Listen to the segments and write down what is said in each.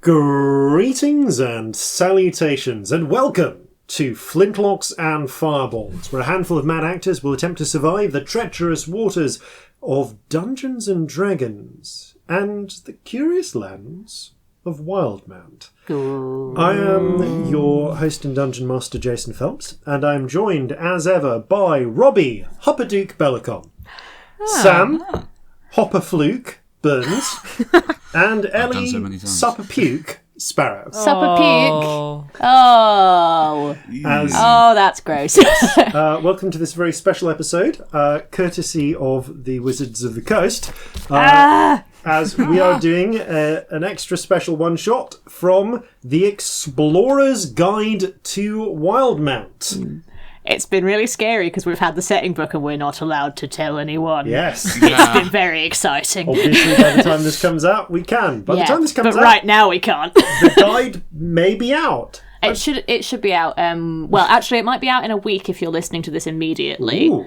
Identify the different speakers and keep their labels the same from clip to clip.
Speaker 1: Greetings and salutations, and welcome to Flintlocks and Fireballs, where a handful of mad actors will attempt to survive the treacherous waters of Dungeons and Dragons and the curious lands of Wildemount. I am your host and dungeon master, Jason Phelps, and I'm joined, as ever, by Robbie Hupperdook Bellicon, Sam Hopperfluke Burns, and Ellie Supperpuke Sparrow.
Speaker 2: Supperpuke? Oh, that's gross.
Speaker 1: Welcome to this very special episode, courtesy of the Wizards of the Coast, as we are doing an extra special one-shot from The Explorer's Guide to Wildemount.
Speaker 2: It's been really scary because we've had the setting book and we're not allowed to tell anyone.
Speaker 1: Yes.
Speaker 2: It's been very exciting.
Speaker 1: Obviously, by the time this comes out, we can. By the time this comes out...
Speaker 2: But right now we can't.
Speaker 1: The guide may be out.
Speaker 2: It should be out. Well, actually, it might be out in a week if you're listening to this immediately.
Speaker 1: Ooh.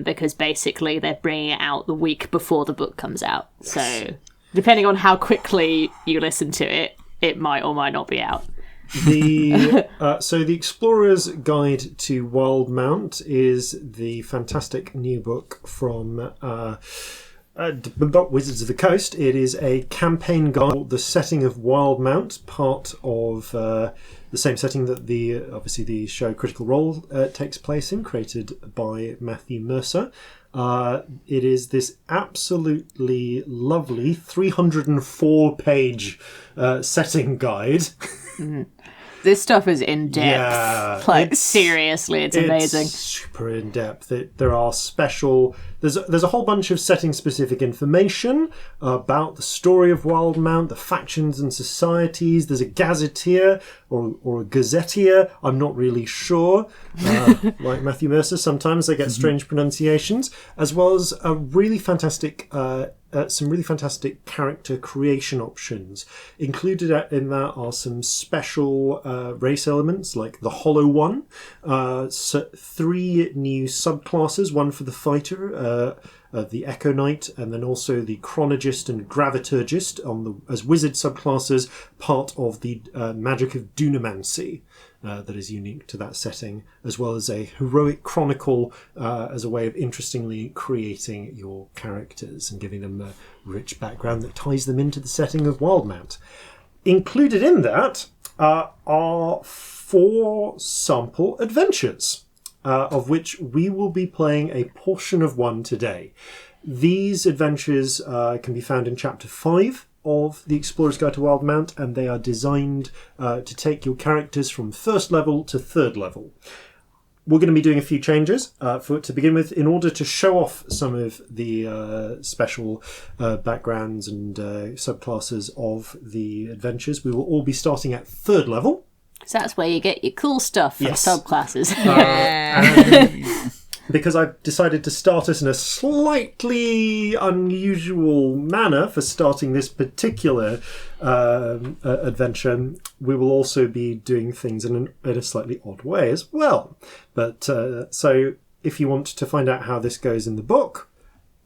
Speaker 2: Because basically they're bringing it out the week before the book comes out. Yes. So, depending on how quickly you listen to it, it might or might not be out.
Speaker 1: So the Explorer's Guide to Wildemount is the fantastic new book from Wizards of the Coast. It is a campaign guide, the setting of Wildemount, part of the same setting that obviously the show Critical Role takes place in, created by Matthew Mercer. It is this absolutely lovely 304-page setting guide.
Speaker 2: Mm-hmm. This stuff is in depth. Yeah, seriously, it's amazing.
Speaker 1: It's super in depth. There are special. There's a whole bunch of setting specific information about the story of Wildemount, the factions and societies. There's a gazeteer or a gazeteer. I'm not really sure. Like Matthew Mercer, sometimes they get strange pronunciations, as well as a really fantastic. Some really fantastic character creation options. Included in that are some special race elements, like the Hollow One, 3 new subclasses, one for the fighter, the Echo Knight, and then also the Chronologist and Graviturgist as wizard subclasses, part of the magic of dunamancy. That is unique to that setting, as well as a heroic chronicle as a way of interestingly creating your characters and giving them a rich background that ties them into the setting of Wildemount. Included in that are 4 sample adventures, of which we will be playing a portion of one today. These adventures can be found in Chapter 5 of The Explorer's Guide to Wildemount, and they are designed to take your characters from 1st level to 3rd level. We're going to be doing a few changes to begin with, in order to show off some of the special backgrounds and subclasses of the adventures. We will all be starting at 3rd level.
Speaker 2: So that's where you get your cool stuff from subclasses.
Speaker 1: Because I've decided to start us in a slightly unusual manner for starting this particular adventure, we will also be doing things in a slightly odd way as well. But so if you want to find out how this goes in the book,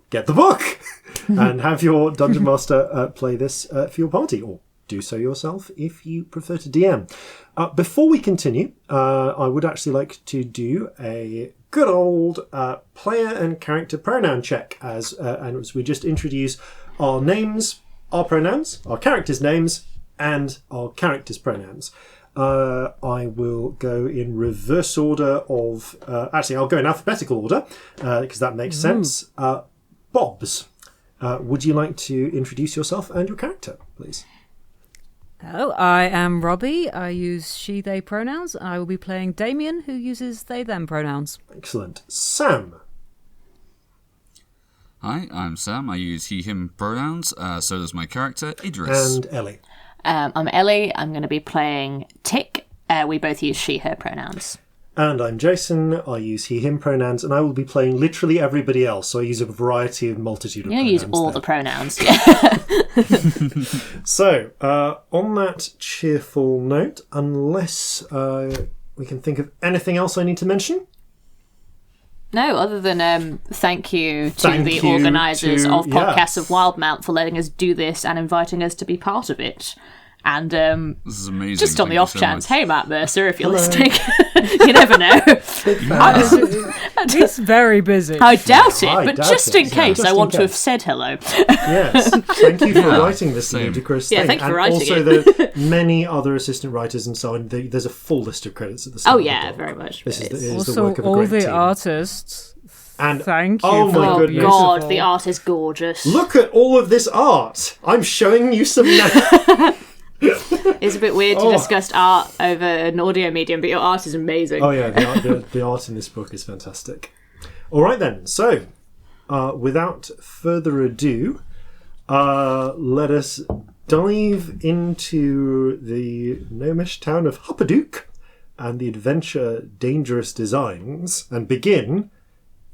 Speaker 1: get the book and have your Dungeon Master play this for your party, or do so yourself if you prefer to DM. Before we continue, I would actually like to do a good old player and character pronoun check as we just introduce our names, our pronouns, our characters' names, and our characters' pronouns. I will go in reverse order of... actually, I'll go in alphabetical order, because that makes sense. Bobs, would you like to introduce yourself and your character, please?
Speaker 3: Hello, I am Robbie. I use she, they pronouns. I will be playing Damien, who uses they, them pronouns.
Speaker 1: Excellent. Sam.
Speaker 4: Hi, I'm Sam. I use he, him pronouns. So does my character, Idris.
Speaker 1: And Ellie.
Speaker 2: I'm Ellie. I'm going to be playing Tick. We both use she, her pronouns.
Speaker 1: And I'm Jason. I use he, him pronouns, and I will be playing literally everybody else. So I use a variety of multitude of pronouns.
Speaker 2: You use all the pronouns.
Speaker 1: So, on that cheerful note, unless we can think of anything else I need to mention?
Speaker 2: No, other than thank you to the organisers of Podcasts of Wildemount for letting us do this and inviting us to be part of it. And
Speaker 4: This is amazing.
Speaker 2: just on the
Speaker 4: Thank
Speaker 2: off
Speaker 4: you so
Speaker 2: chance,
Speaker 4: much.
Speaker 2: hey Matt Mercer, if you're listening, you never know.
Speaker 3: He's very busy.
Speaker 2: I doubt it,
Speaker 1: I
Speaker 2: but
Speaker 1: doubt
Speaker 2: just
Speaker 1: it.
Speaker 2: in
Speaker 1: Yeah.
Speaker 2: case,
Speaker 1: Just
Speaker 2: I
Speaker 1: in
Speaker 2: want to have
Speaker 1: case.
Speaker 2: said hello.
Speaker 1: Yes, thank you for
Speaker 4: Yeah,
Speaker 1: writing this
Speaker 4: same.
Speaker 1: ludicrous
Speaker 2: Yeah,
Speaker 1: thing.
Speaker 2: thank you for
Speaker 1: and
Speaker 2: writing
Speaker 1: also
Speaker 2: it.
Speaker 1: the many other assistant writers and so on. There's a full list of credits at the start.
Speaker 2: Oh
Speaker 1: of the
Speaker 2: yeah,
Speaker 1: book.
Speaker 2: very much.
Speaker 1: This is the
Speaker 3: Also,
Speaker 1: work of a
Speaker 3: all
Speaker 1: great
Speaker 3: the
Speaker 1: team.
Speaker 3: artists.
Speaker 1: And
Speaker 3: Thank you.
Speaker 1: oh
Speaker 3: for
Speaker 1: my
Speaker 2: Oh
Speaker 1: goodness.
Speaker 3: beautiful-
Speaker 2: god, the art is gorgeous.
Speaker 1: Look at all of this art. I'm showing you some.
Speaker 2: It's a bit weird to
Speaker 1: Oh.
Speaker 2: discuss art over an audio medium, but your art is amazing.
Speaker 1: Oh yeah, the art in this book is fantastic. All right then. So, without further ado, let us dive into the gnomish town of Hupperdook and the adventure Dangerous Designs, and begin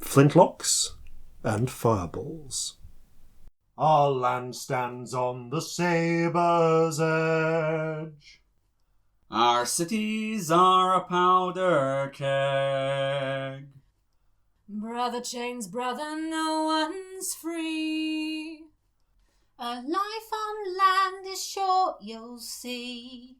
Speaker 1: Flintlocks and Fireballs. Our land stands on the sabre's edge.
Speaker 5: Our cities are a powder keg.
Speaker 6: Brother chains, brother, no one's free. A life on land is short, you'll see.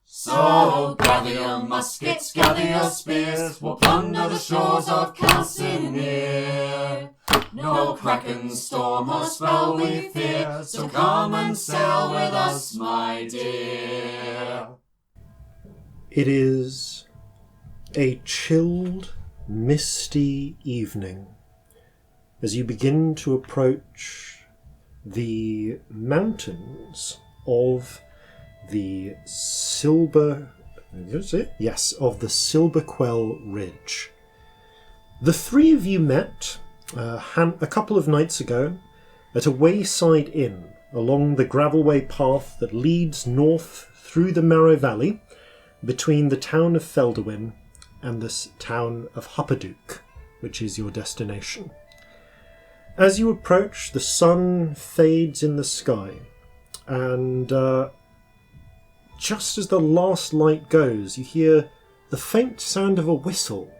Speaker 5: So gather your muskets, gather your spears, we'll plunder the shores of Calcinear. No kraken, storm or spell we fear, so come and sail with us, my dear.
Speaker 1: It is a chilled, misty evening as you begin to approach the mountains of the of the Silberquell Ridge. The three of you met a couple of nights ago at a wayside inn along the gravelway path that leads north through the Marrow Valley between the town of Feldwyn and the town of Hupperdook, which is your destination. As you approach, the sun fades in the sky, and just as the last light goes, you hear the faint sound of a whistle,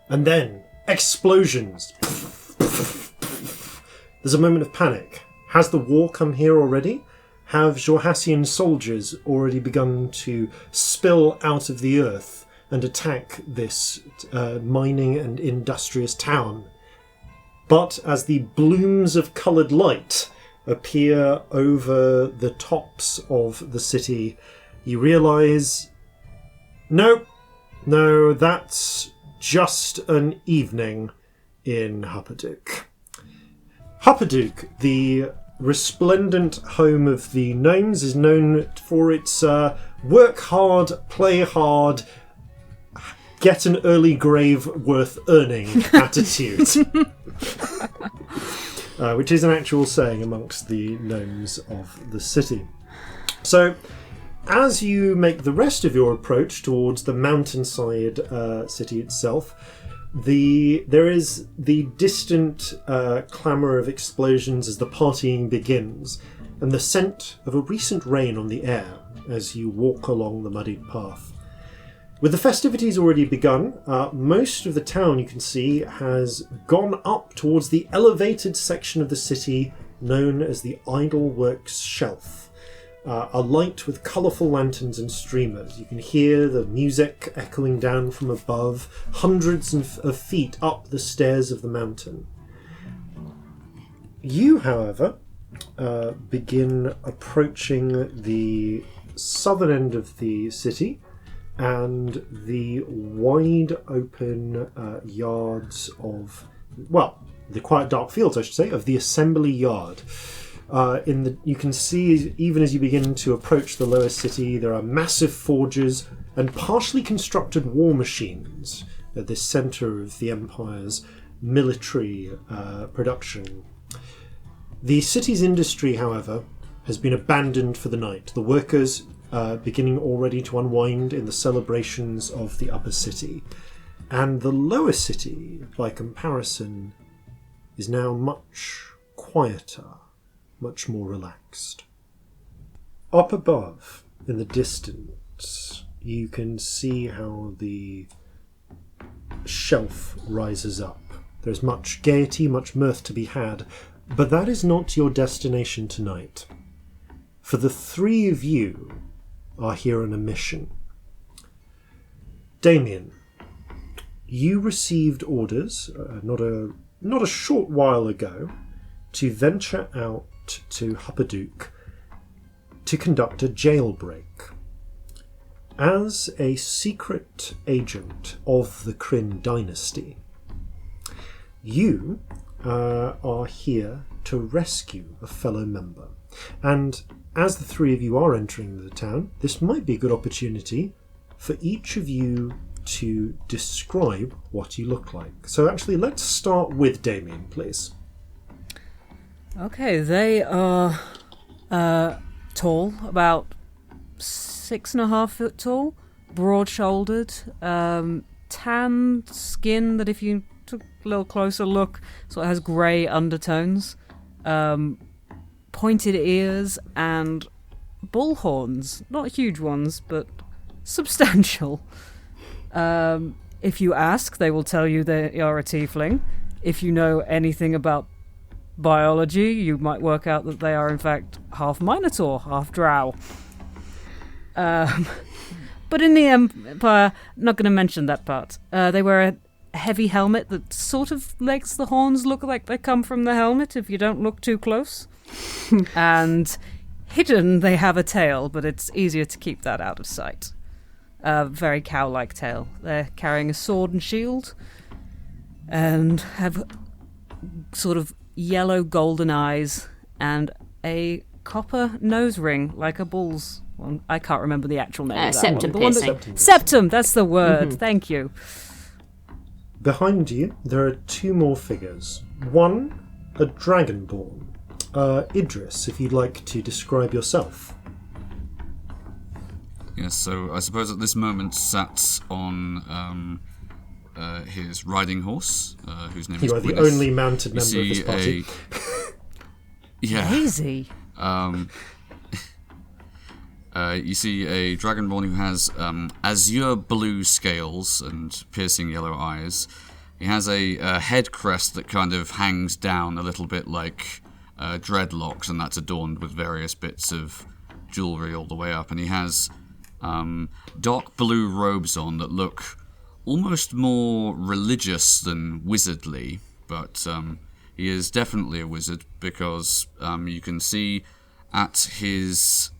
Speaker 1: and then explosions. There's a moment of panic. Has the war come here already? Have Jorhassian soldiers already begun to spill out of the earth and attack this mining and industrious town? But as the blooms of coloured light appear over the tops of the city, you realise, no, that's just an evening in Hupperdook. Hupperdook, the resplendent home of the gnomes, is known for its work hard, play hard, get an early grave worth earning attitude. Which is an actual saying amongst the gnomes of the city. So, as you make the rest of your approach towards the mountainside city itself, there is the distant clamour of explosions as the partying begins, and the scent of a recent rain on the air as you walk along the muddied path. With the festivities already begun, most of the town, you can see, has gone up towards the elevated section of the city known as the Idle Works Shelf. Alight with colourful lanterns and streamers. You can hear the music echoing down from above, hundreds of feet up the stairs of the mountain. You, however, begin approaching the southern end of the city and the wide open yards of, the quiet dark fields, I should say, of the assembly yard. You can see, even as you begin to approach the lower city, there are massive forges and partially constructed war machines at the centre of the Empire's military production. The city's industry, however, has been abandoned for the night. The workers beginning already to unwind in the celebrations of the upper city. And the lower city, by comparison, is now much quieter, much more relaxed. Up above, in the distance, you can see how the shelf rises up. There's much gaiety, much mirth to be had, but that is not your destination tonight. For the three of you are here on a mission. Damien, you received orders not a short while ago to venture out to Hupperdook to conduct a jailbreak. As a secret agent of the Kryn dynasty, you are here to rescue a fellow member. And as the three of you are entering the town, this might be a good opportunity for each of you to describe what you look like. So actually, let's start with Damien, please.
Speaker 3: Okay, they are tall, about 6.5 foot tall, broad-shouldered, tan skin that if you took a little closer look, sort of has grey undertones, pointed ears, and bull horns. Not huge ones, but substantial. If you ask, they will tell you they are a tiefling. If you know anything about biology, you might work out that they are in fact half minotaur, half drow. But in the Empire, not going to mention that part. They wear a heavy helmet that sort of makes the horns look like they come from the helmet if you don't look too close. And hidden, they have a tail, but it's easier to keep that out of sight. A very cow-like tail. They're carrying a sword and shield, and have sort of yellow golden eyes and a copper nose ring like a bull's. Well, I can't remember the actual name of that
Speaker 2: septum
Speaker 3: one.
Speaker 2: piercing.
Speaker 3: Septum, that's the word. Thank you.
Speaker 1: Behind you, there are two more figures. One, a dragonborn. Idris, if you'd like to describe yourself.
Speaker 4: Yes, so I suppose at this moment sat on his riding horse, whose name is
Speaker 1: You are the
Speaker 4: Gwyneth.
Speaker 1: only mounted member of this party.
Speaker 4: Yeah.
Speaker 3: Easy.
Speaker 4: You see a dragonborn who has azure blue scales and piercing yellow eyes. He has a head crest that kind of hangs down a little bit like dreadlocks, and that's adorned with various bits of jewellery all the way up. And he has dark blue robes on that look almost more religious than wizardly, but he is definitely a wizard because you can see at his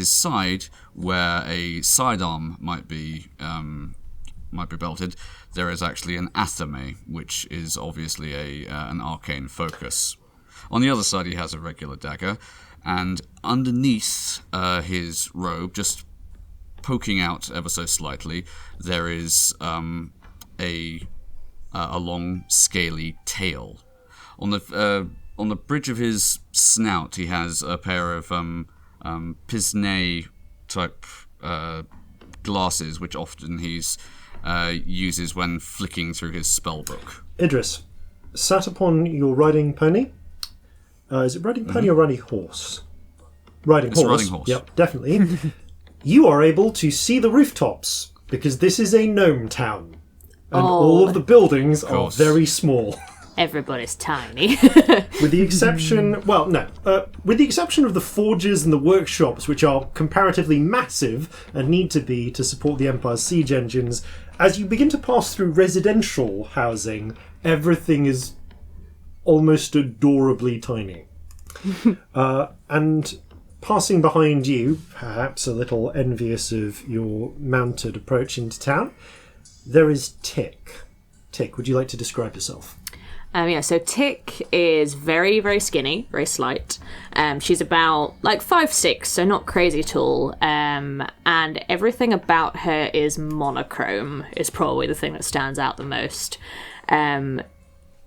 Speaker 4: side, where a sidearm might be belted, there is actually an athame, which is obviously an arcane focus. On the other side, he has a regular dagger, and underneath his robe, just poking out ever so slightly, there is a long, scaly tail. On the bridge of his snout, he has a pair of Pisnay-type glasses, which often he's uses when flicking through his spellbook.
Speaker 1: Idris, sat upon your riding pony. Is it riding pony or riding horse? Riding
Speaker 4: It's
Speaker 1: horse.
Speaker 4: riding horse.
Speaker 1: Yep, definitely. You are able to see the rooftops because this is a gnome town, and all of the buildings are very small.
Speaker 2: Everybody's tiny.
Speaker 1: With the exception, with the exception of the forges and the workshops, which are comparatively massive and need to be to support the Empire's siege engines, as you begin to pass through residential housing, everything is almost adorably tiny. And passing behind you, perhaps a little envious of your mounted approach into town, there is Tick. Tick, would you like to describe yourself?
Speaker 2: So Tick is very, very skinny, very slight. She's about 5'6", so not crazy tall. And everything about her is monochrome, is probably the thing that stands out the most.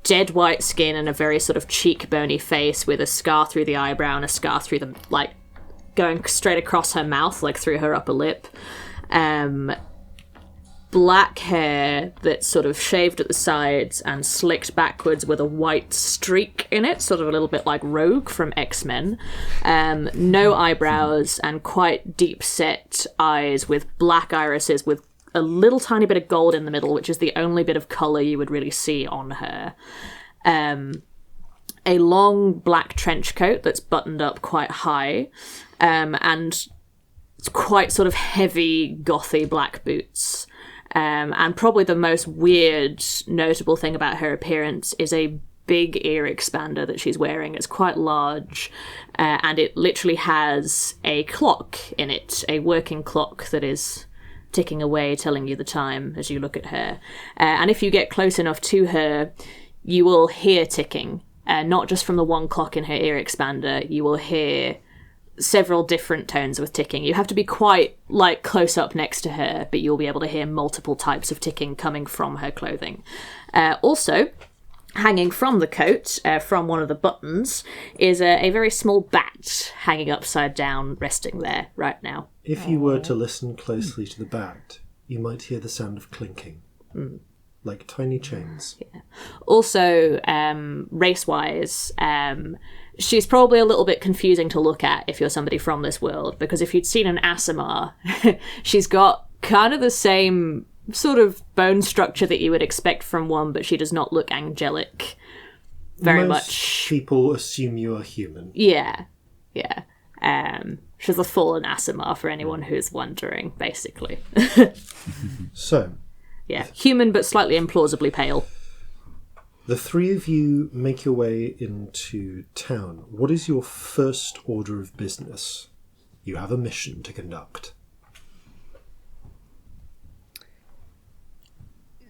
Speaker 2: Dead white skin and a very sort of cheekbony face with a scar through the eyebrow and a scar through the, going straight across her mouth, through her upper lip. Black hair that's sort of shaved at the sides and slicked backwards with a white streak in it, sort of a little bit like Rogue from X-Men. No eyebrows and quite deep-set eyes with black irises with a little tiny bit of gold in the middle, which is the only bit of colour you would really see on her. A long black trench coat that's buttoned up quite high. and quite sort of heavy, gothy black boots. And probably the most weird, notable thing about her appearance is a big ear expander that she's wearing. It's quite large, and it literally has a clock in it, a working clock that is ticking away, telling you the time as you look at her. And if you get close enough to her, you will hear ticking, not just from the one clock in her ear expander. You will hear several different tones with ticking. You have to be quite close up next to her, but you'll be able to hear multiple types of ticking coming from her clothing. Also, hanging from the coat, from one of the buttons, is a very small bat hanging upside down, resting there right now.
Speaker 1: If you were to listen closely to the bat, you might hear the sound of clinking, like tiny chains.
Speaker 2: Yeah. Also, race-wise, she's probably a little bit confusing to look at if you're somebody from this world, because if you'd seen an Aasimar, she's got kind of the same sort of bone structure that you would expect from one, but she does not look angelic very much.
Speaker 1: People assume you are human.
Speaker 2: Yeah. She's a fallen Aasimar for anyone who's wondering, basically.
Speaker 1: So,
Speaker 2: yeah, human but slightly implausibly pale.
Speaker 1: the three of you make your way into town. What is your first order of business? You have a mission to conduct.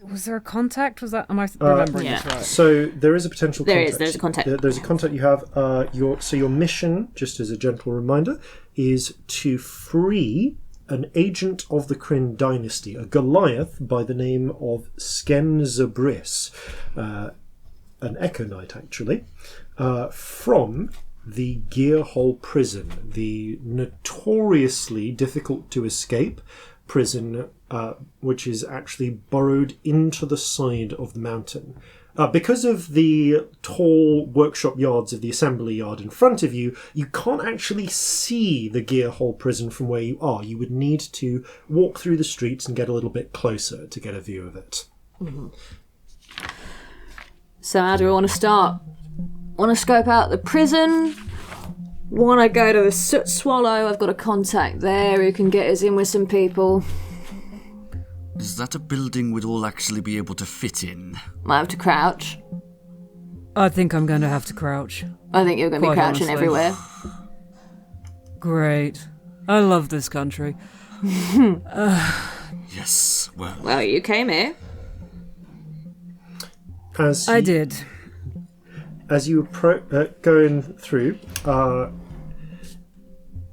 Speaker 3: Was there a contact? Was that? Am I remembering
Speaker 2: yeah.
Speaker 3: this right?
Speaker 1: So there is a potential contact.
Speaker 2: There's a contact.
Speaker 1: There's a contact you have. Your mission, just as a gentle reminder, is to free an agent of the Kryn dynasty, a Goliath by the name of Sken Zabris, an Echo Knight actually, from the Gearhole prison, the notoriously difficult to escape prison, which is actually burrowed into the side of the mountain. Because of the tall workshop yards of the assembly yard in front of you, you can't actually see the Gearhole prison from where you are. You would need to walk through the streets and get a little bit closer to get a view of it.
Speaker 2: Mm-hmm. So how do we want to start? Want to scope out the prison? Want to go to the Soot Swallow? I've got a contact there who can get us in with some people.
Speaker 4: Is that a building we'd all actually be able to fit in?
Speaker 2: Might have to crouch.
Speaker 3: I think I'm going to have to crouch.
Speaker 2: I think you're going to be
Speaker 3: Quite
Speaker 2: crouching
Speaker 3: honestly.
Speaker 2: everywhere.
Speaker 3: Great. I love this country.
Speaker 4: Yes, well...
Speaker 2: Well, you came here.
Speaker 3: I did.
Speaker 1: As you going through,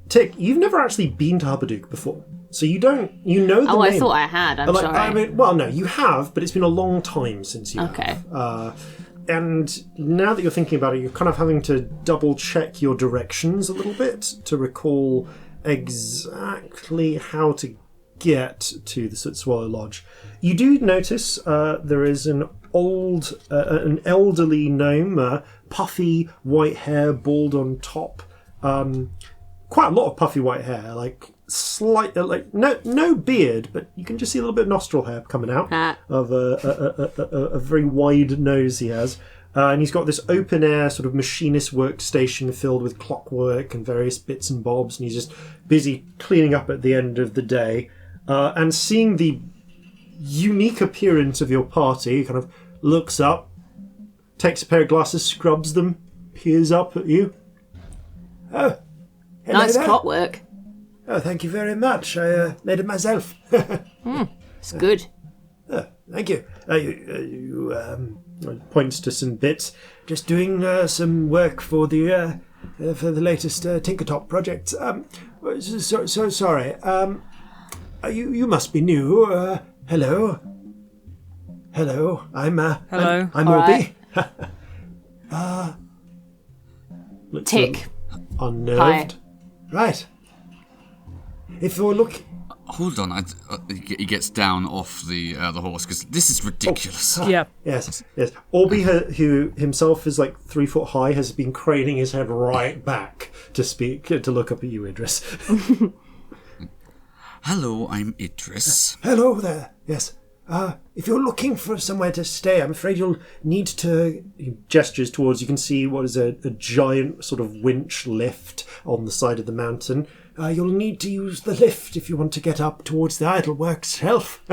Speaker 1: Tick, you've never actually been to Hupperdook before. So you know the name.
Speaker 2: I thought I had. I'm sorry.
Speaker 1: I mean, well, no, you have, but it's been a long time since you
Speaker 2: Okay.
Speaker 1: have. And now that you're thinking about it, you're kind of having to double-check your directions a little bit to recall exactly how to get to the Soot Swallow Lodge. You do notice there is an elderly gnome, puffy white hair, bald on top. Quite a lot of puffy white hair, no beard, but you can just see a little bit of nostril hair coming out of a very wide nose he has. And he's got this open-air sort of machinist workstation filled with clockwork and various bits and bobs, and he's just busy cleaning up at the end of the day. And seeing the unique appearance of your party, he kind of looks up, takes a pair of glasses, scrubs them, peers up at you. Oh, hello
Speaker 2: Nice
Speaker 1: there.
Speaker 2: clockwork.
Speaker 1: Oh, thank you very much. I made it myself.
Speaker 2: It's good.
Speaker 1: Thank you. You points to some bits. Just doing some work for the latest Tinkertop project. So sorry. You must be new. Hello. I'm
Speaker 3: Hello.
Speaker 1: I'm
Speaker 2: All
Speaker 1: Orby. Looks
Speaker 2: Tick.
Speaker 1: unnerved. Right. If you look.
Speaker 4: Hold on, he gets down off the horse, because this is ridiculous.
Speaker 3: Yeah.
Speaker 1: Yes. Orby, who himself is 3 foot high, has been craning his head right back to look up at you, Idris.
Speaker 4: Hello, I'm Idris.
Speaker 1: Hello there. Yes. If you're looking for somewhere to stay, I'm afraid you'll need to... He gestures towards, you can see what is a giant sort of winch lift on the side of the mountain. You'll need to use the lift if you want to get up towards the Idleworks shelf.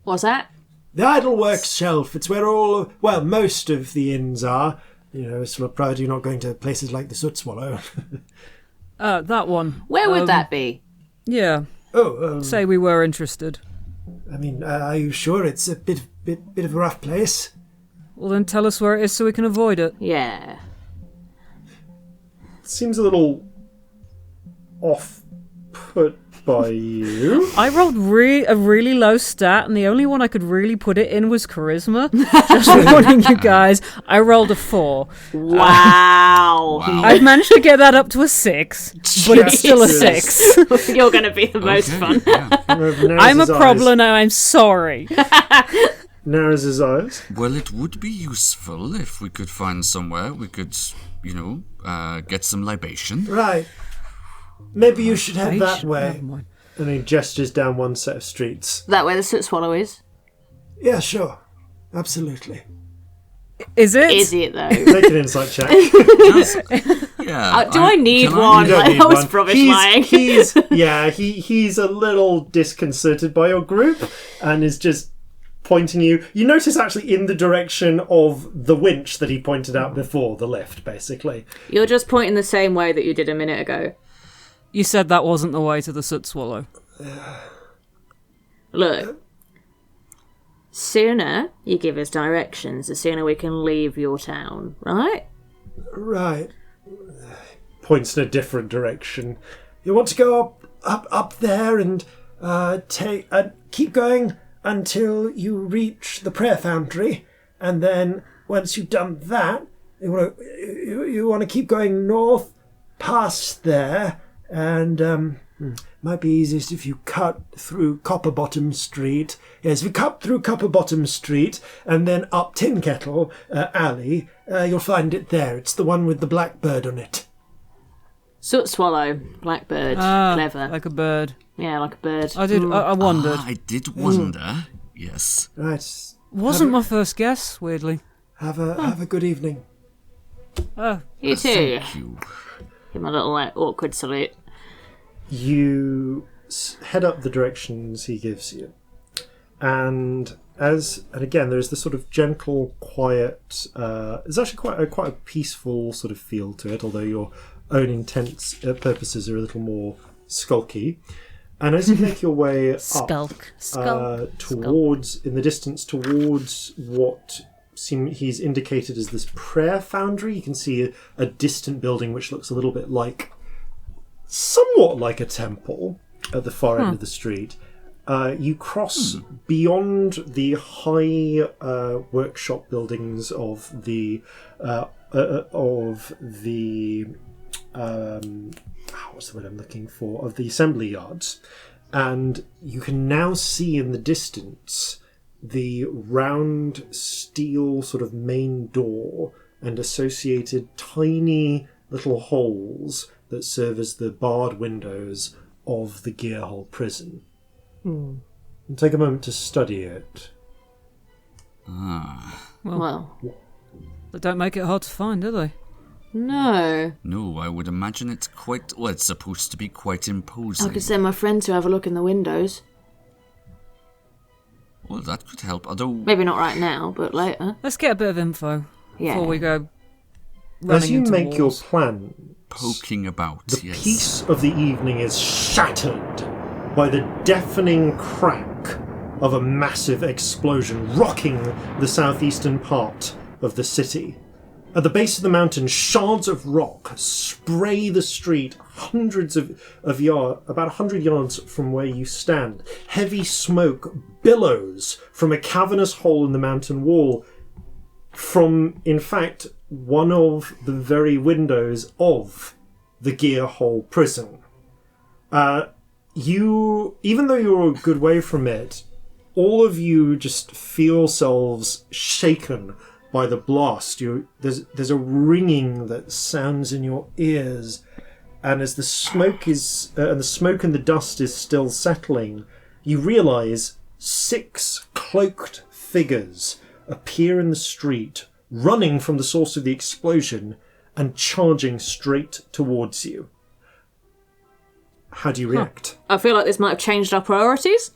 Speaker 2: What's that?
Speaker 1: The Idleworks shelf. It's where most of the inns are. Sort of proud you're not going to places like the Soot Swallow.
Speaker 3: That one.
Speaker 2: Where would that be?
Speaker 3: Yeah. Say we were interested.
Speaker 1: I mean, are you sure it's a bit of a rough place?
Speaker 3: Well, then tell us where it is so we can avoid it.
Speaker 2: Yeah.
Speaker 1: Seems a little off-put by you.
Speaker 3: I rolled a really low stat, and the only one I could really put it in was charisma. Just warning you guys, I rolled a 4.
Speaker 2: Wow.
Speaker 3: I've managed to get that up to a 6, but it's still a 6.
Speaker 2: You're going to be the most fun.
Speaker 4: Yeah.
Speaker 3: I'm a problem, and I'm sorry.
Speaker 1: Narrows his eyes.
Speaker 4: Well, it would be useful if we could find somewhere we could, get some libation.
Speaker 1: Right. Maybe you should head that
Speaker 3: Never
Speaker 1: way.
Speaker 3: mind.
Speaker 1: And he gestures down one set of streets.
Speaker 2: That way the Soot Swallow is?
Speaker 1: Yeah, sure. Absolutely.
Speaker 3: Is it?
Speaker 2: Is it, though?
Speaker 1: Make an insight check.
Speaker 4: Yeah.
Speaker 2: Do I need
Speaker 4: can
Speaker 2: one?
Speaker 1: You don't need
Speaker 2: I was
Speaker 1: one.
Speaker 2: rubbish lying.
Speaker 1: He's a little disconcerted by your group and is just pointing you. You notice actually in the direction of the winch that he pointed out before, the lift, basically.
Speaker 2: You're just pointing the same way that you did a minute ago.
Speaker 3: You said that wasn't the way to the Soot Swallow.
Speaker 2: Look. Sooner you give us directions, the sooner we can leave your town, right?
Speaker 1: Right. Points in a different direction. You want to go up there and keep going until you reach the prayer foundry, and then once you've done that, you want to keep going north past there, and might be easiest if you cut through Copperbottom Street. Yes, if you cut through Copperbottom Street and then up Tin Kettle Alley, you'll find it there. It's the one with the blackbird on it.
Speaker 2: Soot Swallow, blackbird, clever.
Speaker 3: Like a bird.
Speaker 2: Yeah, like a bird.
Speaker 3: I wondered.
Speaker 4: I did wonder. Yes.
Speaker 1: Right.
Speaker 3: Wasn't my first guess, weirdly.
Speaker 1: Have a good evening.
Speaker 3: Oh,
Speaker 2: You too.
Speaker 4: Thank you.
Speaker 2: Give him a little awkward salute.
Speaker 1: You head up the directions he gives you, and again there's this sort of gentle, quiet. There's actually quite a peaceful sort of feel to it, although your own intents purposes are a little more skulky. And as you make your way up
Speaker 3: Skulk.
Speaker 1: towards in the distance towards what he's indicated as this prayer foundry, you can see a distant building which looks a little bit somewhat like a temple at the far end of the street. You cross beyond the high workshop buildings of the what's the word I'm looking for? Of the assembly yards, and you can now see in the distance the round steel sort of main door and associated tiny little holes that serve as the barred windows of the Gearhole prison. And take a moment to study it.
Speaker 2: Well,
Speaker 3: They don't make it hard to find, do they?
Speaker 2: no.
Speaker 4: No, I would imagine it's quite. Well, it's supposed to be quite imposing.
Speaker 2: I could send my friend to have a look in the windows.
Speaker 4: Well, that could help. Although
Speaker 2: Maybe not right now, but later.
Speaker 3: Let's get a bit of info
Speaker 2: Yeah.
Speaker 3: before we go running
Speaker 1: As you
Speaker 3: into
Speaker 1: make your
Speaker 3: walls.
Speaker 1: plan,
Speaker 4: poking about.
Speaker 1: the
Speaker 4: Yes.
Speaker 1: peace of the evening is shattered by the deafening crack of a massive explosion rocking the southeastern part of the city. At the base of the mountain, shards of rock spray the street hundreds of yards, about 100 yards from where you stand. Heavy smoke billows from a cavernous hole in the mountain wall, from, in fact, one of the very windows of the Gearhole prison. Even though you're a good way from it, all of you just feel yourselves shaken by the blast. There's a ringing that sounds in your ears, and as the smoke and the dust is still settling, you realise 6 cloaked figures appear in the street, running from the source of the explosion and charging straight towards you. How do you react?
Speaker 2: I feel like this might have changed our priorities.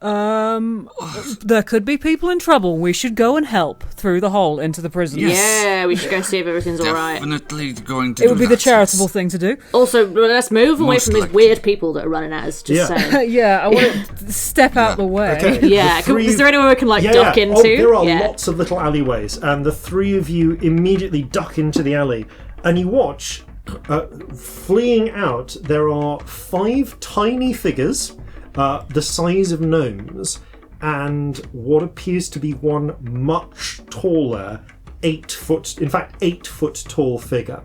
Speaker 3: There could be people in trouble. We should go and help through the hole into the prison.
Speaker 4: Yes.
Speaker 2: Yeah, we should go see if everything's all right.
Speaker 4: Definitely going to
Speaker 3: It would
Speaker 4: do
Speaker 3: be the
Speaker 4: that,
Speaker 3: charitable
Speaker 4: yes.
Speaker 3: thing to do.
Speaker 2: Also, let's move away
Speaker 4: Most
Speaker 2: from these
Speaker 4: likely.
Speaker 2: weird people that are running at us. Just saying.
Speaker 3: Yeah, I want to step out the way.
Speaker 1: Okay.
Speaker 2: Yeah,
Speaker 1: The three-
Speaker 2: is there anywhere we can duck into?
Speaker 1: Oh, there are
Speaker 2: Yeah.
Speaker 1: lots of little alleyways, and the 3 of you immediately duck into the alley, and you watch, fleeing out, there are 5 tiny figures, the size of gnomes, and what appears to be one much taller, 8 foot tall figure.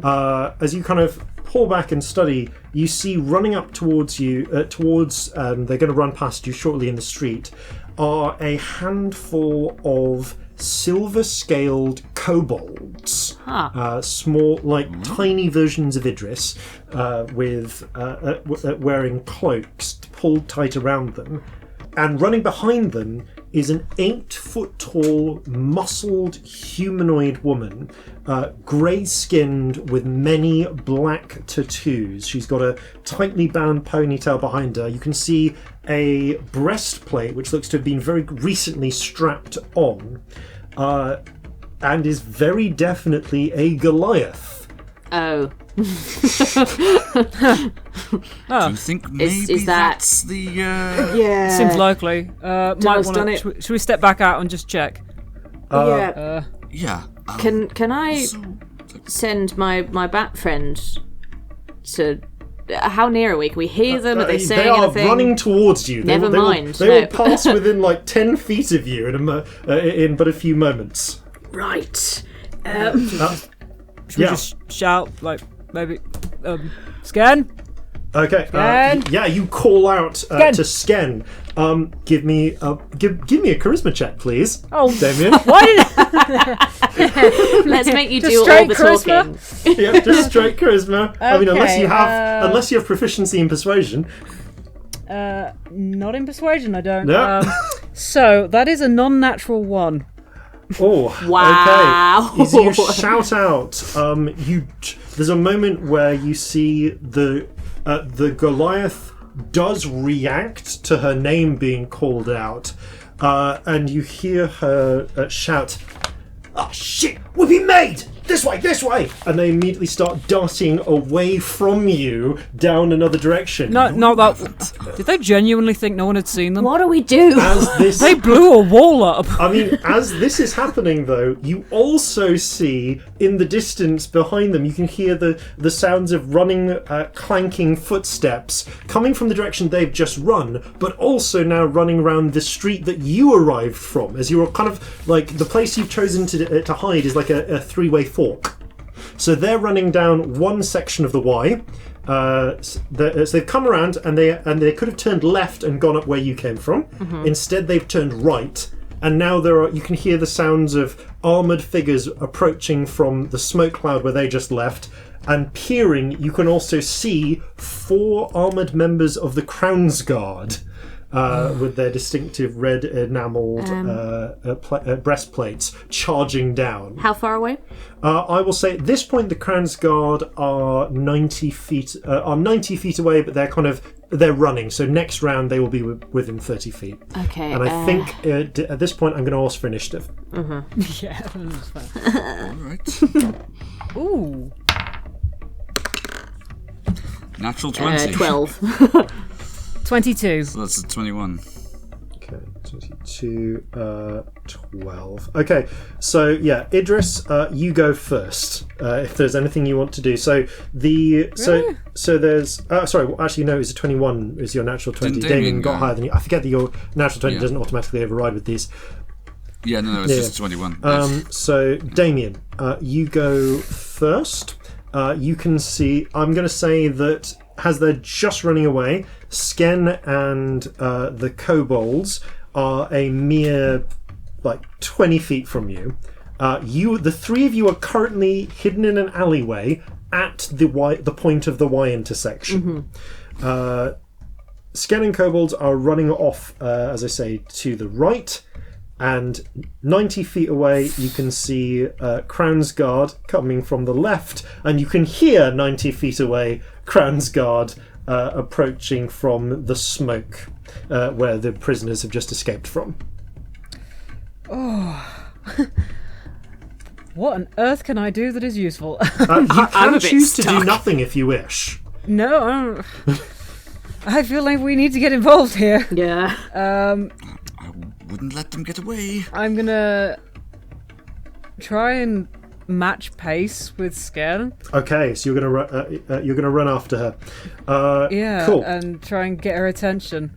Speaker 1: As you kind of pull back and study, you see running up towards you, they're going to run past you shortly in the street, are a handful of silver-scaled kobolds. Small, tiny versions of Idris, with wearing cloaks pulled tight around them. And running behind them is an 8-foot-tall, muscled humanoid woman, grey-skinned with many black tattoos. She's got a tightly bound ponytail behind her. You can see a breastplate, which looks to have been very recently strapped on, and is very definitely a Goliath.
Speaker 2: Oh.
Speaker 4: Do you think maybe
Speaker 2: is that-
Speaker 4: that's the...
Speaker 2: Yeah.
Speaker 3: Seems likely. Might
Speaker 2: Done
Speaker 3: wanna,
Speaker 2: it.
Speaker 3: should we step back out and just check?
Speaker 2: Yeah.
Speaker 4: Yeah.
Speaker 2: Can I send my bat friend to... How near are we? Can we hear them? Are they saying
Speaker 1: They are
Speaker 2: anything?
Speaker 1: running towards you.
Speaker 2: Never mind,
Speaker 1: They
Speaker 2: no.
Speaker 1: will pass within 10 feet of you in but a few moments.
Speaker 2: Right.
Speaker 3: Should we
Speaker 1: Yeah.
Speaker 3: just shout, maybe, Scan?
Speaker 1: Okay.
Speaker 3: Sken?
Speaker 1: Yeah, you call out
Speaker 3: Sken.
Speaker 1: to Sken. Give me a charisma check, please.
Speaker 3: Oh,
Speaker 1: Damien.
Speaker 3: why did
Speaker 2: Let's make you
Speaker 3: Just
Speaker 2: do all
Speaker 3: straight
Speaker 2: the
Speaker 3: charisma?
Speaker 2: talking.
Speaker 1: Yeah, just straight charisma. I mean, unless
Speaker 3: Okay,
Speaker 1: you have proficiency in persuasion.
Speaker 3: not in persuasion, I don't.
Speaker 1: No.
Speaker 3: So, that is a non-natural 1.
Speaker 1: Oh,
Speaker 2: Wow.
Speaker 1: okay. As you shout out, there's a moment where you see the Goliath does react to her name being called out, and you hear her shout, "Oh shit, we've been made! This way, this way!" And they immediately start darting away from you down another direction.
Speaker 3: No, that. Did they genuinely think no one had seen them?
Speaker 2: What do we do?
Speaker 1: As this
Speaker 3: They blew a wall up.
Speaker 1: I mean, as this is happening, though, you also see in the distance behind them, you can hear the sounds of running, clanking footsteps coming from the direction they've just run, but also now running around the street that you arrived from. As you're kind of the place you've chosen to hide is like a 3-way fork. So they're running down one section of the Y. So they've come around and they could have turned left and gone up where you came from. Instead, they've turned right, and now you can hear the sounds of armoured figures approaching from the smoke cloud where they just left. And peering, you can also see 4 armoured members of the Crown's Guard. With their distinctive red enamelled breastplates charging down.
Speaker 2: How far away?
Speaker 1: I will say at this point the Crown's Guard are 90 feet away, but they're running. So next round they will be within 30 feet.
Speaker 2: Okay.
Speaker 1: And I think at this point I'm going to ask for initiative.
Speaker 3: Yeah, that's fine.
Speaker 4: Alright.
Speaker 3: Ooh.
Speaker 4: Natural 20.
Speaker 2: 12.
Speaker 3: 22.
Speaker 4: So that's a 21.
Speaker 1: Okay, 22, 12. Okay, so yeah, Idris, you go first. If there's anything you want to do, so there's. Sorry, actually no, it's a 21. Is your natural 20?
Speaker 4: Didn't
Speaker 1: Damien
Speaker 4: Damien
Speaker 1: got
Speaker 4: go?
Speaker 1: higher than you. I forget that your natural 20
Speaker 4: Yeah.
Speaker 1: doesn't automatically override with these.
Speaker 4: Yeah, no, it's just 21.
Speaker 1: So Damien, you go first. You can see. I'm going to say that as they're just running away, Sken and the kobolds are a mere 20 feet from you. The 3 of you are currently hidden in an alleyway at the point of the Y intersection. Scanning kobolds are running off, as I say, to the right, and 90 feet away you can see Crown's Guard coming from the left, and you can hear 90 feet away Crown's Guard approaching from the smoke where the prisoners have just escaped from.
Speaker 3: Oh. What on earth can I do that is useful?
Speaker 1: You can choose to do
Speaker 2: stuck.
Speaker 1: nothing if you wish.
Speaker 3: No, I don't. I feel like we need to get involved here.
Speaker 2: Yeah.
Speaker 4: I wouldn't let them get away.
Speaker 3: I'm gonna try and match pace with Scan.
Speaker 1: Okay, so you're gonna run after her.
Speaker 3: Yeah,
Speaker 1: cool.
Speaker 3: and try and get her attention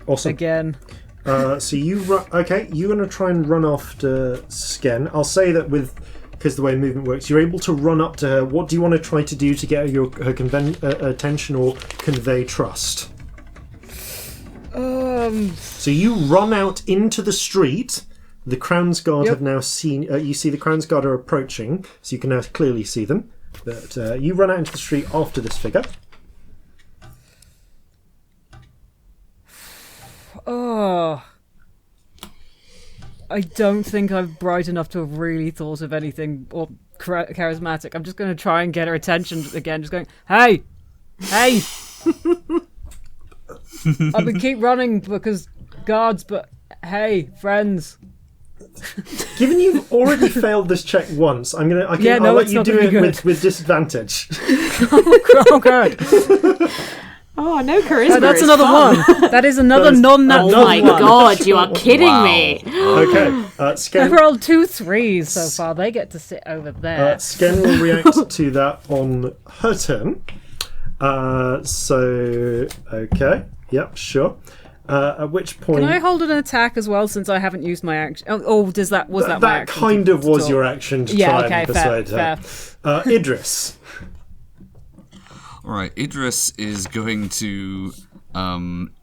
Speaker 1: Awesome.
Speaker 3: again.
Speaker 1: So you run. Okay, you're gonna try and run after Sken. I'll say that because the way movement works, you're able to run up to her. What do you want to try to do to get her attention or convey trust? So you run out into the street. The Crown's Guard have now seen. You see the Crown's Guard are approaching, so you can now clearly see them. But you run out into the street after this figure.
Speaker 3: Oh, I don't think I'm bright enough to have really thought of anything or charismatic. I'm just going to try and get her attention again. Just going, hey. I would keep running because guards, but hey, friends.
Speaker 1: Given you've already failed this check once, I'll let
Speaker 3: it's
Speaker 1: you
Speaker 3: not
Speaker 1: do
Speaker 3: gonna
Speaker 1: it
Speaker 3: be
Speaker 1: with disadvantage.
Speaker 3: Oh, God.
Speaker 2: Oh, no charisma.
Speaker 3: Oh, that's
Speaker 2: is
Speaker 3: another
Speaker 2: fun.
Speaker 3: one. That is another non-natural
Speaker 2: Oh my
Speaker 3: one.
Speaker 2: god, you are kidding
Speaker 4: Wow.
Speaker 2: me.
Speaker 1: Okay,
Speaker 3: I
Speaker 1: Sken.
Speaker 3: rolled 2 3s so far. They get to sit over there.
Speaker 1: Sken will react to that on her turn. Okay. Yep, sure. At which point...
Speaker 3: Can I hold an attack as well since I haven't used my action? Oh, was that my
Speaker 1: that
Speaker 3: action?
Speaker 1: kind of was
Speaker 3: talk?
Speaker 1: your action to
Speaker 3: Yeah,
Speaker 1: try
Speaker 3: okay,
Speaker 1: and persuade
Speaker 3: fair.
Speaker 1: her. Idris.
Speaker 4: Alright, Idris is going to,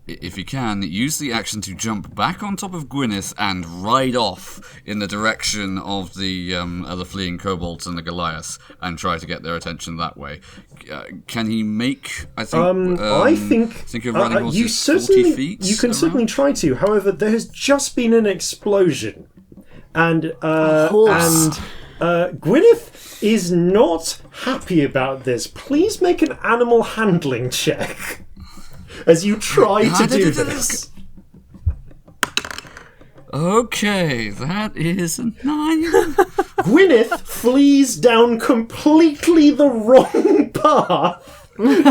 Speaker 4: if he can, use the action to jump back on top of Gwyneth and ride off in the direction of the fleeing kobolds and the Goliath and try to get their attention that way. Can he make, I think of riding horses 40 feet?
Speaker 1: You can certainly try to. However, there has just been an explosion. And Gwyneth is not happy about this. Please make an animal handling check as you try to do this.
Speaker 4: Okay, that is a 9.
Speaker 1: Gwyneth flees down completely the wrong path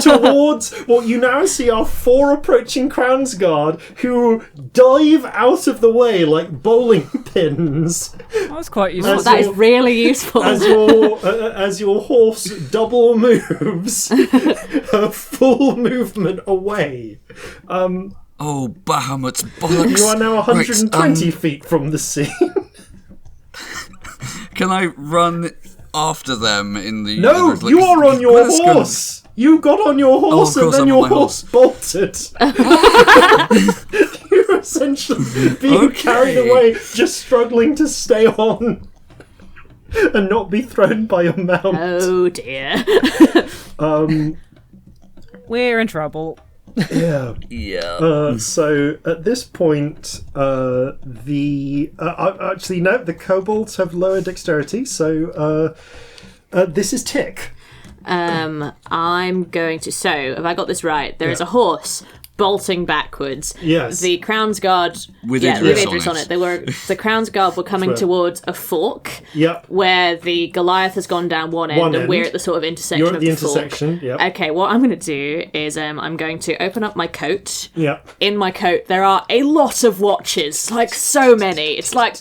Speaker 1: towards what you now see are 4 approaching Crown's Guard who dive out of the way like bowling pins.
Speaker 3: That was quite useful.
Speaker 2: That is really useful.
Speaker 1: As your horse double moves, a full movement away.
Speaker 4: Oh, Bahamut's bollocks.
Speaker 1: You are now 120 feet from the scene.
Speaker 4: Can I run after them in the...
Speaker 1: No, you are on your horse. You got on your horse and then your horse bolted. You're essentially being carried away, just struggling to stay on and not be thrown by your mount.
Speaker 2: Oh dear.
Speaker 3: We're in trouble.
Speaker 1: Yeah. So at this point, the kobolds have lower dexterity. So this is Tick.
Speaker 2: I'm going to... So, have I got this right? There is a horse bolting backwards.
Speaker 1: Yes.
Speaker 2: The Crown's Guard...
Speaker 4: With
Speaker 2: Idris on it. The Crown's Guard were coming towards a fork.
Speaker 1: Yep.
Speaker 2: Where the Goliath has gone down one end and we're at the sort of intersection
Speaker 1: You're at
Speaker 2: of
Speaker 1: the
Speaker 2: fork.
Speaker 1: intersection, yep.
Speaker 2: Okay, what I'm going to do is I'm going to open up my coat.
Speaker 1: Yep.
Speaker 2: In my coat, there are a lot of watches. Like, so many. It's like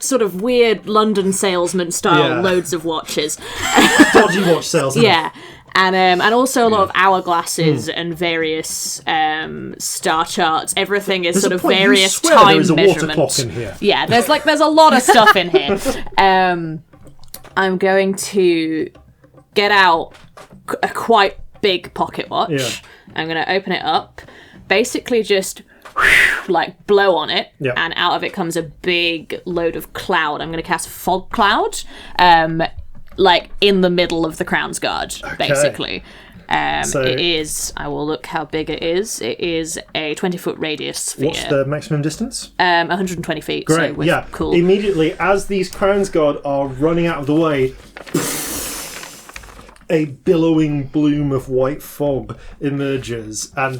Speaker 2: sort of weird London salesman style loads of watches.
Speaker 1: Dodgy watch salesman.
Speaker 2: Yeah. And also a lot of hourglasses and various star charts. Everything is
Speaker 1: There's
Speaker 2: sort
Speaker 1: a
Speaker 2: of
Speaker 1: point,
Speaker 2: various
Speaker 1: you swear
Speaker 2: time
Speaker 1: there is a water
Speaker 2: measurements.
Speaker 1: clock in here.
Speaker 2: Yeah, there's a lot of stuff in here. I'm going to get out a quite big pocket watch.
Speaker 1: Yeah.
Speaker 2: I'm going to open it up. Basically just like blow on it, and out of it comes a big load of cloud. I'm going to cast fog cloud. Like in the middle of the Crown's Guard, basically. It is, I will look how big it is. It is a 20-foot radius sphere.
Speaker 1: What's the maximum distance?
Speaker 2: 120 feet.
Speaker 1: Great,
Speaker 2: so
Speaker 1: yeah.
Speaker 2: Cool.
Speaker 1: Immediately, as these Crown's Guard are running out of the way, a billowing bloom of white fog emerges, and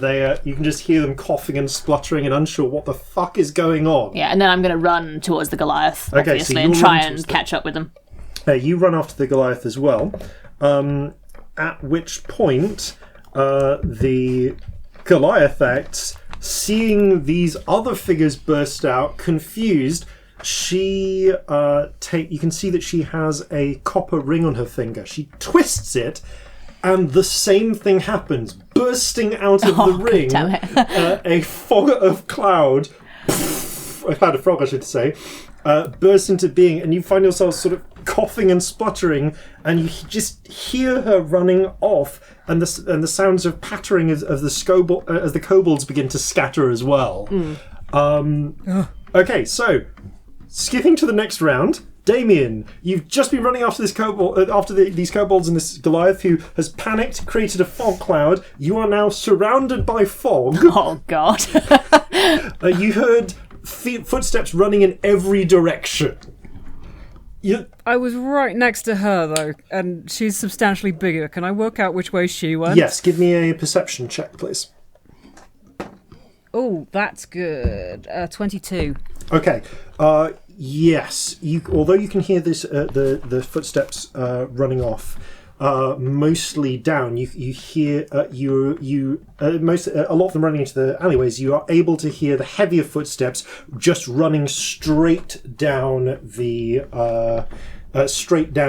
Speaker 1: you can just hear them coughing and spluttering and unsure what the fuck is going on.
Speaker 2: Yeah, and then I'm going to run towards the Goliath,
Speaker 1: Okay,
Speaker 2: obviously,
Speaker 1: so
Speaker 2: and
Speaker 1: you'll
Speaker 2: try
Speaker 1: run
Speaker 2: and
Speaker 1: towards
Speaker 2: catch up with them.
Speaker 1: You run after the Goliath as well, at which point the Goliath acts, seeing these other figures burst out, confused. She you can see that she has a copper ring on her finger. She twists it, and the same thing happens. Bursting out of the ring,
Speaker 2: damn it.
Speaker 1: a fog of cloud, a cloud of frog, I should say, bursts into being, and you find yourself sort of coughing and spluttering, and you just hear her running off, and the sounds of pattering as the kobolds begin to scatter as well. Okay, so skipping to the next round, Damien, you've just been running after this these kobolds and this Goliath who has panicked, created a fog cloud. You are now surrounded by fog.
Speaker 2: Oh, God.
Speaker 1: You heard footsteps running in every direction.
Speaker 3: I was right next to her, though, and she's substantially bigger. Can I work out which way she went?
Speaker 1: Yes, give me a perception check, please.
Speaker 3: Oh, that's good. 22.
Speaker 1: Okay. Yes. Although you can hear this, the footsteps running off, mostly down. You hear a lot of them running into the alleyways. You are able to hear the heavier footsteps just running straight down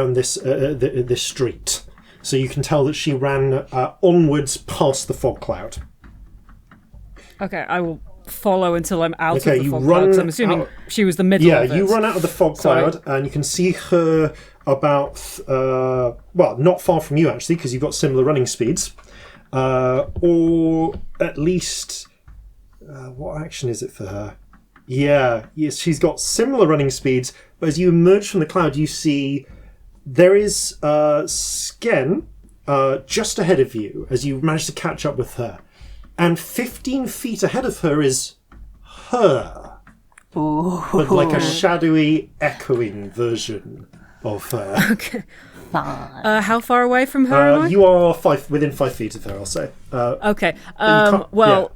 Speaker 1: this street. So you can tell that she ran onwards past the fog cloud.
Speaker 3: Okay, I will follow until I'm out of
Speaker 1: Okay,
Speaker 3: the
Speaker 1: you
Speaker 3: fog
Speaker 1: run
Speaker 3: cloud. 'Cause I'm assuming she was the middle
Speaker 1: Yeah,
Speaker 3: of it.
Speaker 1: you run out of the fog cloud, and you can see her about, not far from you, actually, because you've got similar running speeds. Or at least, what action is it for her? Yes, she's got similar running speeds, but as you emerge from the cloud, you see there is Sken just ahead of you, as you manage to catch up with her. And 15 feet ahead of her is her.
Speaker 2: Ooh.
Speaker 1: But like a shadowy, echoing version of her.
Speaker 3: Okay. How far away from her am I?
Speaker 1: You are within 5 feet of her, I'll say.
Speaker 3: Okay.
Speaker 1: Yeah.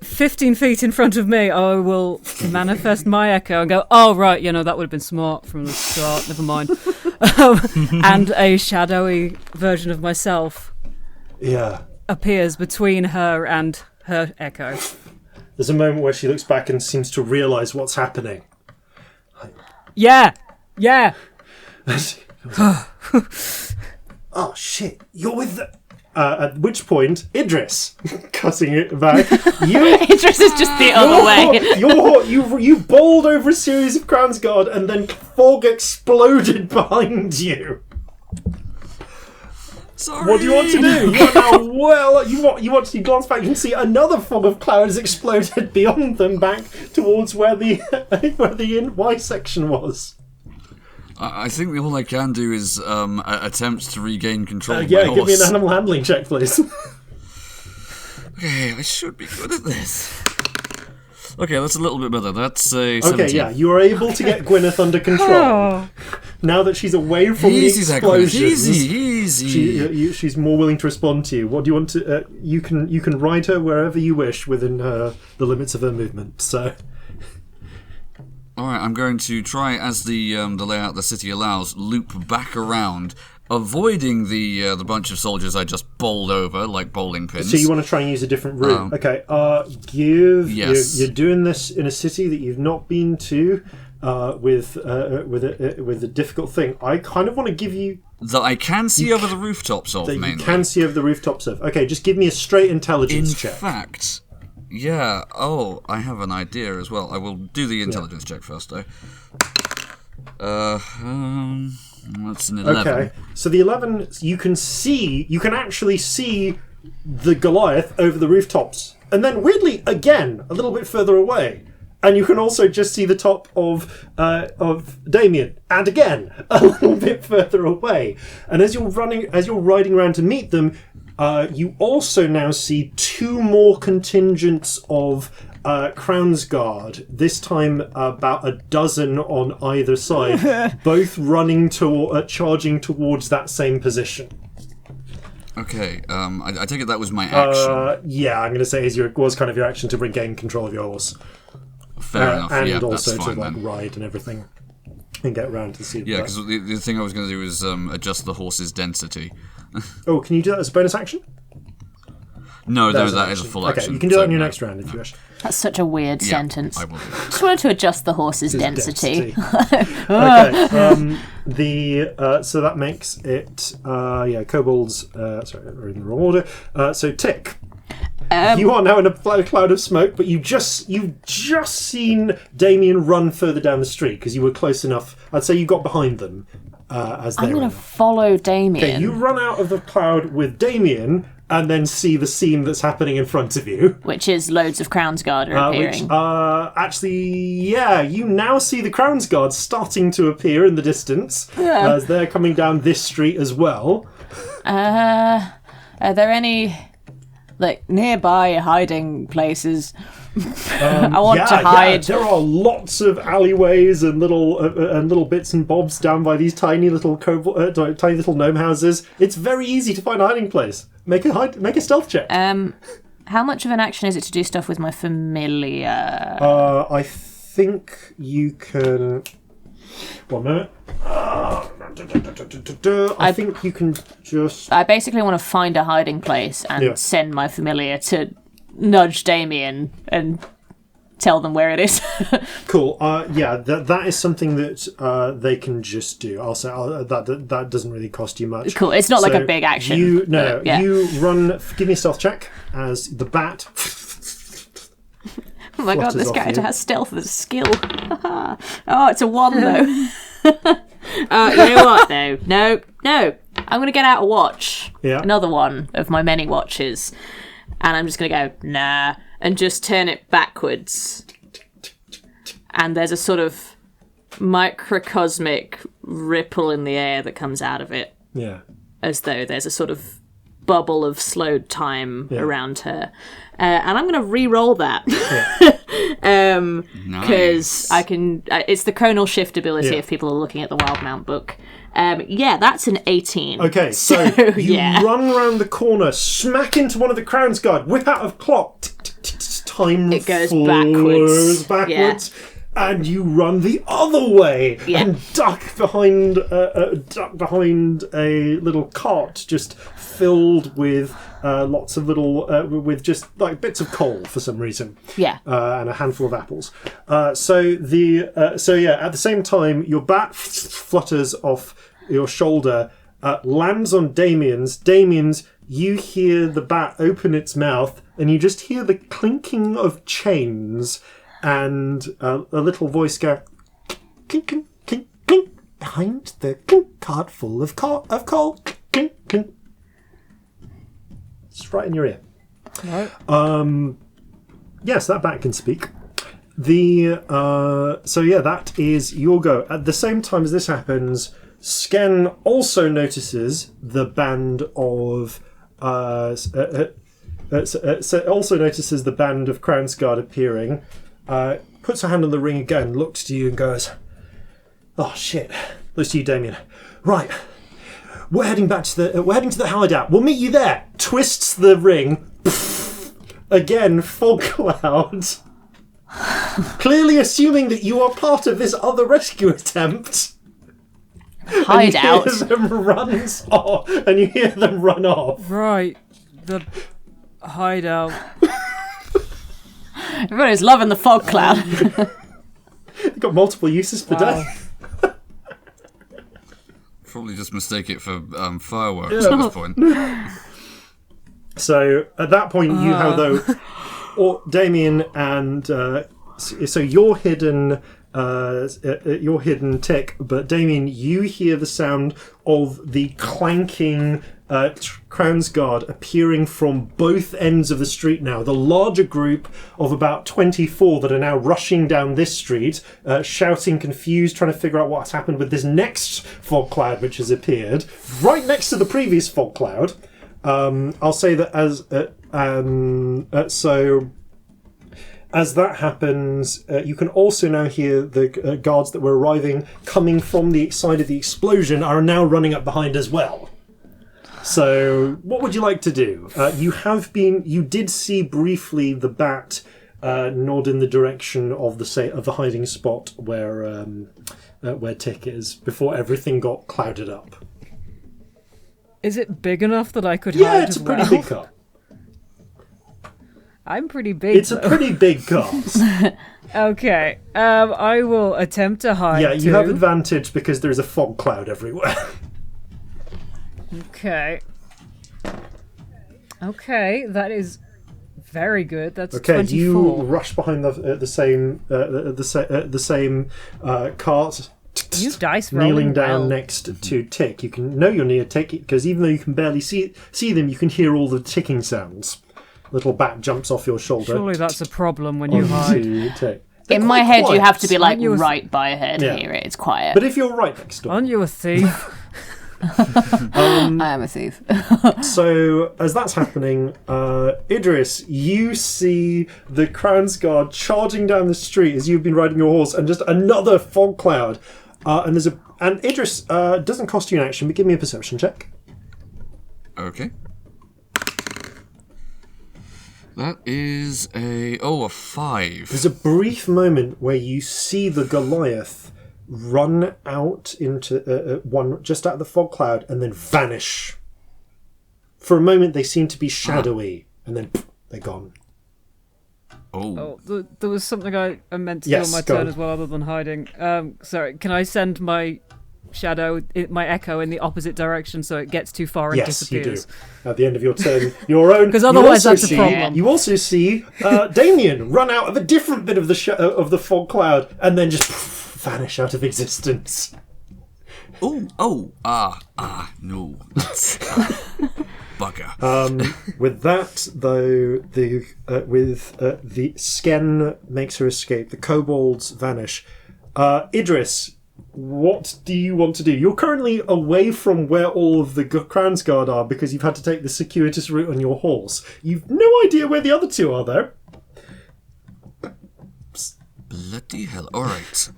Speaker 3: 15 feet in front of me, I will manifest my echo and go, oh, right, that would have been smart from the start, never mind. And a shadowy version of myself appears between her and her echo.
Speaker 1: There's a moment where she looks back and seems to realise what's happening.
Speaker 3: Yeah!
Speaker 1: Oh, shit, you're with the... at which point, Idris, cutting it back,
Speaker 2: Idris is just the other way.
Speaker 1: You bowled over a series of Crown's Guard, and then fog exploded behind you.
Speaker 4: Sorry.
Speaker 1: What do you want to do? You are now you want to glance back. You can see another fog of clouds exploded beyond them, back towards where the Y section was.
Speaker 4: I think all I can do is attempt to regain control of my
Speaker 1: Give me an
Speaker 4: horse.
Speaker 1: animal handling check, please.
Speaker 4: Okay, I should be good at this. Okay, that's a little bit better. That's a 17.
Speaker 1: Okay, yeah, you are able to get Gwyneth under control.
Speaker 3: Oh.
Speaker 1: Now that she's away from
Speaker 4: Easy,
Speaker 1: the
Speaker 4: Zach, Gwyneth,
Speaker 1: explosions,
Speaker 4: easy.
Speaker 1: she's more willing to respond to you. What do you want to... you can ride her wherever you wish within the limits of her movement, so...
Speaker 4: Alright, I'm going to try, as the layout of the city allows, loop back around, avoiding the bunch of soldiers I just bowled over, like bowling pins.
Speaker 1: So you want to try and use a different route. Okay,
Speaker 4: Yes.
Speaker 1: You're doing this in a city that you've not been to, with a difficult thing. I kind of want to give you...
Speaker 4: That I can see over the rooftops of,
Speaker 1: That
Speaker 4: mainly.
Speaker 1: you can see over the rooftops of. Okay, just give me a straight intelligence
Speaker 4: In
Speaker 1: check.
Speaker 4: fact... Yeah, I have an idea as well. I will do the intelligence check first, though. That's an 11.
Speaker 1: Okay, so the 11, you can actually see the Goliath over the rooftops. And then, weirdly, again, a little bit further away. And you can also just see the top of Damien. And again, a little bit further away. And as you're riding around to meet them, You also now see 2 more contingents of Crownsguard, this time about a dozen on either side, both running charging towards that same position.
Speaker 4: Okay, I take it that was my action.
Speaker 1: Yeah, I'm going to say was kind of your action to regain control of your horse.
Speaker 4: Fair enough,
Speaker 1: and
Speaker 4: yeah,
Speaker 1: also
Speaker 4: that's fine
Speaker 1: to
Speaker 4: then.
Speaker 1: ride and everything, and get around to see.
Speaker 4: Yeah, because the thing I was going to do is adjust the horse's density.
Speaker 1: Oh, can you do that as a bonus action?
Speaker 4: No,
Speaker 1: That
Speaker 4: that
Speaker 1: is
Speaker 4: is
Speaker 1: an
Speaker 4: a full
Speaker 1: Okay,
Speaker 4: action.
Speaker 1: you can do that
Speaker 4: so
Speaker 1: in your
Speaker 4: no,
Speaker 1: next round if you wish.
Speaker 2: That's such a weird
Speaker 4: Yeah,
Speaker 2: sentence.
Speaker 4: I will do.
Speaker 2: Just wanted to adjust the horse's density.
Speaker 1: Okay. So that makes it. Kobolds. Sorry, we're in the wrong order. So Tick. You are now in a cloud of smoke, but you've just seen Damien run further down the street because you were close enough. I'd say you got behind them as they
Speaker 2: I'm
Speaker 1: were.
Speaker 2: going to follow Damien.
Speaker 1: Okay, you run out of the cloud with Damien and then see the scene that's happening in front of you.
Speaker 2: Which is loads of Crownsguard are appearing.
Speaker 1: You now see the Crownsguard starting to appear in the distance as they're coming down this street as well.
Speaker 2: Are there any nearby hiding places? I want to hide.
Speaker 1: There are lots of alleyways and little bits and bobs down by these tiny little tiny little gnome houses. It's very easy to find a hiding place. Make a stealth check.
Speaker 2: How much of an action is it to do stuff with my familiar?
Speaker 1: I think you can. 1 minute. I think you can just.
Speaker 2: I basically want to find a hiding place and send my familiar to nudge Damien and tell them where it is.
Speaker 1: Cool. That is something that they can just do. I'll say that doesn't really cost you much.
Speaker 2: Cool. It's not like a big action.
Speaker 1: You run. Give me a stealth check as the bat.
Speaker 2: Oh my god, this character has stealth as a skill. Oh, it's a 1 though. You know what though? No. I'm going to get out a watch.
Speaker 1: Yeah.
Speaker 2: Another one of my many watches. And I'm just going to go, nah, and just turn it backwards. And there's a sort of microcosmic ripple in the air that comes out of it.
Speaker 1: Yeah.
Speaker 2: As though there's a sort of bubble of slowed time around her. And I'm going to re-roll that. Because I can... it's the chronal shift ability if people are looking at the Wildemount book. That's an 18.
Speaker 1: Okay, so you run around the corner, smack into one of the Crownsguard, whip out of clock. Time
Speaker 2: it goes
Speaker 1: backwards. And you run the other way and duck behind a little cart just filled with lots of little with just like bits of coal for some reason. And a handful of apples. At the same time, your bat flutters off your shoulder, lands on Damien's. You hear the bat open its mouth, and you just hear the clinking of chains. And a little voice go, clink, clink, clink, clink, behind the cart full of coal, clink, clink. It's right in your ear.
Speaker 3: Right.
Speaker 1: Yes, that bat can speak. That is your go. At the same time as this happens, Sken also notices the band of Crownsguard appearing. Puts her hand on the ring again, looks to you and goes, "Oh shit!" Looks to you, Damien. Right, we're heading to the hideout. We'll meet you there. Twists the ring. Again, fog cloud. Clearly assuming that you are part of this other rescue attempt.
Speaker 2: Hideout.
Speaker 1: And you hear them run off.
Speaker 3: Right, the hideout.
Speaker 2: Everybody's loving the fog cloud.
Speaker 1: They've got multiple uses per day.
Speaker 4: Probably just mistake it for fireworks at this point.
Speaker 1: So at that point, you have though, or Damien and so you're hidden Tick, but Damien, you hear the sound of the clanking Crownsguard appearing from both ends of the street now. The larger group of about 24 that are now rushing down this street, shouting, confused, trying to figure out what's happened with this next fog cloud which has appeared right next to the previous fog cloud. I'll say that as that happens, you can also now hear the guards that were arriving coming from the side of the explosion are now running up behind as well. So, what would you like to do? You did see briefly the bat nod in the direction of the hiding spot where Tick is before everything got clouded up.
Speaker 3: Is it big enough that I could hide?
Speaker 1: Yeah, it's a pretty big car.
Speaker 3: I'm pretty big.
Speaker 1: It's a pretty big car.
Speaker 3: Okay. I will attempt to hide.
Speaker 1: Yeah, you have advantage because there's a fog cloud everywhere.
Speaker 3: Okay. Okay, that is very good. That's
Speaker 1: okay.
Speaker 3: 24.
Speaker 1: You rush behind the same cart.
Speaker 3: You dice rolling
Speaker 1: kneeling down
Speaker 3: well.
Speaker 1: next to Tick. You can know you're near Tick because even though you can barely see them, you can hear all the ticking sounds. Little bat jumps off your shoulder.
Speaker 3: Surely that's a problem when you hide.
Speaker 1: Tick.
Speaker 2: In my head,
Speaker 1: quiet.
Speaker 2: you have to be like
Speaker 3: you a-
Speaker 2: right by her to hear it. It's quiet.
Speaker 1: But if you're right next door.
Speaker 3: Aren't you a thief?
Speaker 2: I am a thief.
Speaker 1: So, as that's happening, Idris, you see the Crown's Guard charging down the street as you've been riding your horse, and just another fog cloud. And Idris doesn't cost you an action, but give me a perception check.
Speaker 4: Okay. That is a 5.
Speaker 1: There's a brief moment where you see the Goliath run out into one just out of the fog cloud and then vanish. For a moment, they seem to be shadowy, and then they're gone.
Speaker 3: Oh, there was something I meant to do on my
Speaker 1: go
Speaker 3: turn
Speaker 1: on.
Speaker 3: as well, other than hiding. Sorry, can I send my shadow, my echo, in the opposite direction so it gets too far and
Speaker 1: Yes, you
Speaker 3: disappears?
Speaker 1: do. At the end of your turn, your own.
Speaker 3: 'Cause otherwise
Speaker 1: you also
Speaker 3: that's a problem.
Speaker 1: You also see Damien run out of a different bit of the of the fog cloud and then just vanish out of existence.
Speaker 4: No, that's bugger.
Speaker 1: With that, though, the Sken makes her escape. The kobolds vanish. Idris, what do you want to do? You're currently away from where all of the Crown's Guard are because you've had to take the circuitous route on your horse. You've no idea where the other two are, though.
Speaker 4: Bloody hell. Alright,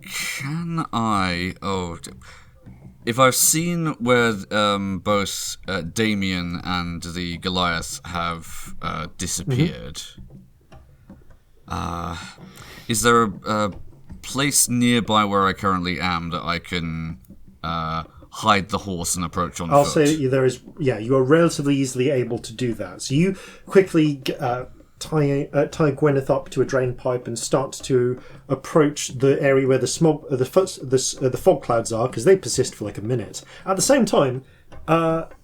Speaker 4: can I... if I've seen where both Damien and the Goliath have disappeared, is there a place nearby where I currently am that I can hide the horse and approach on
Speaker 1: I'll
Speaker 4: foot?
Speaker 1: say that there is. Yeah, you are relatively easily able to do that. So you quickly tie Gwyneth up to a drain pipe and start to approach the area where the fog clouds are, because they persist for like a minute. At the same time,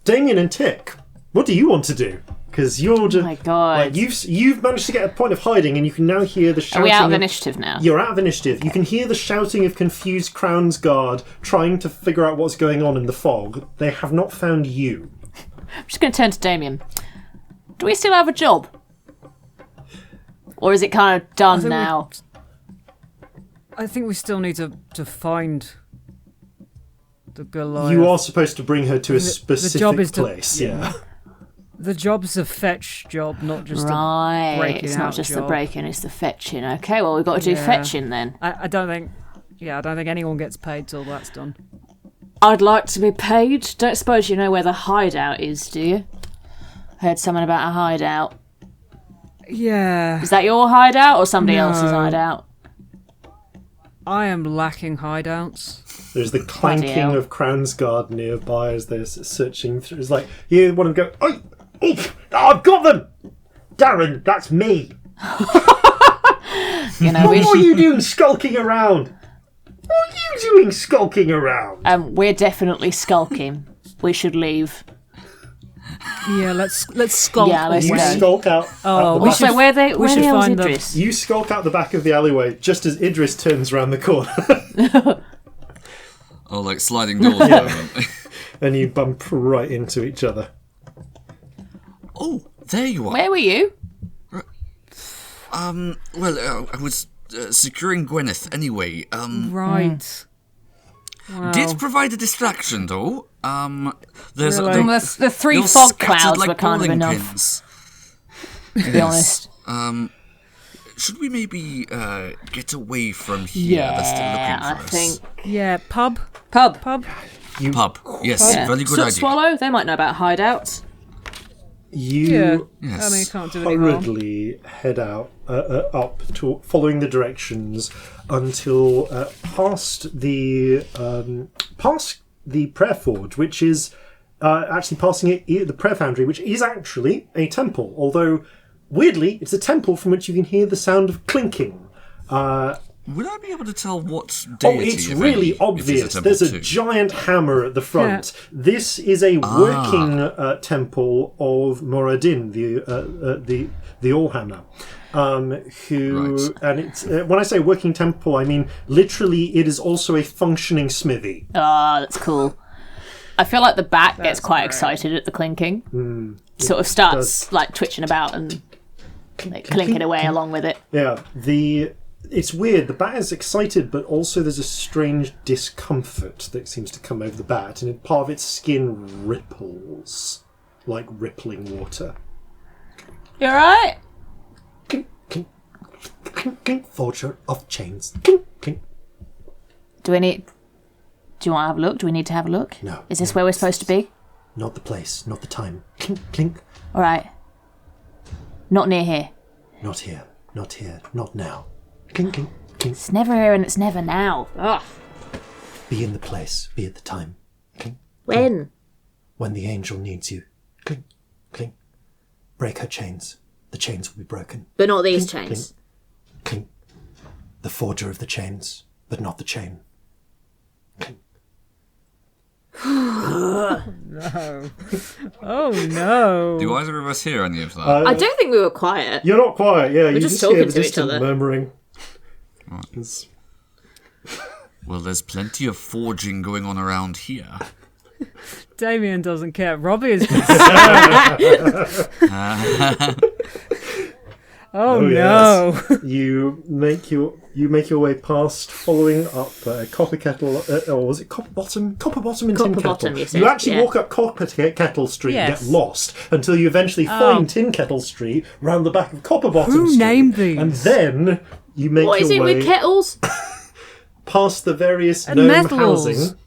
Speaker 1: Damien and Tick, what do you want to do? Because you're just,
Speaker 2: Oh my God.
Speaker 1: like, you've managed to get a point of hiding, and you can now hear the shouting.
Speaker 2: Are we out of initiative now?
Speaker 1: You're out of initiative. You can hear the shouting of confused Crown's Guard trying to figure out what's going on in the fog. They have not found you.
Speaker 2: I'm just going to turn to Damien. Do we still have a job? Or is it kind of done now?
Speaker 3: I think we still need to find the Goliath.
Speaker 1: You are supposed to bring her to a
Speaker 3: The
Speaker 1: specific
Speaker 3: job is
Speaker 1: place. Yeah.
Speaker 3: The job's a fetch job, not just a
Speaker 2: Right,
Speaker 3: breaking
Speaker 2: it's
Speaker 3: out
Speaker 2: not just the
Speaker 3: job.
Speaker 2: breaking, it's the fetching. Okay, well, we've got to do
Speaker 3: Yeah.
Speaker 2: fetching then.
Speaker 3: I don't think anyone gets paid till that's done.
Speaker 2: I'd like to be paid. Don't suppose you know where the hideout is, do you? Heard something about a hideout.
Speaker 3: Yeah,
Speaker 2: Is that your hideout or somebody else's
Speaker 3: No.
Speaker 2: hideout?
Speaker 3: I am lacking hideouts.
Speaker 1: There's the clanking
Speaker 2: hell.
Speaker 1: of Crown's Guard nearby as they're searching through. It's like, you want to go, oh, I've got them! Darren, that's me!
Speaker 2: You know,
Speaker 1: What are you doing skulking around? What are you doing skulking around?
Speaker 2: we're definitely skulking. We should leave.
Speaker 3: Yeah, let's skulk.
Speaker 2: Yeah, let's
Speaker 1: You
Speaker 2: go.
Speaker 1: skulk out.
Speaker 3: Oh,
Speaker 1: out the
Speaker 3: we
Speaker 1: back.
Speaker 3: should-
Speaker 2: So where the
Speaker 3: should
Speaker 2: hell is
Speaker 3: find the-
Speaker 2: Idris?
Speaker 1: You skulk out the back of the alleyway just as Idris turns around the corner.
Speaker 4: Oh, like sliding doors moment.
Speaker 1: And you bump right into each other.
Speaker 4: Oh, there you are.
Speaker 2: Where were you?
Speaker 4: Well, I was securing Gwyneth anyway.
Speaker 3: Right.
Speaker 4: Did provide a distraction, though. There's
Speaker 3: Really?
Speaker 2: The three
Speaker 4: they're
Speaker 2: fog
Speaker 4: scattered
Speaker 2: clouds
Speaker 4: like
Speaker 2: were kind of
Speaker 4: bowling
Speaker 2: enough,
Speaker 4: pins.
Speaker 2: to be honest.
Speaker 4: Should we maybe get away from here? They're still
Speaker 2: Yeah,
Speaker 4: looking
Speaker 2: I
Speaker 4: for us.
Speaker 2: think.
Speaker 3: Yeah, pub.
Speaker 2: Pub.
Speaker 4: Pub. Yes,
Speaker 2: Yeah.
Speaker 4: very good idea.
Speaker 2: Swallow, they might know about hideouts.
Speaker 1: You
Speaker 4: Yes.
Speaker 3: I mean, you can't do any harm.
Speaker 1: hurriedly head out up to following the directions until past the prayer forge, which is actually passing it, the prayer foundry, which is actually a temple. Although weirdly, it's a temple from which you can hear the sound of clinking.
Speaker 4: Would I be able to tell what
Speaker 1: Oh,
Speaker 4: deity?
Speaker 1: it's
Speaker 4: if
Speaker 1: really
Speaker 4: any, if
Speaker 1: obvious.
Speaker 4: it's
Speaker 1: There's a
Speaker 4: temple too?
Speaker 1: giant hammer at the front. This is a working temple of Moradin, the Allhammer. Who
Speaker 4: Right.
Speaker 1: and it's when I say working temple, I mean literally. It is also a functioning smithy.
Speaker 2: Ah, that's cool. I feel like the bat gets quite excited at the clinking. Sort of starts like twitching about and like, clinking away along with it.
Speaker 1: Yeah, it's weird. The bat is excited, but also there's a strange discomfort that seems to come over the bat, and part of its skin ripples like rippling water.
Speaker 2: You alright?
Speaker 1: Clink, clink, clink, clink, forger of chains. Clink, clink.
Speaker 2: Do you want to have a look? Do we need to have a look?
Speaker 1: No.
Speaker 2: Is this where we're supposed to be?
Speaker 1: Not the place, not the time. Clink, clink.
Speaker 2: Alright. Not near here.
Speaker 1: Not here, not now. Clink, clink, clink.
Speaker 2: It's never here and it's never now. Ugh.
Speaker 1: Be in the place, be at the time. Clink.
Speaker 2: When?
Speaker 1: When the angel needs you. Clink, clink. Break her chains. The chains will be broken.
Speaker 2: But not these
Speaker 1: Clink,
Speaker 2: chains.
Speaker 1: Clink. The forger of the chains, but not the chain. Clink.
Speaker 3: No. Oh no.
Speaker 4: Do either of us hear any of that?
Speaker 2: I don't think we were quiet.
Speaker 1: You're not quiet, yeah. You
Speaker 2: just
Speaker 1: hear
Speaker 2: talking
Speaker 1: the
Speaker 2: to each
Speaker 1: distant
Speaker 2: other.
Speaker 1: murmuring.
Speaker 4: Well, there's plenty of forging going on around here.
Speaker 3: Damien doesn't care. Robbie is concerned. Oh no.
Speaker 1: Yes. You make your way past, following up Copper Kettle, or was it Copper Bottom? Copper Bottom and Tin
Speaker 2: Copper
Speaker 1: Kettle.
Speaker 2: Bottom, you said,
Speaker 1: You actually
Speaker 2: yeah.
Speaker 1: walk up Copper Kettle Street and
Speaker 3: Yes.
Speaker 1: get lost until you eventually find Tin Kettle Street round the back of Copper Bottom
Speaker 3: Who
Speaker 1: Street.
Speaker 3: named these?
Speaker 1: And then you make
Speaker 2: What is
Speaker 1: your
Speaker 2: it
Speaker 1: way
Speaker 2: with kettles?
Speaker 1: past the various
Speaker 3: And
Speaker 1: gnome
Speaker 3: metals.
Speaker 1: housing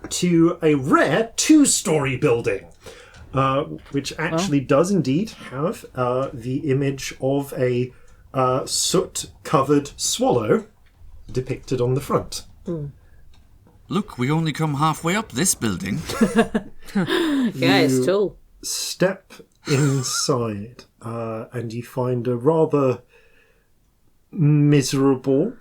Speaker 1: to a rare 2-story building. Which actually does indeed have the image of a soot-covered swallow depicted on the front.
Speaker 4: Look, we only come halfway up this building.
Speaker 2: Yeah, it's tall.
Speaker 1: Step inside, and you find a rather miserable,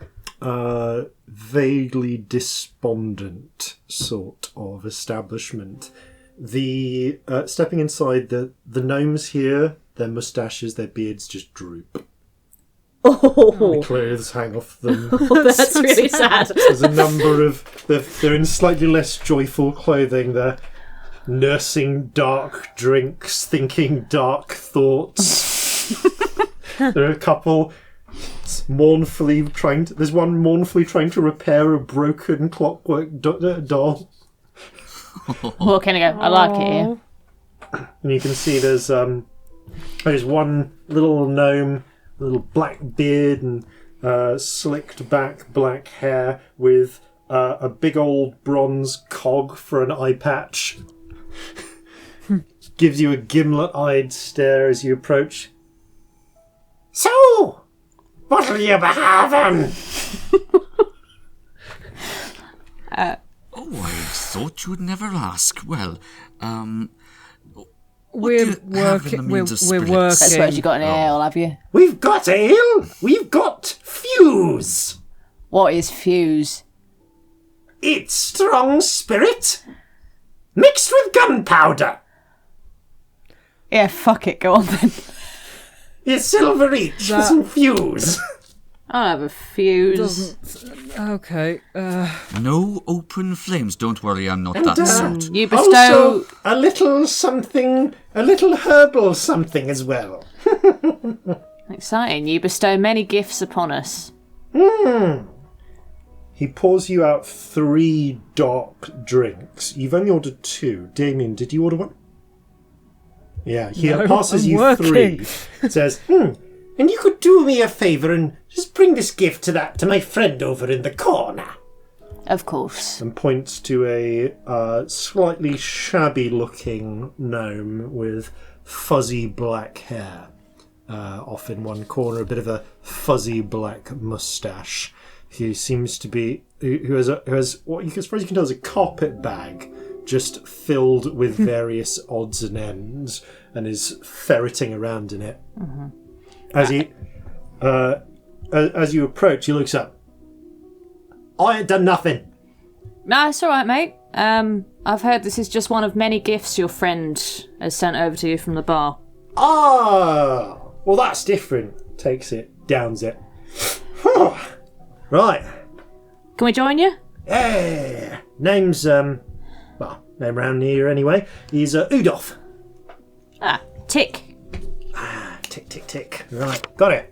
Speaker 1: vaguely despondent sort of establishment. The stepping inside, the gnomes here, their moustaches, their beards just droop.
Speaker 2: Oh,
Speaker 1: Clothes hang off them.
Speaker 2: that's really sad.
Speaker 1: There's a number of they're in slightly less joyful clothing. They're nursing dark drinks, thinking dark thoughts. There are a couple mournfully there's one mournfully trying to repair a broken clockwork doll.
Speaker 2: Well, can I go? I like it here.
Speaker 1: And you can see there's one little gnome, little black beard and slicked back black hair with a big old bronze cog for an eye patch. Gives you a gimlet-eyed stare as you approach. So, what'll you be having?
Speaker 4: Oh, I thought you'd never ask. Well,
Speaker 3: We're
Speaker 4: do you have in the
Speaker 3: working.
Speaker 4: means of
Speaker 3: We're
Speaker 4: spirits?
Speaker 3: working.
Speaker 2: I suppose you got an ale, have you?
Speaker 1: We've got ale. We've got fuse.
Speaker 2: What is fuse?
Speaker 1: It's strong spirit mixed with gunpowder.
Speaker 2: Yeah, fuck it. Go on then.
Speaker 1: It's silver each for some fuse.
Speaker 2: I'll have a fuse.
Speaker 3: Okay.
Speaker 4: No open flames. Don't worry, I'm not that sort.
Speaker 2: You bestow.
Speaker 1: Also, a little something, a little herbal something as well.
Speaker 2: Exciting. You bestow many gifts upon us.
Speaker 1: He pours you out 3 dark drinks. You've only ordered 2. Damien, did you order one? Yeah, he passes
Speaker 3: I'm
Speaker 1: you
Speaker 3: working.
Speaker 1: 3. Says, and you could do me a favour and just bring this gift to my friend over in the corner.
Speaker 2: Of course.
Speaker 1: And points to a slightly shabby-looking gnome with fuzzy black hair. Off in one corner, a bit of a fuzzy black moustache. Who seems to be who has what you can suppose you can tell is a carpet bag just filled with various odds and ends, and is ferreting around in it. As you approach, he looks up. I ain't done nothing.
Speaker 2: No, it's all right, mate. I've heard this is just one of many gifts your friend has sent over to you from the bar.
Speaker 1: Ah, well, that's different. Takes it, downs it. Right.
Speaker 2: Can we join you?
Speaker 1: Yeah. Name's name round here anyway. He's Udolf.
Speaker 2: Ah, Tick.
Speaker 1: Tick, tick, tick. Right, got it.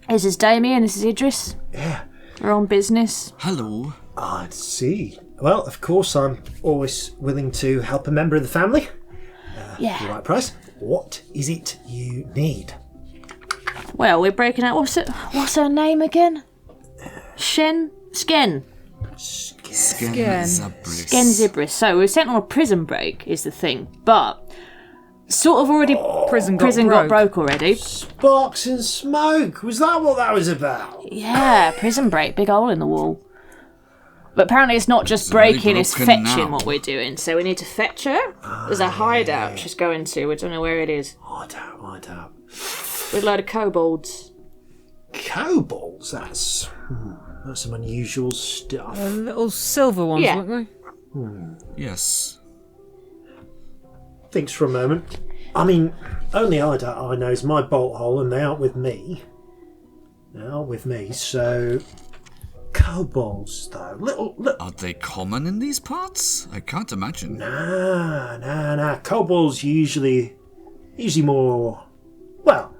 Speaker 2: This is Damien, this is Idris.
Speaker 1: Yeah.
Speaker 2: We're on business.
Speaker 4: Hello.
Speaker 1: I see. Well, of course, I'm always willing to help a member of the family.
Speaker 2: Yeah.
Speaker 1: The right price. What is it you need?
Speaker 2: Well, we're breaking out. What's her name again? Sken Zibris. So we were sent on a prison break, is the thing, but sort of already
Speaker 3: Prison
Speaker 2: got broke already.
Speaker 1: Sparks and smoke. Was that what that was about?
Speaker 2: Yeah, prison break, big hole in the wall. But apparently it's not just breaking, it's
Speaker 4: broken
Speaker 2: fetching
Speaker 4: now.
Speaker 2: what we're doing. So we need to fetch her. There's a hideout she's going to. We don't know where it is.
Speaker 1: Hideout.
Speaker 2: With a load of kobolds.
Speaker 1: Kobolds? That's some unusual stuff.
Speaker 3: Little silver ones,
Speaker 2: Yeah.
Speaker 3: weren't they?
Speaker 4: Yes.
Speaker 1: Thinks for a moment. I mean, only hideout I know is my bolt hole, and they aren't with me. So kobolds, though. Little.
Speaker 4: Are they common in these parts? I can't imagine.
Speaker 1: Nah. Kobolds usually more. Well,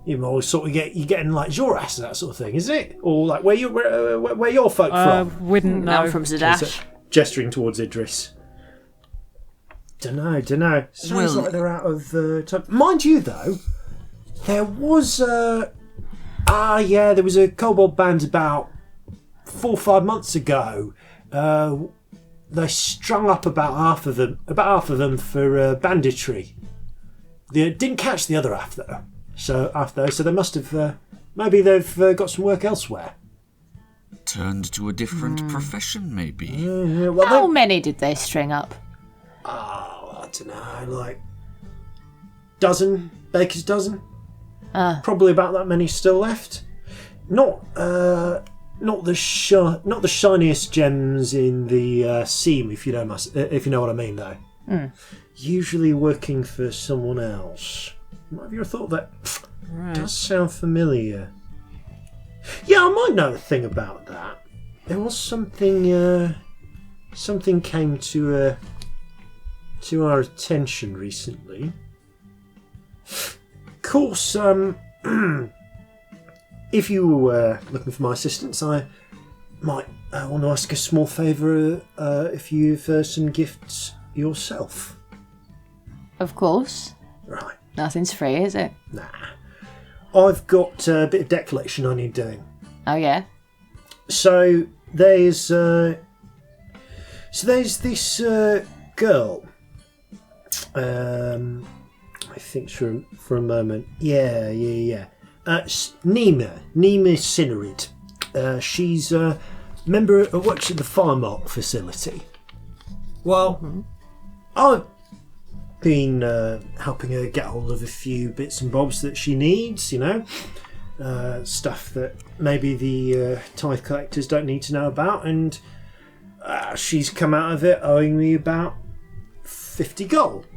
Speaker 1: you more sort of you're getting like Zoras and that sort of thing, is it? Or like where your folk from?
Speaker 3: Wouldn't know.
Speaker 2: I'm from Zadash.
Speaker 1: Gesturing towards Idris. Dunno. Sounds like they're out of time. Mind you, though, there was there was a kobold band about 4 or 5 months ago. They strung up about half of them for banditry. They didn't catch the other half though. So they must have maybe they've got some work elsewhere.
Speaker 4: Turned to a different profession, maybe.
Speaker 2: How many did they string up?
Speaker 1: Oh, I don't know, like baker's dozen. Probably about that many still left. Not the shiniest gems in the seam, if you know what I mean, though. Usually working for someone else. Have you ever thought that? Does sound familiar. Yeah, I might know a thing about that. There was something. Something came to our attention recently. Of course, if you were looking for my assistance, I might want to ask a small favour if you've some gifts yourself.
Speaker 2: Of course.
Speaker 1: Right.
Speaker 2: Nothing's free, is it?
Speaker 1: Nah. I've got a bit of debt collection I need doing.
Speaker 2: Oh, yeah?
Speaker 1: So there's this girl. I think for a moment. Yeah. Nima Cinerid. She's a member who works at the Firemark facility. Well, I've been helping her get hold of a few bits and bobs that she needs, stuff that maybe the tithe collectors don't need to know about, and she's come out of it owing me about 50 gold.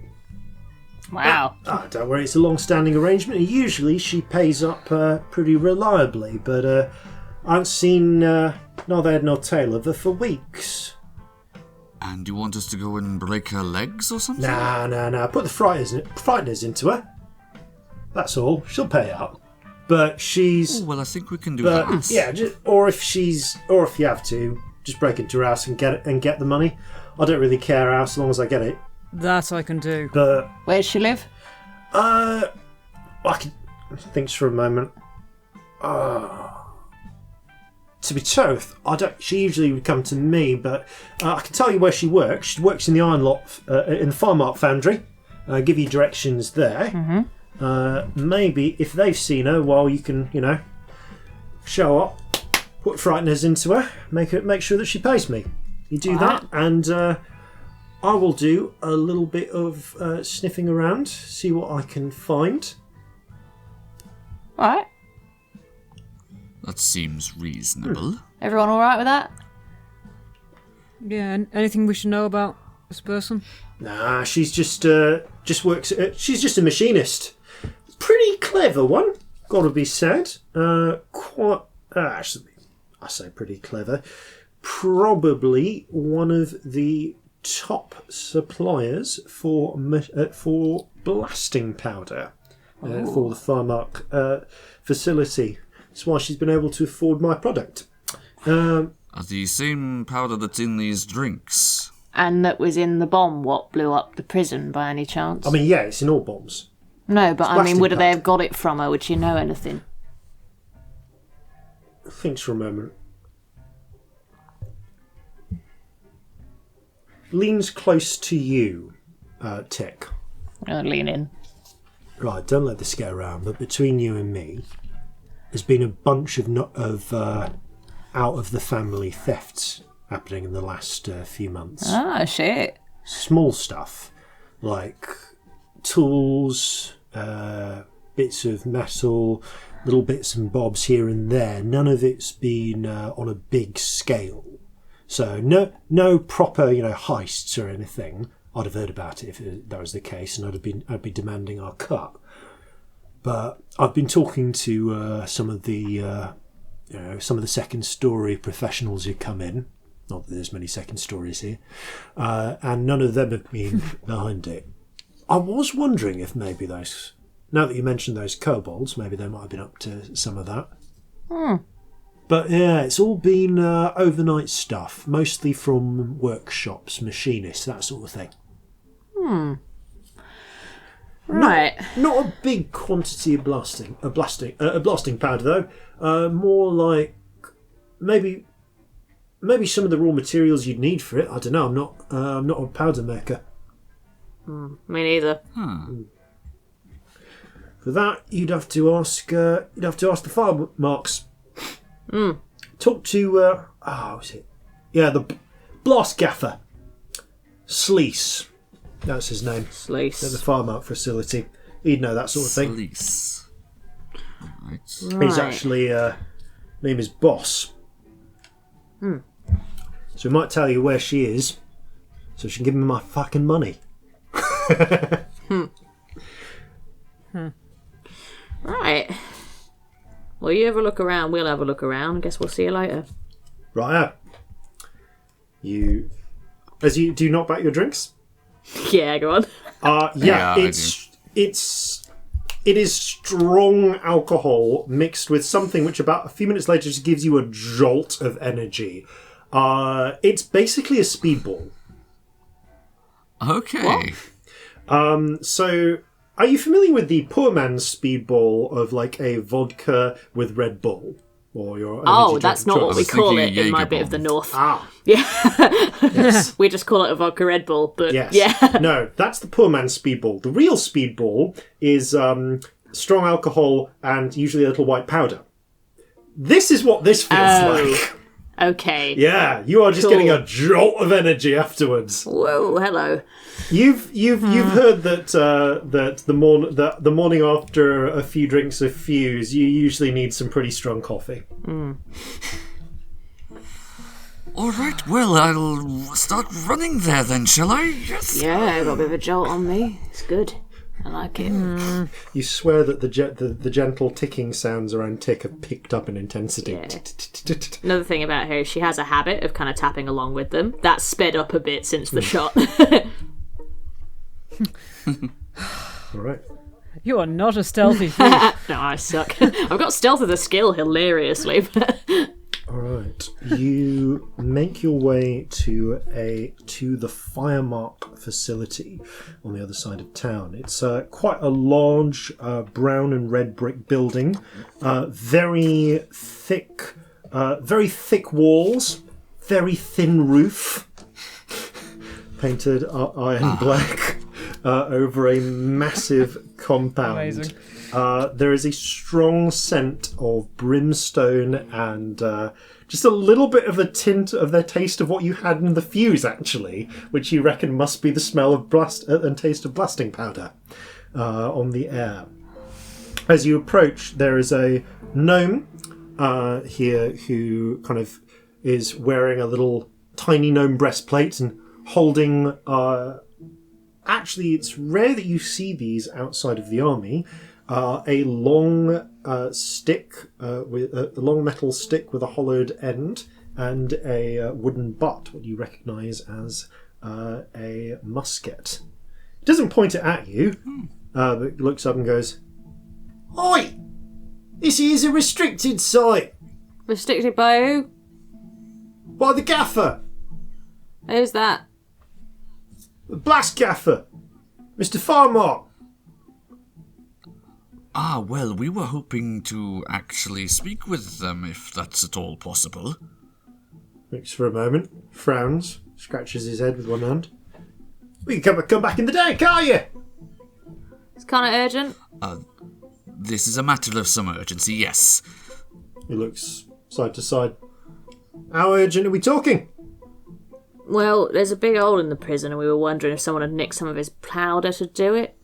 Speaker 2: Wow.
Speaker 1: Don't worry, it's a long-standing arrangement. Usually she pays up pretty reliably, but I haven't seen neither head nor tail of her for weeks.
Speaker 4: And you want us to go and break her legs or something?
Speaker 1: Nah. Put the frighteners into her. That's all. She'll pay up. But she's.
Speaker 4: Oh, well, I think we can do
Speaker 1: But
Speaker 4: that.
Speaker 1: yeah, or if you have to, just break into her house and get the money. I don't really care how, as long as I get it.
Speaker 3: That I can do.
Speaker 1: But
Speaker 2: Where does she live?
Speaker 1: I can think for a moment. To be truth, I don't. She usually would come to me, but I can tell you where she works. She works in the iron lot, in the Farm Art Foundry. Give you directions there. Maybe if they've seen her, well, you can, show up, put frighteners into her, make sure that she pays me. You do that, and I will do a little bit of sniffing around, see what I can find.
Speaker 2: All right.
Speaker 4: That seems reasonable.
Speaker 2: Everyone all right with that?
Speaker 3: Yeah, anything we should know about this person?
Speaker 1: Nah, she's just works. She's just a machinist. Pretty clever one, gotta be said. Quite actually, I say pretty clever. Probably one of the top suppliers for blasting powder for the Farmark facility. That's why she's been able to afford my product.
Speaker 4: Are the same powder that's in these drinks?
Speaker 2: And that was in the bomb what blew up the prison by any chance?
Speaker 1: I mean, yeah, it's in all bombs.
Speaker 2: No, but I mean,
Speaker 1: blasting
Speaker 2: would they
Speaker 1: powder.
Speaker 2: have got it from her? Would she know anything?
Speaker 1: Thinks for a moment. Leans close to you, Tick.
Speaker 2: Lean in.
Speaker 1: Right, don't let this get around, but between you and me, there's been a bunch of out of the family thefts happening in the last few months.
Speaker 2: Ah, shit.
Speaker 1: Small stuff, like tools, bits of metal, little bits and bobs here and there. None of it's been on a big scale. So no proper, heists or anything. I'd have heard about it if that was the case, and I'd be demanding our cut. But I've been talking to some of the second story professionals who come in. Not that there's many second stories here, and none of them have been behind it. I was wondering if maybe those, now that you mentioned those kobolds, maybe they might have been up to some of that. But yeah, it's all been overnight stuff, mostly from workshops, machinists, that sort of thing.
Speaker 2: Right.
Speaker 1: Not a big quantity of blasting powder though. More like maybe some of the raw materials you'd need for it. I don't know. I'm not a powder maker.
Speaker 2: Me neither.
Speaker 1: For that, you'd have to ask the fire marks. Talk to was it? Yeah, the blast gaffer, Sleece. That's his name.
Speaker 2: Sleece.
Speaker 1: At the Farmark facility. He'd know that sort of thing.
Speaker 4: Sleece. Right.
Speaker 1: He's actually name is Boss. So he might tell you where she is, so she can give me my fucking money.
Speaker 2: Right. Well, you have a look around. We'll have a look around. I guess we'll see you later.
Speaker 1: Right. Do you knock back your drinks?
Speaker 2: Yeah, go on.
Speaker 1: Yeah,
Speaker 4: I
Speaker 1: it is strong alcohol mixed with something which about a few minutes later just gives you a jolt of energy. It's basically a speedball.
Speaker 4: Okay.
Speaker 1: So, are you familiar with the poor man's speedball of like a vodka with Red Bull? Or your
Speaker 2: Oh, that's not what we call it
Speaker 4: thinking
Speaker 2: in my
Speaker 4: Jaeger
Speaker 2: bit of the
Speaker 4: bomb.
Speaker 2: north.
Speaker 1: Yeah. Yes.
Speaker 2: We just call it a vodka Red Bull, but
Speaker 1: Yes.
Speaker 2: yeah.
Speaker 1: No, that's the poor man's speedball. The real speedball is strong alcohol and usually a little white powder. This is what this feels like.
Speaker 2: Okay.
Speaker 1: Yeah, you are just
Speaker 2: Cool.
Speaker 1: getting a jolt of energy afterwards.
Speaker 2: Whoa, hello.
Speaker 1: You've heard that the morning after a few drinks of Fuse, you usually need some pretty strong coffee.
Speaker 4: All right. Well, I'll start running there then, shall I? Yes.
Speaker 2: Yeah, I got a bit of a jolt on me. It's good. I like it.
Speaker 1: You swear that the gentle ticking sounds around Tick have picked up in intensity.
Speaker 2: Yeah. Another thing about her is she has a habit of kind of tapping along with them. That's sped up a bit since the shot.
Speaker 1: All right.
Speaker 3: You are not a stealthy thief.
Speaker 2: No, I suck. I've got stealth as a skill, hilariously.
Speaker 1: All right, you make your way to the Firemark facility on the other side of town. It's quite a large brown and red brick building, very thick walls, very thin roof, painted iron black over a massive compound.
Speaker 3: Amazing.
Speaker 1: There is a strong scent of brimstone and just a little bit of a tint of the taste of what you had in the fuse, actually, which you reckon must be the smell of and taste of blasting powder on the air. As you approach, there is a gnome here who kind of is wearing a little tiny gnome breastplate and holding... actually, it's rare that you see these outside of the army. A long stick, with a long metal stick with a hollowed end, and a wooden butt, what you recognise as a musket. It doesn't point it at you, but looks up and goes, "Oi! This is a restricted site."
Speaker 2: Restricted by who?
Speaker 1: By the gaffer,
Speaker 2: Who's that?
Speaker 1: the blast gaffer, Mr. Firemark.
Speaker 4: Well, we were hoping to actually speak with them, if that's at all possible.
Speaker 1: Thinks for a moment, frowns, scratches his head with one hand. We can come back in the day, can't you?
Speaker 2: It's kind of urgent.
Speaker 4: This is a matter of some urgency, yes.
Speaker 1: He looks side to side. How urgent are we talking?
Speaker 2: Well, there's a big hole in the prison and we were wondering if someone had nicked some of his powder to do it.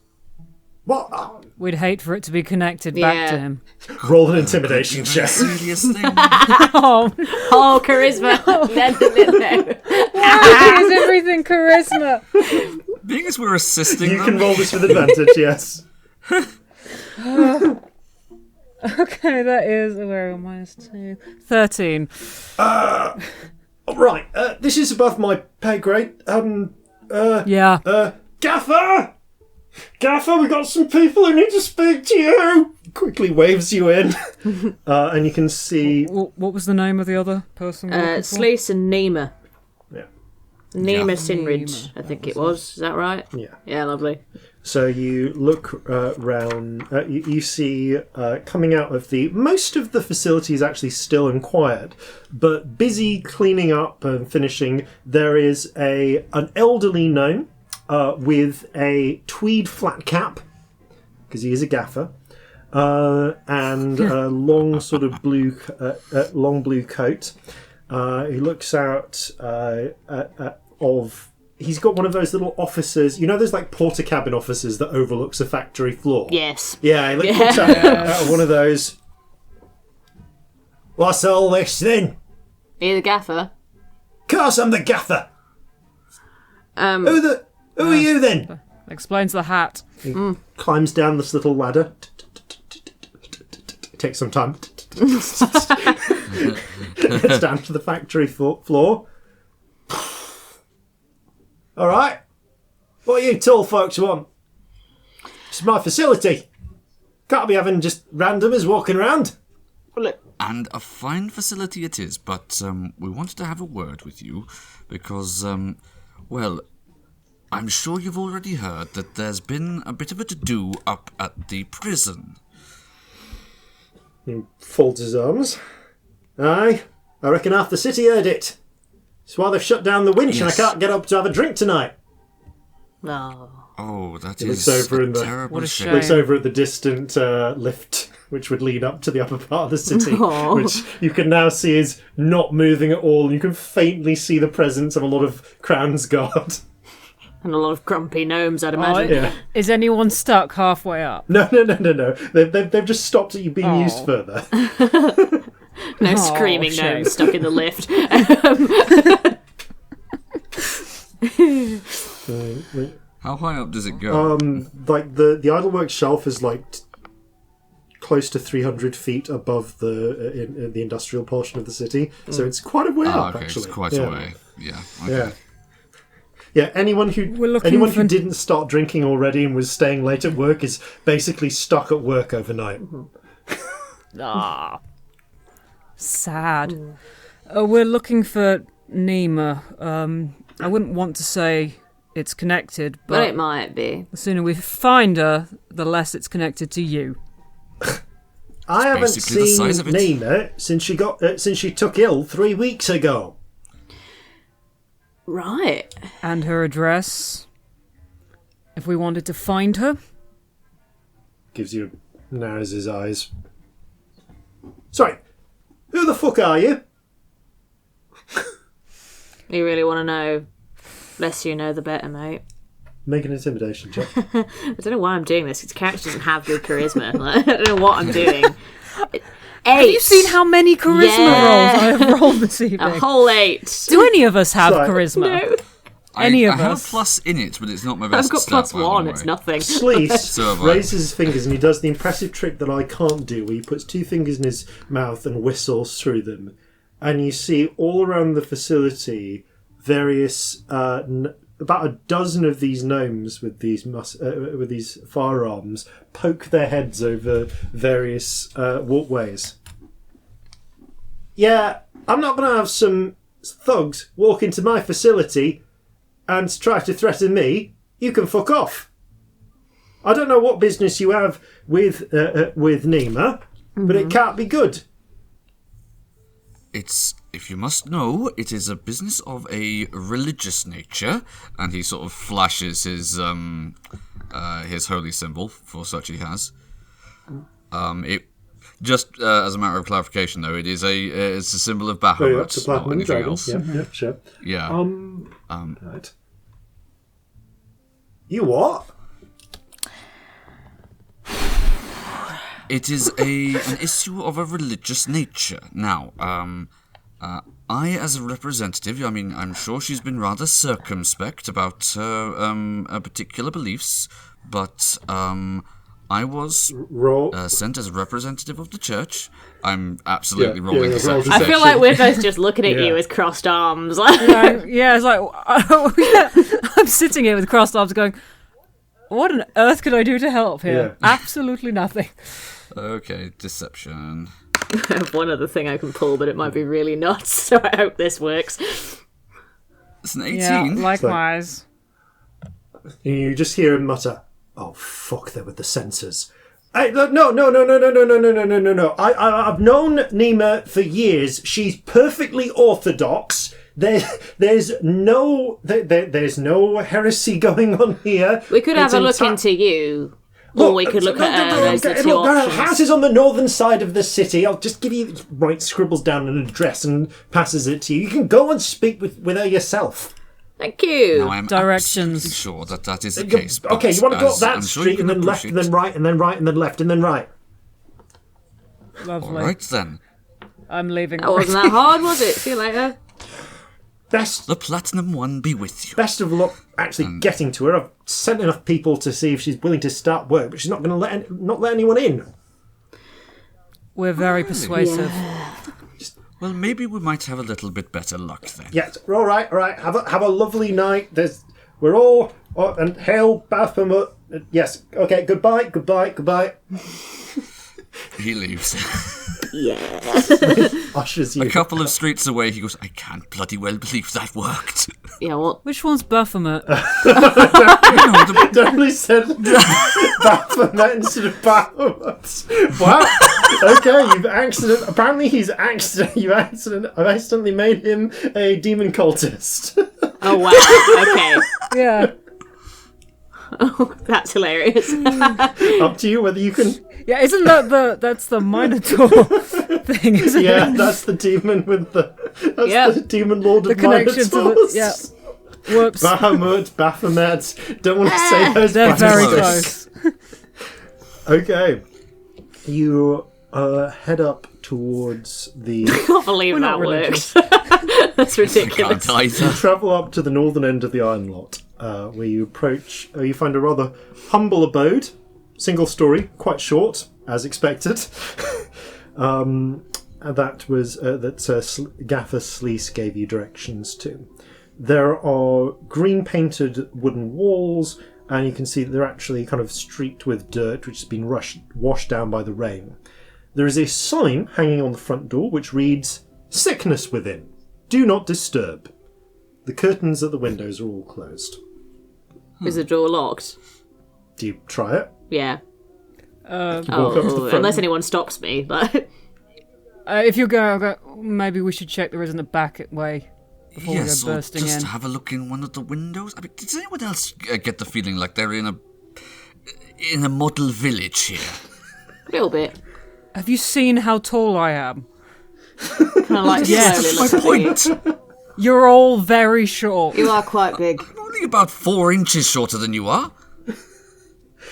Speaker 1: What? Oh,
Speaker 3: We'd hate for it to be connected back to him.
Speaker 1: roll an intimidation check.
Speaker 4: Serious thing.
Speaker 2: Oh, charisma. No.
Speaker 3: Why is everything charisma?
Speaker 4: Being as we're assisting
Speaker 1: You
Speaker 4: them...
Speaker 1: can roll this with advantage, yes.
Speaker 3: Okay, that is -2. 13.
Speaker 1: Right, this is above my pay grade.
Speaker 3: Yeah.
Speaker 1: Gaffer! Gaffer, we got some people who need to speak to you! Quickly waves you in. And you can see...
Speaker 3: What was the name of the other person? we're looking for?
Speaker 2: Sleece and Nima.
Speaker 1: Yeah.
Speaker 2: Nima
Speaker 4: Yeah.
Speaker 2: Sinridge, I think it was. Is that right?
Speaker 1: Yeah.
Speaker 2: Yeah, lovely.
Speaker 1: So you look round, you see coming out of most of the facility is actually still and quiet, but busy cleaning up and finishing, there is an elderly gnome with a tweed flat cap, because he is a gaffer, and a long sort of long blue coat. He looks out He's got one of those little offices, you know those like porter cabin offices that overlooks a factory floor?
Speaker 2: Yes.
Speaker 1: Yeah, he looks out of one of those. What's all this then?
Speaker 2: Are you the gaffer?
Speaker 1: Course I'm the gaffer. Who are you then?
Speaker 3: Explains the hat.
Speaker 1: He climbs down this little ladder. Takes some time. Gets down to the factory floor. All right. What you tall folks want? It's my facility. Can't be having just randomers walking around.
Speaker 2: Well, look.
Speaker 4: And a fine facility it is, but we wanted to have a word with you because, well, I'm sure you've already heard that there's been a bit of a to-do up at the prison.
Speaker 1: He folds his arms. Aye, I reckon half the city heard it. That's why they've shut down the winch and I can't get up to have a drink tonight.
Speaker 2: No.
Speaker 4: Oh, that
Speaker 1: He
Speaker 4: is
Speaker 1: looks over
Speaker 4: a
Speaker 1: in the-
Speaker 4: terrible
Speaker 3: What a
Speaker 4: shame.
Speaker 3: shame.
Speaker 1: Looks over at the distant lift, which would lead up to the upper part of the city,
Speaker 2: Aw.
Speaker 1: which you can now see is not moving at all. You can faintly see the presence of a lot of Crown's Guard.
Speaker 2: And a lot of grumpy gnomes, I'd imagine.
Speaker 1: Yeah.
Speaker 3: Is anyone stuck halfway up?
Speaker 1: No. They've just stopped it being used further.
Speaker 2: No screaming
Speaker 3: shame.
Speaker 2: gnomes stuck in the lift.
Speaker 4: How high up does it go?
Speaker 1: Like the Idleworks shelf is like close to 300 feet above in the industrial portion of the city, so it's quite a way up.
Speaker 4: Okay,
Speaker 1: Actually,
Speaker 4: it's quite
Speaker 1: yeah.
Speaker 4: a way. Yeah. Okay.
Speaker 1: Yeah. Yeah, anyone who didn't start drinking already and was staying late at work is basically stuck at work overnight.
Speaker 3: Ah, sad. We're looking for Nima. I wouldn't want to say it's connected,
Speaker 2: But
Speaker 3: but
Speaker 2: it might be.
Speaker 3: the sooner we find her, the less it's connected to you.
Speaker 1: I haven't
Speaker 4: basically the
Speaker 1: seen
Speaker 4: size of it.
Speaker 1: Nina since she took ill 3 weeks ago.
Speaker 2: Right.
Speaker 3: And her address. If we wanted to find her.
Speaker 1: Narrows his eyes. Sorry, who the fuck are you?
Speaker 2: You really want to know? Less you know, the better, mate.
Speaker 1: Make an intimidation check.
Speaker 2: I don't know why I'm doing this. His character doesn't have good charisma. Like, I don't know what I'm doing. 8.
Speaker 3: Have you seen how many charisma rolls I have rolled this evening?
Speaker 2: A whole 8.
Speaker 3: Do any of us have
Speaker 1: Sorry.
Speaker 3: charisma?
Speaker 2: No.
Speaker 3: Any of
Speaker 4: I have
Speaker 3: us?
Speaker 4: a plus in it, but it's not my best
Speaker 2: I've got
Speaker 4: stat,
Speaker 2: plus
Speaker 4: by the
Speaker 2: 1.
Speaker 4: way.
Speaker 2: It's nothing.
Speaker 1: Sleece
Speaker 4: So have I.
Speaker 1: raises his fingers and he does the impressive trick that I can't do, where he puts 2 fingers in his mouth and whistles through them. And you see all around the facility various, about a dozen of these gnomes with these firearms poke their heads over various walkways. Yeah, I'm not going to have some thugs walk into my facility and try to threaten me. You can fuck off. I don't know what business you have with Nima, but it can't be good.
Speaker 4: It's, if you must know, it is a business of a religious nature, and he sort of flashes his holy symbol, for such he has. It just as a matter of clarification, though, it's a symbol of Bahamut,
Speaker 1: The
Speaker 4: not
Speaker 1: platinum
Speaker 4: anything
Speaker 1: dragon.
Speaker 4: else.
Speaker 1: Yeah, sure.
Speaker 4: Yeah.
Speaker 1: Right. You what?
Speaker 4: It is an issue of a religious nature. Now, I, as a representative, I mean, I'm sure she's been rather circumspect about her particular beliefs, but I was sent as a representative of the church. I'm absolutely rolling deception.
Speaker 2: I feel like we're both just looking at you with crossed arms.
Speaker 3: Yeah, it's like, I'm sitting here with crossed arms going, what on earth could I do to help here?
Speaker 1: Yeah.
Speaker 3: Absolutely nothing.
Speaker 4: Okay, deception.
Speaker 2: I have one other thing I can pull, but it might be really nuts, so I hope this works.
Speaker 4: It's an 18.
Speaker 3: Yeah, likewise.
Speaker 1: You just hear him mutter, "Oh fuck, there were the censors." Hey, no. I've known Nima for years. She's perfectly orthodox. There's no heresy going on here.
Speaker 2: We could have a look into you, or we could look at her. There's the two
Speaker 1: There are
Speaker 2: options.
Speaker 1: houses on the northern side of the city. I'll just give you, scribbles down an address and passes it to you. You can go and speak with her yourself.
Speaker 2: Thank you.
Speaker 4: Now, I'm
Speaker 3: Directions.
Speaker 4: absolutely sure that is the case. but
Speaker 1: Okay, you want to go up
Speaker 4: as
Speaker 1: that
Speaker 4: I'm sure
Speaker 1: street
Speaker 4: you
Speaker 1: and
Speaker 4: can
Speaker 1: then left and then
Speaker 4: appreciate-
Speaker 1: right and then right and then left and then right.
Speaker 3: Lovely.
Speaker 4: All right, then.
Speaker 3: I'm leaving.
Speaker 2: That wasn't that hard, was it? See you later.
Speaker 1: Best
Speaker 4: The Platinum One be with you.
Speaker 1: Best of luck actually getting to her. I've sent enough people to see if she's willing to start work, but she's not going to not let anyone in.
Speaker 3: We're very persuasive.
Speaker 4: Well, maybe we might have a little bit better luck then.
Speaker 1: Yeah, all right. Have a lovely night. We're all and hail Baphomet. Yes. Okay. Goodbye.
Speaker 4: He leaves.
Speaker 1: Ushers you.
Speaker 4: A couple of streets away, he goes, I can't bloody well believe that worked.
Speaker 2: Yeah, what?
Speaker 3: Which one's Baphomet?
Speaker 1: Definitely said Baphomet instead of Baphomet. Wow. Okay, apparently I've accidentally made him a demon cultist.
Speaker 2: Oh, wow. Okay.
Speaker 3: Yeah.
Speaker 2: Oh, that's hilarious.
Speaker 1: Up to you whether you can.
Speaker 3: Yeah, isn't that's the Minotaur thing, isn't
Speaker 1: Yeah,
Speaker 3: it?
Speaker 1: that's the demon with the. That's
Speaker 2: Yep.
Speaker 1: the demon lord of
Speaker 3: The connection to the.
Speaker 1: Minotaurs.
Speaker 3: Yeah. Whoops.
Speaker 1: Bahamut, Baphomet. Don't want to say those.
Speaker 3: They're very
Speaker 1: close.
Speaker 3: close.
Speaker 1: Okay, you head up towards the.
Speaker 2: I can't believe
Speaker 3: We're
Speaker 2: that
Speaker 3: not
Speaker 2: works. That's
Speaker 4: I
Speaker 2: ridiculous.
Speaker 4: can't either.
Speaker 1: Travel up to the northern end of the iron lot, where you you find a rather humble abode, single story, quite short, as expected. And that was Gaffer Sleece gave you directions to. There are green painted wooden walls, and you can see that they're actually kind of streaked with dirt, which has been washed down by the rain. There is a sign hanging on the front door which reads, "Sickness within. Do not disturb." The curtains at the windows are all closed.
Speaker 2: Is the door locked?
Speaker 1: Do you try it?
Speaker 2: Yeah.
Speaker 1: Walk up to the front.
Speaker 2: Unless anyone stops me, but
Speaker 3: If you're going, maybe we should check there isn't a back way before
Speaker 4: Yes,
Speaker 3: we go
Speaker 4: or
Speaker 3: bursting
Speaker 4: just
Speaker 3: in.
Speaker 4: have a look in one of the windows. I mean, does anyone else get the feeling like they're in a model village here?
Speaker 2: a little bit.
Speaker 3: Have you seen how tall I am?
Speaker 2: Kind of like
Speaker 3: Yes,
Speaker 2: slowly
Speaker 4: That's my
Speaker 2: looking at you.
Speaker 4: point.
Speaker 3: You're all very short.
Speaker 2: You are quite big.
Speaker 4: I'm only about 4 inches shorter than you are.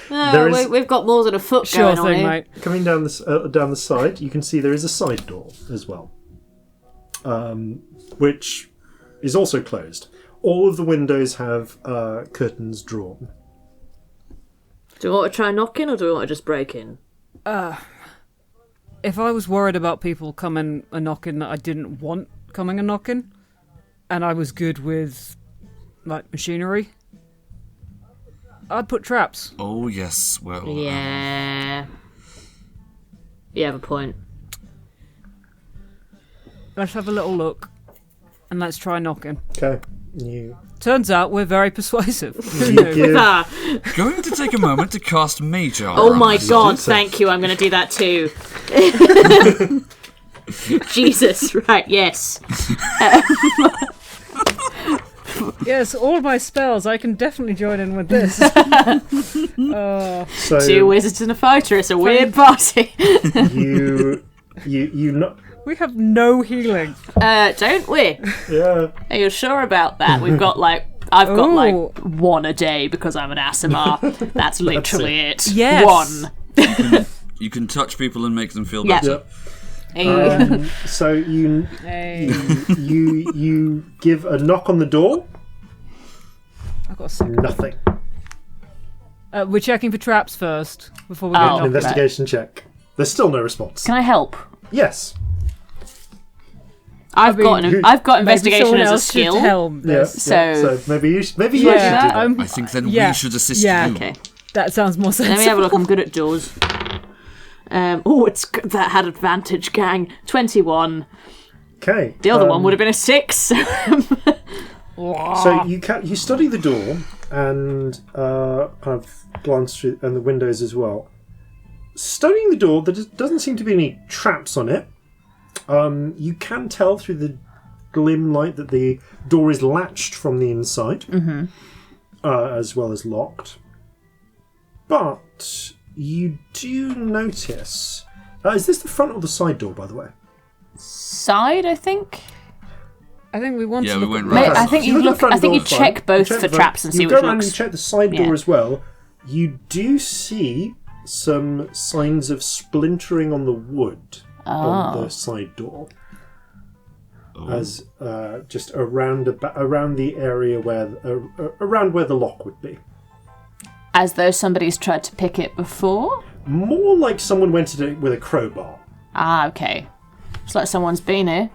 Speaker 1: There is-
Speaker 2: We've got more than a foot
Speaker 3: Sure
Speaker 2: going on
Speaker 3: thing,
Speaker 2: here.
Speaker 3: mate.
Speaker 1: Coming down the side, you can see there is a side door as well, which is also closed. All of the windows have curtains drawn.
Speaker 2: Do you want to try knocking, or do you want to just break in?
Speaker 3: If I was worried about people coming a knocking that I didn't want coming a knocking, and I was good with, like, machinery, I'd put traps.
Speaker 4: Oh, yes. Well,
Speaker 2: Yeah. You have a point.
Speaker 3: Let's have a little look, and let's try knocking.
Speaker 1: Okay, you
Speaker 3: Turns out we're very persuasive. Who
Speaker 1: you
Speaker 3: knew?
Speaker 1: give,
Speaker 2: Ah,
Speaker 4: going to take a moment to cast Mage Armor.
Speaker 2: oh my
Speaker 4: on this.
Speaker 2: god,
Speaker 1: so.
Speaker 2: thank you, I'm going to do that too. Jesus, right, yes.
Speaker 3: Yes, all my spells. I can definitely join in with this.
Speaker 1: so
Speaker 2: 2 wizards and a fighter, it's a weird party.
Speaker 1: you not
Speaker 3: We have no healing.
Speaker 2: Don't we?
Speaker 1: yeah.
Speaker 2: Are you sure about that? We've got I've got
Speaker 3: Ooh.
Speaker 2: 1 a day because I'm an Asimar. That's literally it.
Speaker 3: Yes.
Speaker 2: 1.
Speaker 4: You can touch people and make them feel
Speaker 2: Yeah.
Speaker 4: better.
Speaker 1: Yep. So you
Speaker 3: Hey,
Speaker 1: you give a knock on the door.
Speaker 3: I've got a second.
Speaker 1: Nothing.
Speaker 3: We're checking for traps first before we
Speaker 2: Oh.
Speaker 3: get
Speaker 1: An
Speaker 3: knocked.
Speaker 1: investigation check. There's still no response.
Speaker 2: Can I help?
Speaker 1: Yes.
Speaker 2: I've got
Speaker 3: Maybe
Speaker 2: investigation
Speaker 3: someone
Speaker 2: as a
Speaker 3: else should
Speaker 2: skill.
Speaker 3: help
Speaker 1: Yeah.
Speaker 3: this.
Speaker 2: So-
Speaker 1: So maybe you should do
Speaker 3: Yeah,
Speaker 1: that.
Speaker 4: I think then
Speaker 3: yeah,
Speaker 4: we should assist
Speaker 3: yeah.
Speaker 4: you.
Speaker 2: Okay.
Speaker 3: that sounds more sensible.
Speaker 2: Let me have a look. I'm good at doors. That had advantage, gang. 21.
Speaker 1: Okay.
Speaker 2: The other one would have been a 6.
Speaker 1: So you study the door and kind of glance through and the windows as well. Studying the door, there doesn't seem to be any traps on it. You can tell through the glim light that the door is latched from the inside, as well as locked. But you do notice. Is this the front or the side door, by the way?
Speaker 2: Side, I think.
Speaker 3: I think we want
Speaker 4: Yeah,
Speaker 3: to
Speaker 4: we
Speaker 3: look
Speaker 4: went
Speaker 3: at
Speaker 4: right.
Speaker 2: Mate, I think
Speaker 1: So
Speaker 2: you
Speaker 1: look at
Speaker 2: look.
Speaker 1: the front
Speaker 2: I think
Speaker 1: door,
Speaker 2: you
Speaker 1: fine.
Speaker 2: check both
Speaker 1: You check
Speaker 2: for
Speaker 1: the-
Speaker 2: traps and see
Speaker 1: you
Speaker 2: which
Speaker 1: go around
Speaker 2: looks.
Speaker 1: and check the side
Speaker 2: Yeah.
Speaker 1: door as well. You do see some signs of splintering on the wood on the side door, as just around the area where around where the lock would be.
Speaker 2: As though somebody's tried to pick it before.
Speaker 1: More like someone went at it with a crowbar.
Speaker 2: Ah, okay. It's like someone's been here.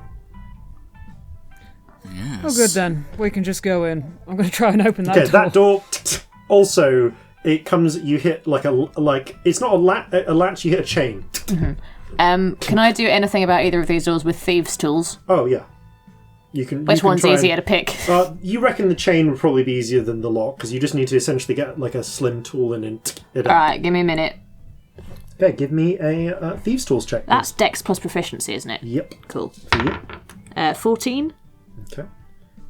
Speaker 4: Yes.
Speaker 3: Oh, good then. We can just go in. I'm going to try and open that
Speaker 1: Okay,
Speaker 3: door.
Speaker 1: that door. Also, it comes. You hit like it's not a latch. You hit a chain.
Speaker 2: Can I do anything about either of these doors with thieves' tools?
Speaker 1: Oh yeah. You can.
Speaker 2: Which
Speaker 1: you can
Speaker 2: one's
Speaker 1: try and-
Speaker 2: easier to pick?
Speaker 1: You reckon the chain would probably be easier than the lock because you just need to essentially get like a slim tool and then it.
Speaker 2: All right, give me a minute.
Speaker 1: Okay, give me a thieves tools check. please.
Speaker 2: That's Dex plus proficiency, isn't it?
Speaker 1: Yep.
Speaker 2: Cool.
Speaker 1: Yep.
Speaker 2: 14.
Speaker 1: Okay.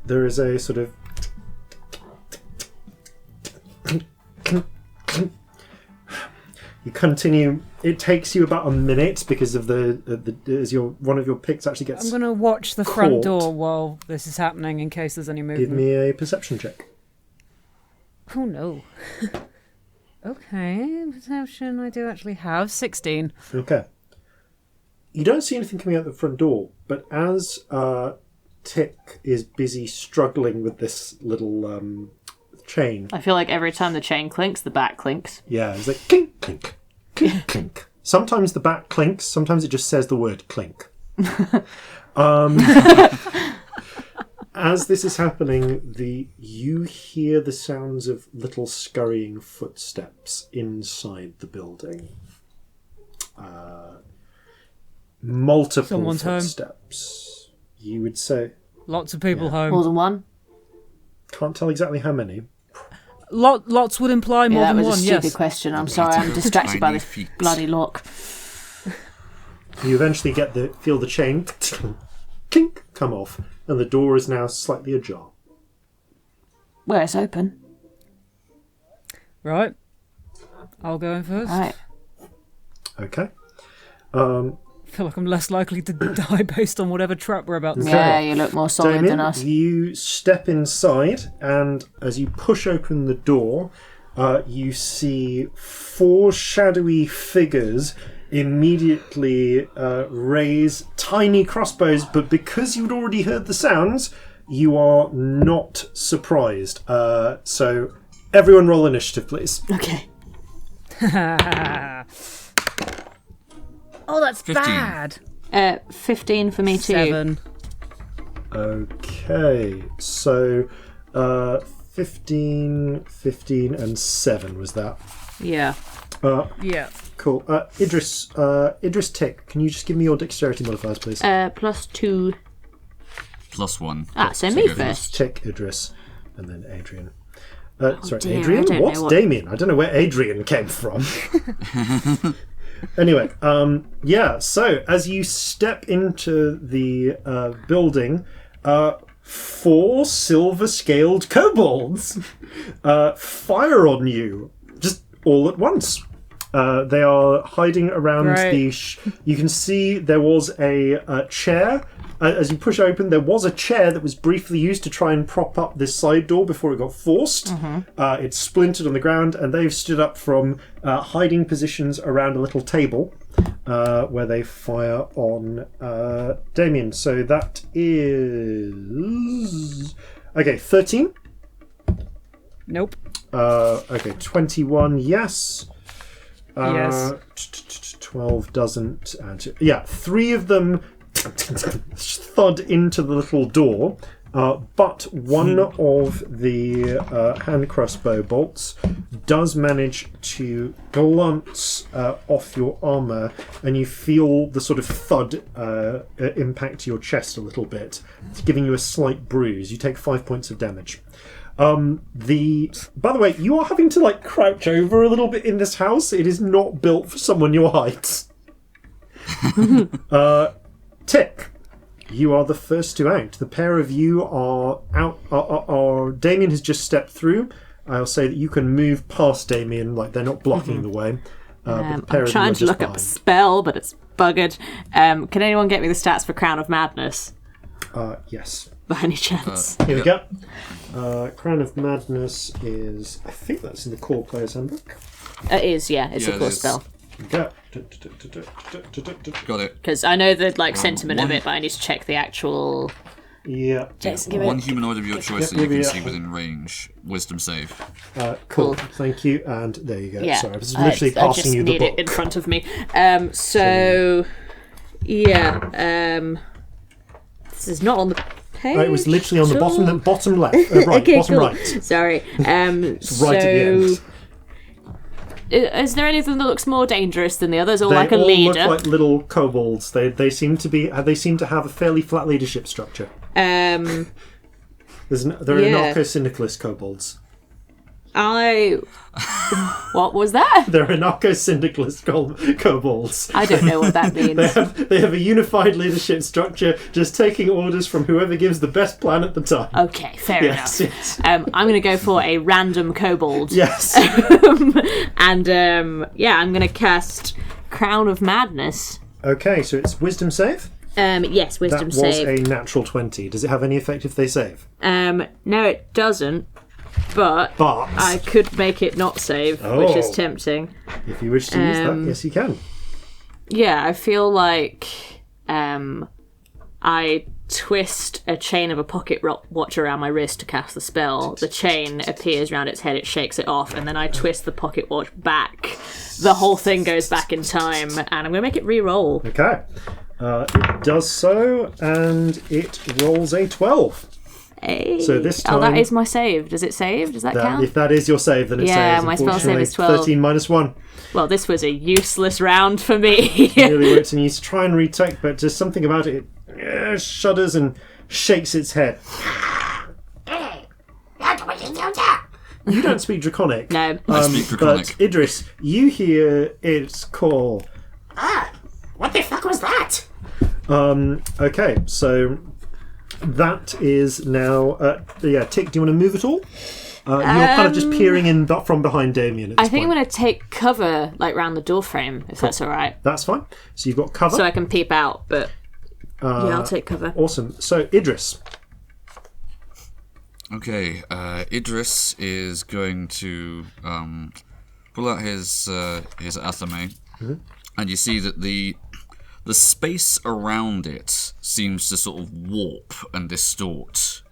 Speaker 1: There is a sort of. You continue. It takes you about a minute because of as one of your picks actually gets.
Speaker 3: I'm going to watch the front
Speaker 1: caught.
Speaker 3: door while this is happening in case there's any movement.
Speaker 1: Give me a perception check.
Speaker 3: Oh no. Okay, perception I do actually have 16.
Speaker 1: Okay. You don't see anything coming out the front door, but as Tick is busy struggling with this little chain,
Speaker 2: I feel like every time the chain clinks, the back clinks.
Speaker 1: yeah, it's like clink, clink, clink, clink. Sometimes the back clinks, sometimes it just says the word clink. as this is happening, you hear the sounds of little scurrying footsteps inside the building. Multiple
Speaker 3: Someone's
Speaker 1: footsteps. You would say.
Speaker 3: Lots of people
Speaker 2: More
Speaker 3: home.
Speaker 2: than one?
Speaker 1: Can't tell exactly how many.
Speaker 3: Lots would imply more
Speaker 2: Yeah, that
Speaker 3: than
Speaker 2: was
Speaker 3: one,
Speaker 2: a stupid
Speaker 3: yes.
Speaker 2: question. I'm sorry, I'm distracted by
Speaker 4: Tiny
Speaker 2: this
Speaker 4: feet.
Speaker 2: bloody lock.
Speaker 1: You eventually feel the chain clink come off, and the door is now slightly ajar.
Speaker 2: Well, it's open.
Speaker 3: Right. I'll go in first.
Speaker 2: Right.
Speaker 1: Okay.
Speaker 3: I feel like I'm less likely to die based on whatever trap we're about to set.
Speaker 2: Yeah, you look more solid
Speaker 1: Damien,
Speaker 2: than us.
Speaker 1: you step inside, and as you push open the door, you see 4 shadowy figures immediately raise tiny crossbows, but because you'd already heard the sounds, you are not surprised. So everyone roll initiative, please.
Speaker 2: Okay.
Speaker 3: Oh, that's
Speaker 4: 15.
Speaker 3: bad.
Speaker 2: 15 for me too.
Speaker 3: 7.
Speaker 1: Okay, so 15, and 7 was that.
Speaker 2: Yeah.
Speaker 3: Yeah.
Speaker 1: Cool. Idris Tick, can you just give me your dexterity modifiers, please?
Speaker 2: +2.
Speaker 4: +1.
Speaker 2: So me
Speaker 4: go
Speaker 2: first.
Speaker 1: Tick, Idris, and then Adrian. Sorry,
Speaker 2: dear, I
Speaker 1: Adrian?
Speaker 2: don't know
Speaker 1: What?
Speaker 2: what-
Speaker 1: Damien. I don't know where Adrian came from. Anyway, so as you step into the building, 4 silver-scaled kobolds fire on you, just all at once. They are hiding around
Speaker 3: Right.
Speaker 1: you can see there was a chair. As you push open, there was a chair that was briefly used to try and prop up this side door before it got forced. It's splintered on the ground, and they've stood up from hiding positions around a little table where they fire on Damien. So that is... Okay, 13.
Speaker 3: Nope.
Speaker 1: Okay, 21, yes.
Speaker 3: Yes.
Speaker 1: 12 doesn't. And 3 of them thud into the little door, but one of the hand crossbow bolts does manage to glance off your armour, and you feel the sort of thud impact your chest a little bit, giving you a slight bruise. You take 5 points of damage. By the way, you are having to crouch over a little bit in this house. It is not built for someone your height. Tick, you are the first to out. The pair of you are out. Damien has just stepped through. I'll say that you can move past Damien, they're not blocking the way. But the pair
Speaker 2: I'm
Speaker 1: of
Speaker 2: trying
Speaker 1: you are
Speaker 2: to
Speaker 1: just
Speaker 2: look
Speaker 1: behind.
Speaker 2: up a spell, but it's buggered. Can anyone get me the stats for Crown of Madness
Speaker 1: Yes.
Speaker 2: by any chance?
Speaker 1: Here we go. Crown of Madness is... I think that's in the core player's handbook.
Speaker 2: It is, yeah. It's
Speaker 4: Yeah,
Speaker 2: a
Speaker 4: it
Speaker 2: cool
Speaker 4: is.
Speaker 2: spell.
Speaker 1: Go.
Speaker 4: Got it.
Speaker 2: Because I know the sentiment of
Speaker 4: one-
Speaker 2: it, but I need to check the actual...
Speaker 1: Yeah.
Speaker 2: Jason, give
Speaker 4: One
Speaker 2: it.
Speaker 4: humanoid of your choice that you
Speaker 1: give me
Speaker 4: can
Speaker 1: a-
Speaker 4: see within range. Wisdom save.
Speaker 1: Cool.
Speaker 2: Cool.
Speaker 1: Thank you. And there you go.
Speaker 2: Yeah,
Speaker 1: Sorry, I was literally
Speaker 2: I
Speaker 1: passing
Speaker 2: just
Speaker 1: you the
Speaker 2: need
Speaker 1: book.
Speaker 2: it in front of me. This is not on the page.
Speaker 1: It was literally on the
Speaker 2: at all.
Speaker 1: bottom left. Right,
Speaker 2: Okay,
Speaker 1: bottom
Speaker 2: cool.
Speaker 1: right.
Speaker 2: Sorry.
Speaker 1: Right at the end.
Speaker 2: Is there anything that looks more dangerous than the others, or
Speaker 1: They
Speaker 2: like a
Speaker 1: all
Speaker 2: leader?
Speaker 1: look like little kobolds. They seem to have a fairly flat leadership structure. There are
Speaker 2: Yeah.
Speaker 1: anarcho-syndicalist kobolds.
Speaker 2: What was that?
Speaker 1: They're anarcho-syndicalist kobolds.
Speaker 2: I don't know what that means.
Speaker 1: They have a unified leadership structure, just taking orders from whoever gives the best plan at the time.
Speaker 2: Okay, fair
Speaker 1: Yes,
Speaker 2: enough.
Speaker 1: yes.
Speaker 2: I'm going to go for a random kobold.
Speaker 1: Yes.
Speaker 2: And I'm going to cast Crown of Madness.
Speaker 1: Okay, so it's wisdom save.
Speaker 2: Yes,
Speaker 1: That
Speaker 2: wisdom
Speaker 1: was
Speaker 2: save.
Speaker 1: a natural 20. Does it have any effect if they save?
Speaker 2: No, it doesn't. But I could make it not save, which is
Speaker 1: Oh.
Speaker 2: tempting.
Speaker 1: If you wish to use that, yes, you can.
Speaker 2: Yeah, I feel like I twist a chain of a pocket watch around my wrist to cast the spell. The chain appears around its head, it shakes it off, and then I twist the pocket watch back. The whole thing goes back in time, and I'm going to make it re-roll.
Speaker 1: Okay. It does so, and it rolls a 12.
Speaker 2: Hey.
Speaker 1: So this time...
Speaker 2: Oh, that is my save. Does it save? Does that count?
Speaker 1: If that is your save, then it saves.
Speaker 2: Yeah, my spell save is 12.
Speaker 1: 13 minus 1.
Speaker 2: Well, this was a useless round for me.
Speaker 1: Really works, and you try and retake, but just something about it shudders and shakes its head. You don't speak Draconic.
Speaker 2: No.
Speaker 4: I speak Draconic.
Speaker 1: But Idris, you hear its call.
Speaker 5: What the fuck was that?
Speaker 1: Okay, so that is now... Tick, do you want to move at all? You're kind of just peering in from behind Damien at this
Speaker 2: I think
Speaker 1: point.
Speaker 2: I'm going to take cover, like, round the door frame, if that's all right.
Speaker 1: That's fine. So you've got cover.
Speaker 2: So I can peep out, but... yeah, I'll take cover.
Speaker 1: Awesome. So, Idris.
Speaker 4: Okay, Idris is going to pull out his athame, and you see that the space around it seems to sort of warp and distort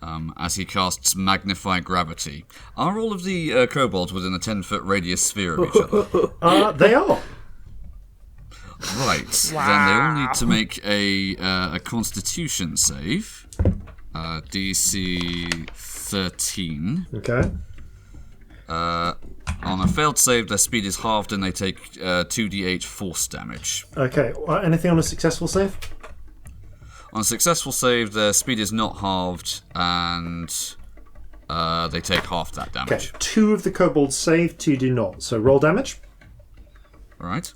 Speaker 4: as he casts Magnify Gravity. Are all of the kobolds within a 10-foot radius sphere of each other?
Speaker 1: They are.
Speaker 4: Right, then they all need to make a Constitution save. DC 13.
Speaker 1: Okay.
Speaker 4: On a failed save, their speed is halved and they take 2d8 force damage.
Speaker 1: Okay. Anything on a successful save?
Speaker 4: On a successful save, their speed is not halved and they take half that
Speaker 1: Okay.
Speaker 4: damage.
Speaker 1: 2 of the kobolds save, 2 do not. So roll damage.
Speaker 4: Alright.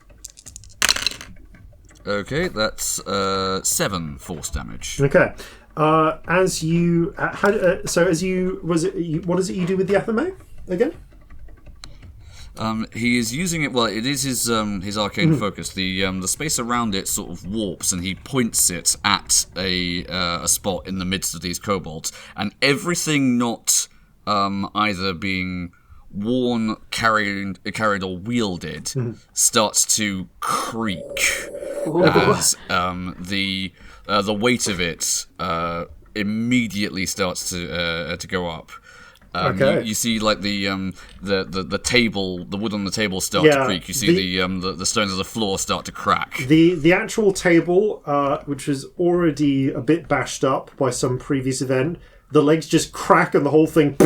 Speaker 4: Okay, that's 7 force damage.
Speaker 1: Okay. As you... what is it you do with the athame again?
Speaker 4: He is using it. Well, it is his arcane focus. The space around it sort of warps, and he points it at a spot in the midst of these kobolds, and everything not either being worn, carried, or wielded starts to creak as the weight of it immediately starts to go up.
Speaker 1: Okay.
Speaker 4: You see, like the table, the wood on the table start to creak. You see the stones of the floor start to crack.
Speaker 1: The actual table, which was already a bit bashed up by some previous event, the legs just crack and the whole thing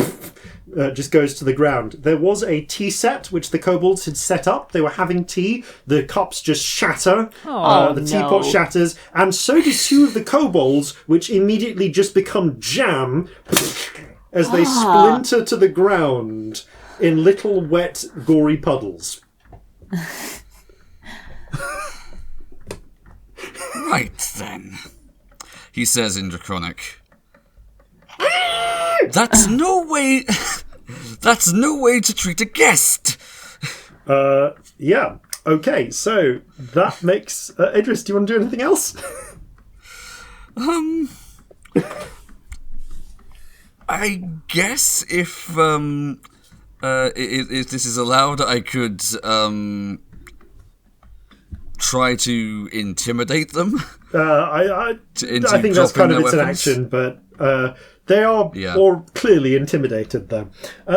Speaker 1: just goes to the ground. There was a tea set which the kobolds had set up. They were having tea. The cups just shatter. The teapot shatters, and so do 2 of the kobolds, which immediately just become jam as they splinter to the ground in little wet, gory puddles.
Speaker 4: Right then, he says in Draconic. That's no way. That's no way to treat a guest.
Speaker 1: Yeah. Okay. So that makes Idris. Do you want to do anything else?
Speaker 4: I guess if this is allowed, I could try to intimidate them.
Speaker 1: I think that's kind of its an action, but they are more clearly intimidated, though.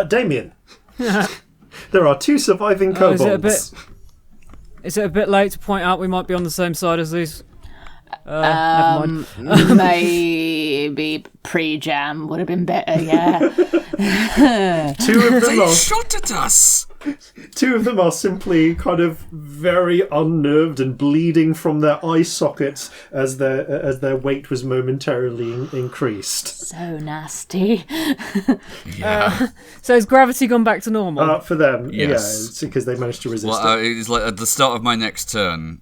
Speaker 1: Damien, there are 2 surviving kobolds.
Speaker 3: Is it a bit late to point out we might be on the same side as these? Never mind.
Speaker 2: Maybe pre-jam would have been better, yeah.
Speaker 1: 2 of them
Speaker 4: They
Speaker 1: are
Speaker 4: shot at us.
Speaker 1: 2 of them are simply kind of very unnerved and bleeding from their eye sockets as their weight was momentarily increased.
Speaker 2: So nasty.
Speaker 4: Yeah.
Speaker 3: So has gravity gone back to normal?
Speaker 1: For them,
Speaker 4: Yes.
Speaker 1: yeah, it's because they managed to resist
Speaker 4: Well,
Speaker 1: it.
Speaker 4: it's like at the start of my next turn.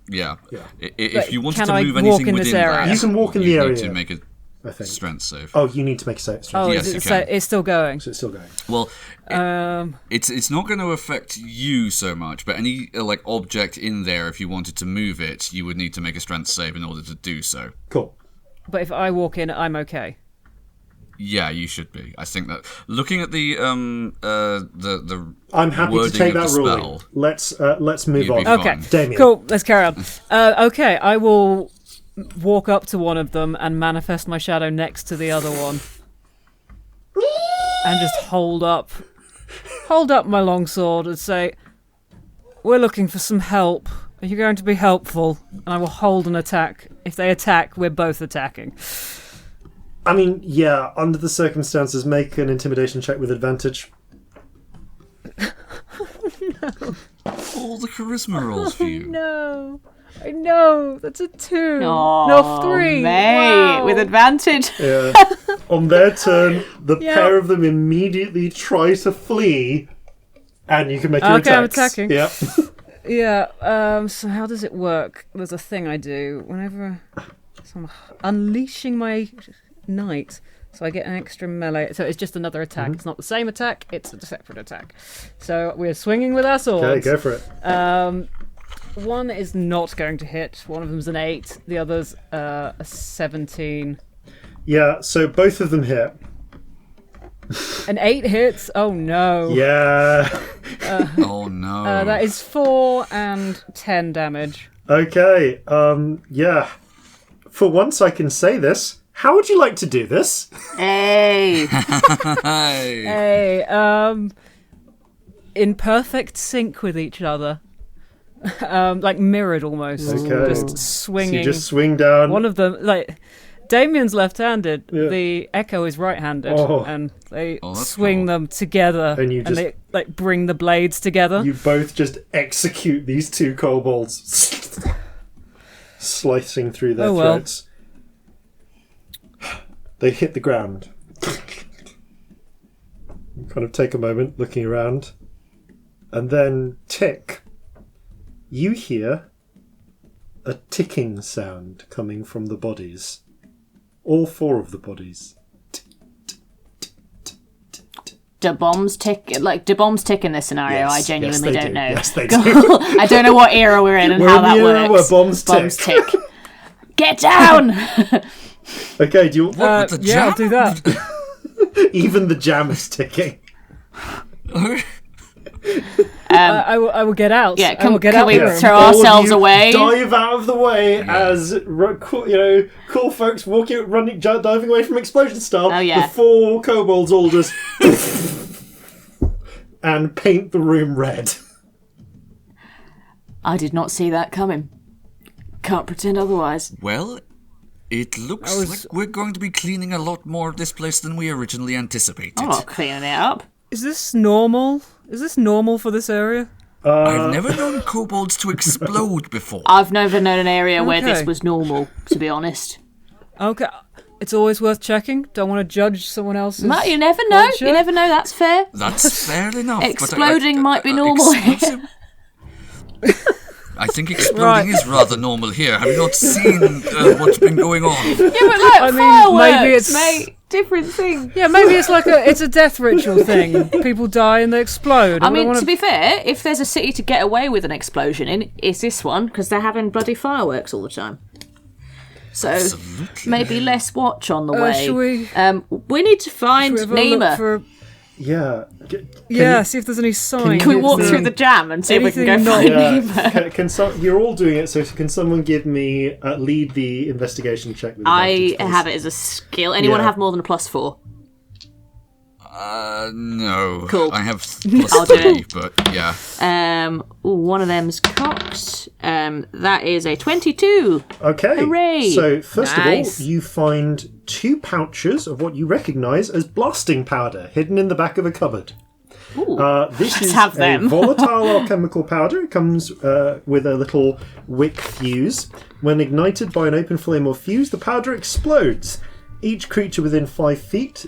Speaker 4: Yeah. If you wanted
Speaker 3: Can
Speaker 4: to
Speaker 3: I
Speaker 4: move
Speaker 3: walk
Speaker 4: anything
Speaker 3: in this
Speaker 4: within
Speaker 3: area?
Speaker 4: that,
Speaker 1: You can walk in the
Speaker 4: you
Speaker 1: area,
Speaker 4: need to make a
Speaker 1: I think.
Speaker 4: strength save.
Speaker 1: Oh, you need to make a save.
Speaker 4: Yes, you can.
Speaker 3: It's still going.
Speaker 1: So it's still going.
Speaker 4: Well, it's not going to affect you so much, but any like object in there, if you wanted to move it, you would need to make a strength save in order to do so.
Speaker 1: Cool.
Speaker 3: But if I walk in, I'm okay.
Speaker 4: Yeah, you should be. I think that looking at the
Speaker 1: I'm happy to
Speaker 4: wording
Speaker 1: take
Speaker 4: of
Speaker 1: that
Speaker 4: the
Speaker 1: ruling.
Speaker 4: spell,
Speaker 1: Let's move
Speaker 4: you'd be
Speaker 1: on.
Speaker 3: Okay,
Speaker 4: fine.
Speaker 1: Damien.
Speaker 3: cool. Let's carry on. Okay, I will walk up to one of them and manifest my shadow next to the other one, and just hold up my longsword and say, "We're looking for some help. Are you going to be helpful?" And I will hold an attack. If they attack, we're both attacking.
Speaker 1: I mean, yeah, under the circumstances, make an intimidation check with advantage.
Speaker 4: All the charisma rolls for you.
Speaker 3: No. I know. That's a 2.
Speaker 2: Oh,
Speaker 3: No, 3.
Speaker 2: Mate,
Speaker 3: Wow.
Speaker 2: with advantage.
Speaker 1: Yeah. On their turn, the
Speaker 3: Yeah.
Speaker 1: pair of them immediately try to flee, and you can make your
Speaker 3: Okay, I'm
Speaker 1: attacks.
Speaker 3: attacking.
Speaker 1: Yeah.
Speaker 3: Yeah, so how does it work? There's a thing I do whenever I'm unleashing my knight, so I get an extra melee. So it's just another attack. It's not the same attack, it's a separate attack. So we're swinging with our swords.
Speaker 1: Okay, go for it.
Speaker 3: One is not going to hit. One of them's an 8. The other's a 17.
Speaker 1: Yeah, so both of them hit.
Speaker 3: An 8 hits? Oh no.
Speaker 1: Yeah.
Speaker 4: Oh no.
Speaker 3: That is 4 and 10 damage.
Speaker 1: Okay, yeah. For once I can say this. How would you like to do this?
Speaker 2: Hey.
Speaker 4: Hey.
Speaker 3: Hey, in perfect sync with each other. Like mirrored almost.
Speaker 1: Okay.
Speaker 3: Just
Speaker 1: So
Speaker 3: swinging.
Speaker 1: you just swing down.
Speaker 3: One of them, like, Damien's left-handed,
Speaker 1: Yeah.
Speaker 3: the Echo is right-handed,
Speaker 1: Oh.
Speaker 3: and they
Speaker 4: that's
Speaker 3: swing
Speaker 4: cool.
Speaker 3: them together,
Speaker 1: And you just-
Speaker 3: they, like, bring the blades together.
Speaker 1: You both just execute these two kobolds, slicing through their
Speaker 3: Oh, well.
Speaker 1: throats. They hit the ground. You kind of take a moment looking around, and then tick. You hear a ticking sound coming from the bodies. All 4 of the bodies.
Speaker 2: Do bombs tick? Like, do bombs tick in this scenario?
Speaker 1: Yes,
Speaker 2: I
Speaker 1: yes,
Speaker 2: genuinely
Speaker 1: they
Speaker 2: don't
Speaker 1: do.
Speaker 2: know.
Speaker 1: Yes, they do.
Speaker 2: I don't know what era we're in and
Speaker 1: We're
Speaker 2: how
Speaker 1: in
Speaker 2: that
Speaker 1: the era
Speaker 2: works.
Speaker 1: where bombs tick.
Speaker 2: Get down!
Speaker 1: Okay, do you?
Speaker 4: What with the
Speaker 3: Yeah,
Speaker 4: jam?
Speaker 3: I'll do that.
Speaker 1: Even the jam is ticking.
Speaker 3: I will get out.
Speaker 2: Yeah,
Speaker 3: I will get
Speaker 2: can
Speaker 3: out
Speaker 2: we
Speaker 3: the room.
Speaker 2: throw
Speaker 1: All of
Speaker 2: ourselves
Speaker 1: you
Speaker 2: away?
Speaker 1: Dive out of the way as cool folks walking, running, diving away from explosion style.
Speaker 2: Oh, yeah.
Speaker 1: The 4 kobolds all just and paint the room red.
Speaker 2: I did not see that coming. Can't pretend otherwise.
Speaker 4: Well, it looks like we're going to be cleaning a lot more of this place than we originally anticipated.
Speaker 2: I'm not cleaning it up.
Speaker 3: Is this normal? Is this normal for this area?
Speaker 4: I've never known kobolds to explode before.
Speaker 2: I've never known an area where this
Speaker 3: Okay.
Speaker 2: was normal, to be honest.
Speaker 3: Okay. It's always worth checking. Don't want to judge someone else's.
Speaker 2: Matt, you never know.
Speaker 3: culture.
Speaker 2: You never know. That's fair.
Speaker 4: That's fair enough. but
Speaker 2: Exploding might be normal
Speaker 4: explosive- I think exploding
Speaker 3: Right.
Speaker 4: is rather normal here. Have you not seen what's been going on?
Speaker 2: Yeah, but like
Speaker 3: I mean,
Speaker 2: fireworks,
Speaker 3: maybe it's-
Speaker 2: mate. Different thing.
Speaker 3: Yeah, maybe it's like it's a death ritual thing. People die and they explode.
Speaker 2: I mean,
Speaker 3: wanna-
Speaker 2: to be fair, if there's a city to get away with an explosion in, it's this one, because they're having bloody fireworks all the time. So
Speaker 4: Absolutely.
Speaker 2: maybe less watch on the way.
Speaker 3: should we-
Speaker 2: we need to find
Speaker 3: Should we have a look
Speaker 2: Nima.
Speaker 3: for-
Speaker 1: Yeah.
Speaker 3: Yeah, see if there's any signs.
Speaker 2: Can we walk
Speaker 1: Anything-
Speaker 2: through the jam and see if we can go
Speaker 3: anything not-
Speaker 2: find
Speaker 1: Yeah.
Speaker 2: Nima?
Speaker 1: You're all doing it, so can someone give me lead the investigation check? With
Speaker 2: I
Speaker 1: advantage, please?
Speaker 2: have it as a skill. Anyone
Speaker 1: Yeah.
Speaker 2: have more than a +4?
Speaker 4: No.
Speaker 2: Cool.
Speaker 4: I have
Speaker 2: I'll do
Speaker 4: +3,
Speaker 2: it.
Speaker 4: but yeah.
Speaker 2: One of them's cocked. That is a 22.
Speaker 1: Okay.
Speaker 2: Hooray.
Speaker 1: So first
Speaker 2: Nice.
Speaker 1: of all, you find 2 pouches of what you recognise as blasting powder hidden in the back of a cupboard. This is
Speaker 2: have
Speaker 1: a
Speaker 2: them.
Speaker 1: volatile alchemical powder. It comes with a little wick fuse. When ignited by an open flame or fuse, the powder explodes. Each creature within 5 feet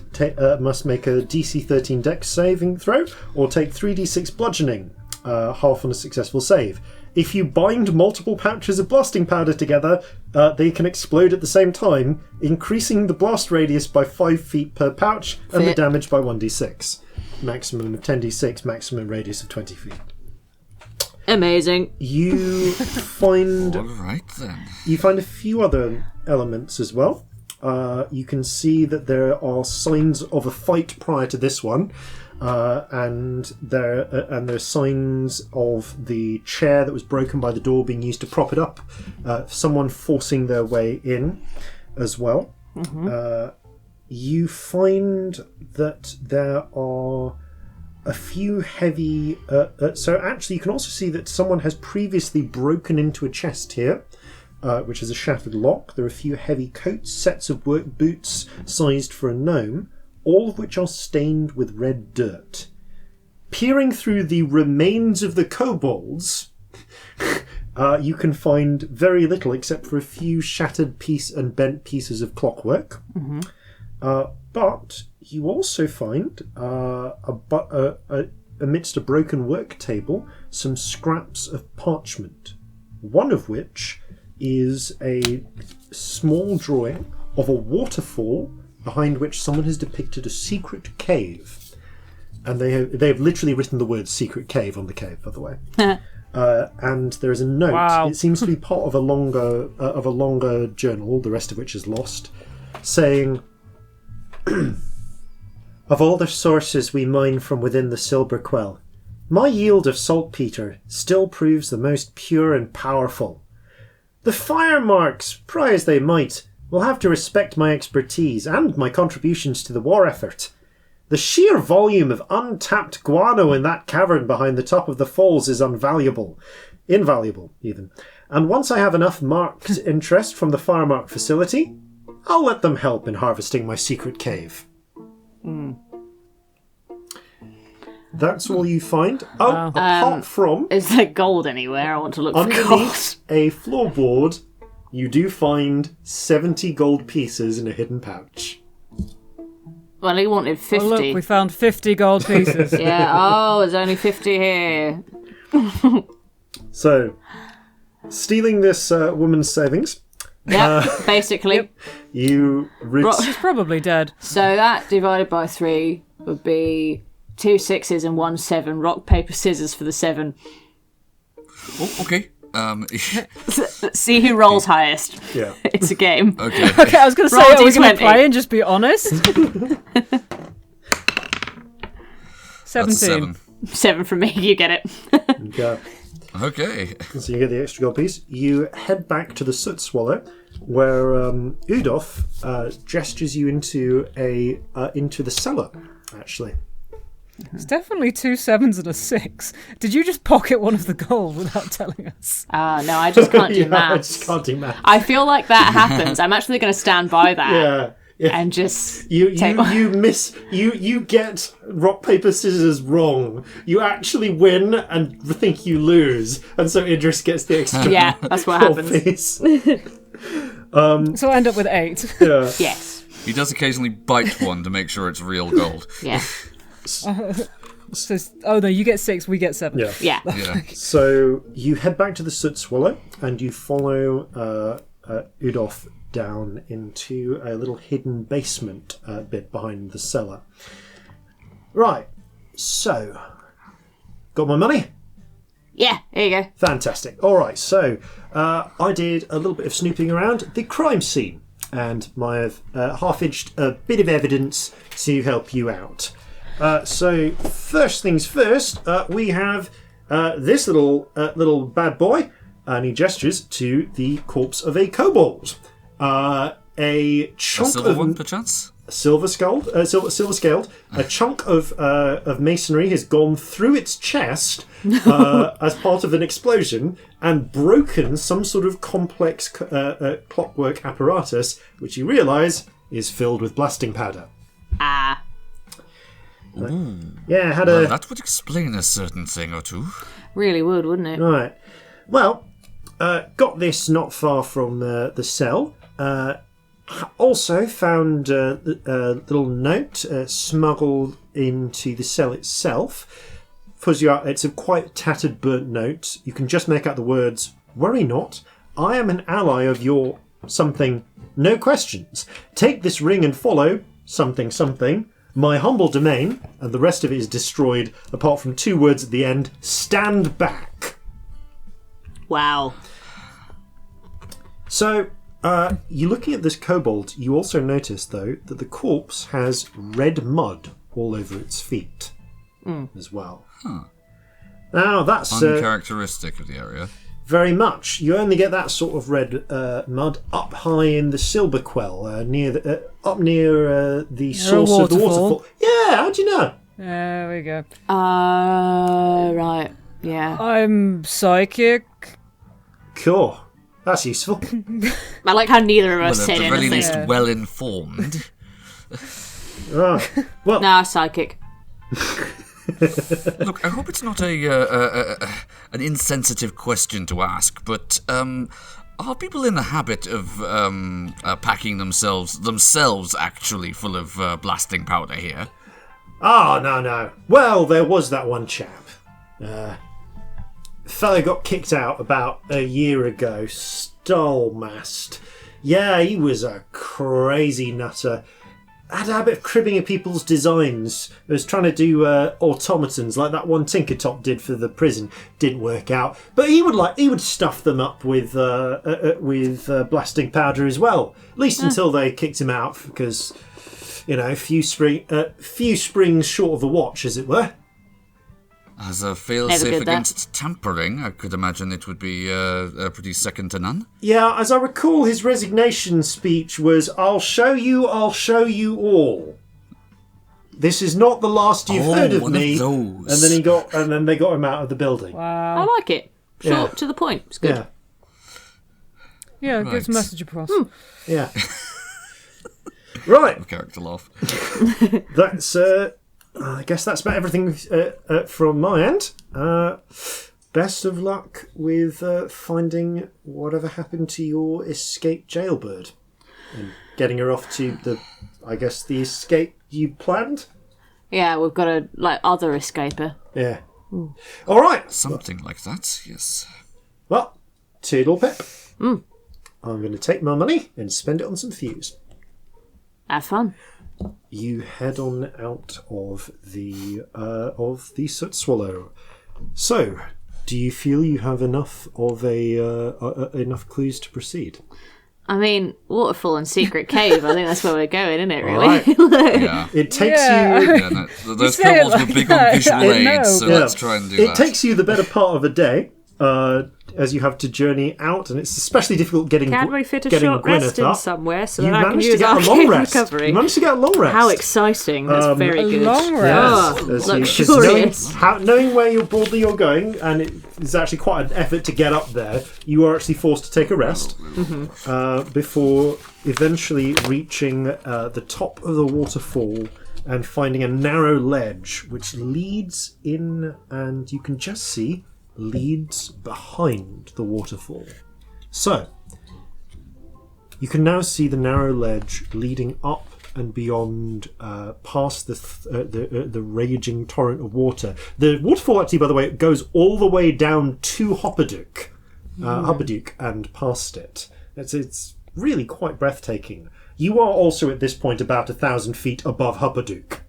Speaker 1: must make a DC 13 Dex saving throw or take 3d6 bludgeoning, half on a successful save. If you bind multiple pouches of blasting powder together, they can explode at the same time, increasing the blast radius by 5 feet per pouch and the
Speaker 2: Fit.
Speaker 1: damage by 1d6. Maximum of 10d6, maximum radius of 20 feet.
Speaker 2: Amazing.
Speaker 1: You find
Speaker 4: All right then.
Speaker 1: a few other elements as well. You can see that there are signs of a fight prior to this one, and there's signs of the chair that was broken by the door being used to prop it up. Someone forcing their way in, as well. You find that there are a few heavy. So actually, you can also see that someone has previously broken into a chest here. which is a shattered lock. There are a few heavy coats, sets of work boots sized for a gnome, all of which are stained with red dirt. Peering through the remains of the kobolds, you can find very little except for a few shattered and bent pieces of clockwork. Mm-hmm. But you also find, amidst a broken work table, some scraps of parchment, one of which is a small drawing of a waterfall behind which someone has depicted a secret cave. And they have literally written the word secret cave on the cave, by the way. And there is a note. Wow. It seems to be part of a longer journal, the rest of which is lost, saying, "Of all the sources we mine from within the Silver Quell, my yield of saltpeter still proves the most pure and powerful. The fire marks, pry as they might, will have to respect my expertise and my contributions to the war effort. The sheer volume of untapped guano in that cavern behind the top of the falls is invaluable even. And once I have enough marked interest from the Firemark facility, I'll let them help in harvesting my secret cave." That's all you find. Oh, apart from...
Speaker 2: Is there gold anywhere? I want to look for gold.
Speaker 1: Underneath a floorboard, you do find 70 gold pieces in a hidden pouch.
Speaker 2: Well, he wanted 50.
Speaker 3: Oh, look, we found 50 gold pieces.
Speaker 2: Yeah, there's only 50 here.
Speaker 1: So, stealing this woman's savings.
Speaker 2: Yeah, basically.
Speaker 1: You...
Speaker 3: She's probably dead.
Speaker 2: So that divided by 3 would be 2 6s and 1 7. Rock, paper, scissors for the 7.
Speaker 4: Oh, okay.
Speaker 2: See who rolls highest.
Speaker 1: Yeah.
Speaker 2: It's a game.
Speaker 4: Okay.
Speaker 3: Okay, I was going to say, are we going to play and just be honest? 17.
Speaker 2: 7 from me, you get it.
Speaker 4: Okay.
Speaker 1: So you get the extra gold piece. You head back to the Soot Swallow, where Udolf gestures you into the cellar, actually.
Speaker 3: It's definitely 2 7s and a 6. Did you just pocket one of the gold without telling us?
Speaker 2: No, I just can't do maths.
Speaker 1: I just can't do maths.
Speaker 2: I feel like that happens. I'm actually going to stand by that.
Speaker 1: Yeah.
Speaker 2: And just
Speaker 1: you get rock paper scissors wrong. You actually win and think you lose, and so Idris gets the extra.
Speaker 2: Yeah, that's what happens.
Speaker 1: Piece.
Speaker 3: So I end up with 8.
Speaker 1: Yeah.
Speaker 2: Yes.
Speaker 4: He does occasionally bite one to make sure it's real gold.
Speaker 2: Yeah.
Speaker 3: So, no, you get 6, we get 7.
Speaker 2: Yeah.
Speaker 1: So you head back to the Soot Swallow, and you follow Udolf down into a little hidden basement bit behind the cellar. Right, so got my money?
Speaker 2: Yeah, here you go.
Speaker 1: Fantastic. All right, so I did a little bit of snooping around the crime scene, and I have half-edged a bit of evidence to help you out. So first things first, we have this little bad boy, and he gestures to the corpse of a kobold. A chunk
Speaker 4: silver
Speaker 1: of
Speaker 4: one, perchance?
Speaker 1: silver scaled. A chunk of masonry has gone through its chest as part of an explosion and broken some sort of complex clockwork apparatus, which you realise is filled with blasting powder. Yeah,
Speaker 4: that would explain a certain thing or two.
Speaker 2: Really would, wouldn't it?
Speaker 1: Right. Well, got this not far from the cell. Also found a little note smuggled into the cell itself. It's a quite tattered, burnt note. You can just make out the words, "Worry not, I am an ally of your something, no questions. Take this ring and follow something something. My humble domain," and the rest of it is destroyed, apart from 2 words at the end, "stand back."
Speaker 2: Wow.
Speaker 1: So, you're looking at this kobold. You also notice, though, that the corpse has red mud all over its feet as well.
Speaker 4: Huh.
Speaker 1: Now, that's
Speaker 4: uncharacteristic of the area.
Speaker 1: very much. You only get that sort of red mud up high in the Silver Quell, near the source of the waterfall. Yeah, how'd you know?
Speaker 3: There we go.
Speaker 2: Right. Yeah.
Speaker 3: I'm psychic.
Speaker 1: Cool. That's useful.
Speaker 2: I like how neither of us
Speaker 4: Well,
Speaker 2: said
Speaker 4: at the very
Speaker 2: anything.
Speaker 4: least, well informed.
Speaker 1: Well,
Speaker 2: Nah, psychic.
Speaker 4: Look, I hope it's not an insensitive question to ask, but are people in the habit of packing themselves actually full of blasting powder here?
Speaker 1: oh, no. Well, there was that one chap. Fellow got kicked out about a year ago. Stolmast. Yeah, he was a crazy nutter. Had a habit of cribbing at people's designs. He was trying to do automatons like that one Tinkertop did for the prison. Didn't work out, but he would stuff them up with blasting powder as well. At least until they kicked him out, because few springs short of a watch, as it were.
Speaker 4: As a
Speaker 2: Never
Speaker 4: fail-safe
Speaker 2: did that.
Speaker 4: against tampering, I could imagine it would be pretty second to none.
Speaker 1: Yeah, as I recall, his resignation speech was, I'll show you all. This is not the last you've heard of
Speaker 4: one
Speaker 1: me.
Speaker 4: of those.
Speaker 1: And then they got him out of the building.
Speaker 2: I like it. Short
Speaker 1: Yeah.
Speaker 2: to the point. It's good.
Speaker 1: Yeah.
Speaker 3: Yeah, gets a message across.
Speaker 1: Yeah. Right.
Speaker 4: Character laugh.
Speaker 1: That's I guess that's about everything from my end. Best of luck with finding whatever happened to your escaped jailbird and getting her off to the escape you planned.
Speaker 2: Yeah, we've got a other escaper.
Speaker 1: Yeah. All right.
Speaker 4: Something like that, yes.
Speaker 1: Well, toodle pip. I'm going to take my money and spend it on some fuse.
Speaker 2: Have fun.
Speaker 1: You head on out of the Soot Swallow. So, do you feel you have enough of enough clues to proceed?
Speaker 2: I mean, waterfall and secret cave. I think that's where we're going, isn't it? Really.
Speaker 1: Right.
Speaker 4: Yeah.
Speaker 1: It takes
Speaker 3: Yeah.
Speaker 1: you.
Speaker 4: Yeah, no, those
Speaker 3: say it
Speaker 4: kobolds were
Speaker 3: like
Speaker 4: big
Speaker 3: that,
Speaker 4: on visual
Speaker 3: I know.
Speaker 4: aids, so
Speaker 1: Yeah.
Speaker 4: let's try and do
Speaker 1: It
Speaker 4: that.
Speaker 1: takes you the better part of a day, as you have to journey out, and it's especially difficult getting
Speaker 2: Can we fit a
Speaker 1: getting
Speaker 2: short rest
Speaker 1: Gwyneth
Speaker 2: in
Speaker 1: up.
Speaker 2: somewhere so
Speaker 1: You
Speaker 2: that I can
Speaker 1: managed to
Speaker 2: use
Speaker 1: get a
Speaker 2: arcane
Speaker 1: long rest.
Speaker 2: recovery?
Speaker 1: You managed to get a long rest.
Speaker 2: How exciting! That's very
Speaker 3: A
Speaker 2: good.
Speaker 3: long rest.
Speaker 1: Yes,
Speaker 2: Oh,
Speaker 1: as you- 'cause
Speaker 2: luxurious.
Speaker 1: knowing where you're broadly you're going, and it is actually quite an effort to get up there. You are actually forced to take a rest before eventually reaching the top of the waterfall and finding a narrow ledge which leads in, and you can just see leads behind the waterfall. So you can now see the narrow ledge leading up and beyond, past the raging torrent of water. The waterfall, actually, by the way, goes all the way down to Hupperdook, and past it. It's really quite breathtaking. You are also at this point about 1,000 feet above Hupperdook.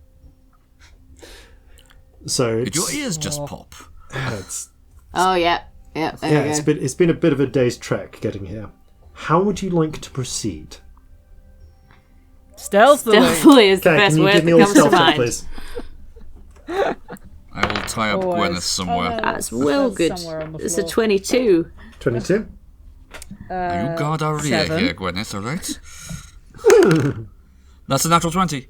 Speaker 1: So
Speaker 4: Did your ears just pop?
Speaker 1: it's
Speaker 2: Oh yeah, there we go.
Speaker 1: it's been a bit of a day's trek getting here. How would you like to proceed?
Speaker 3: Stealthily.
Speaker 2: Stealthily is the
Speaker 1: Okay,
Speaker 2: best
Speaker 1: can you
Speaker 2: word
Speaker 1: give me
Speaker 2: that
Speaker 1: all
Speaker 2: comes to
Speaker 1: stealth check,
Speaker 2: mind.
Speaker 1: please?
Speaker 4: I will tie up
Speaker 3: Always.
Speaker 4: Gwyneth somewhere.
Speaker 2: That's well good.
Speaker 3: Somewhere on the
Speaker 2: It's a
Speaker 3: floor.
Speaker 2: 22.
Speaker 1: 22.
Speaker 4: You guard our rear
Speaker 3: 7.
Speaker 4: here, Gwyneth, alright? That's a natural 20.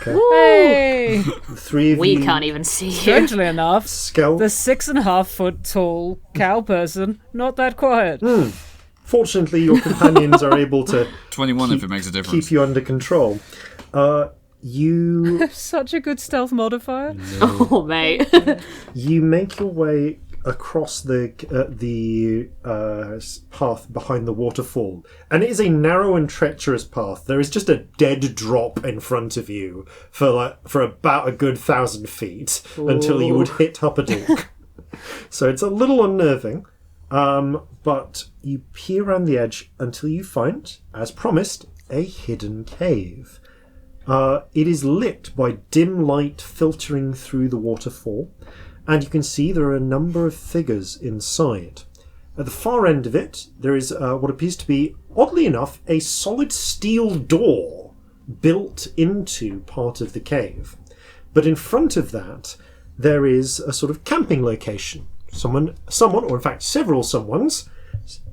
Speaker 3: Hey!
Speaker 1: The three of
Speaker 2: We
Speaker 1: you
Speaker 2: can't even see you.
Speaker 3: Strangely enough,
Speaker 1: scout.
Speaker 3: the 6.5-foot tall cow person, not that quiet.
Speaker 1: Fortunately, your companions are able to
Speaker 4: 21 if it makes a difference.
Speaker 1: keep you under control. You
Speaker 3: Such a good stealth modifier.
Speaker 2: Oh, mate.
Speaker 1: you make your way across the path behind the waterfall, and it is a narrow and treacherous path. There is just a dead drop in front of you for about a good 1,000 feet until you would hit Hupperdook. So it's a little unnerving, but you peer around the edge until you find, as promised, a hidden cave. It is lit by dim light filtering through the waterfall, and you can see there are a number of figures inside. At the far end of it, there is what appears to be, oddly enough, a solid steel door built into part of the cave. But in front of that, there is a sort of camping location. Someone, or in fact several someones,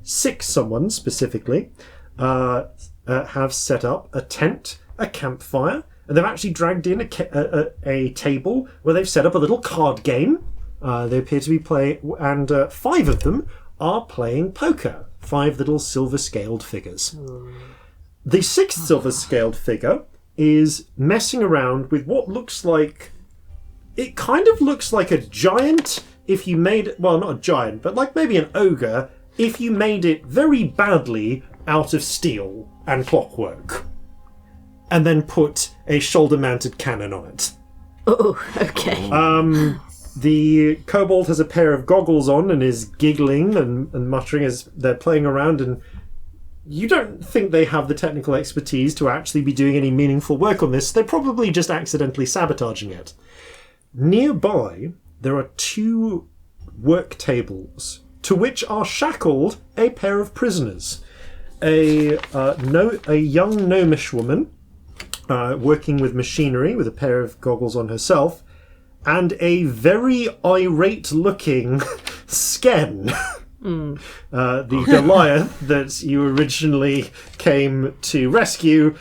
Speaker 1: 6 someones specifically, have set up a tent, a campfire, and they've actually dragged in a table where they've set up a little card game. They appear to be playing, and 5 of them are playing poker. 5 little silver-scaled figures. The 6th silver-scaled figure is messing around with what looks like... It kind of looks like a giant if you made... Well, not a giant, but like maybe an ogre if you made it very badly out of steel and clockwork. And then put a shoulder-mounted cannon on it.
Speaker 2: Oh, okay.
Speaker 1: The kobold has a pair of goggles on and is giggling and muttering as they're playing around, and you don't think they have the technical expertise to actually be doing any meaningful work on this. They're probably just accidentally sabotaging it. Nearby, there are 2 work tables to which are shackled a pair of prisoners. A young gnomish woman working with machinery with a pair of goggles on herself, and a very irate-looking Sken. The Goliath that you originally came to rescue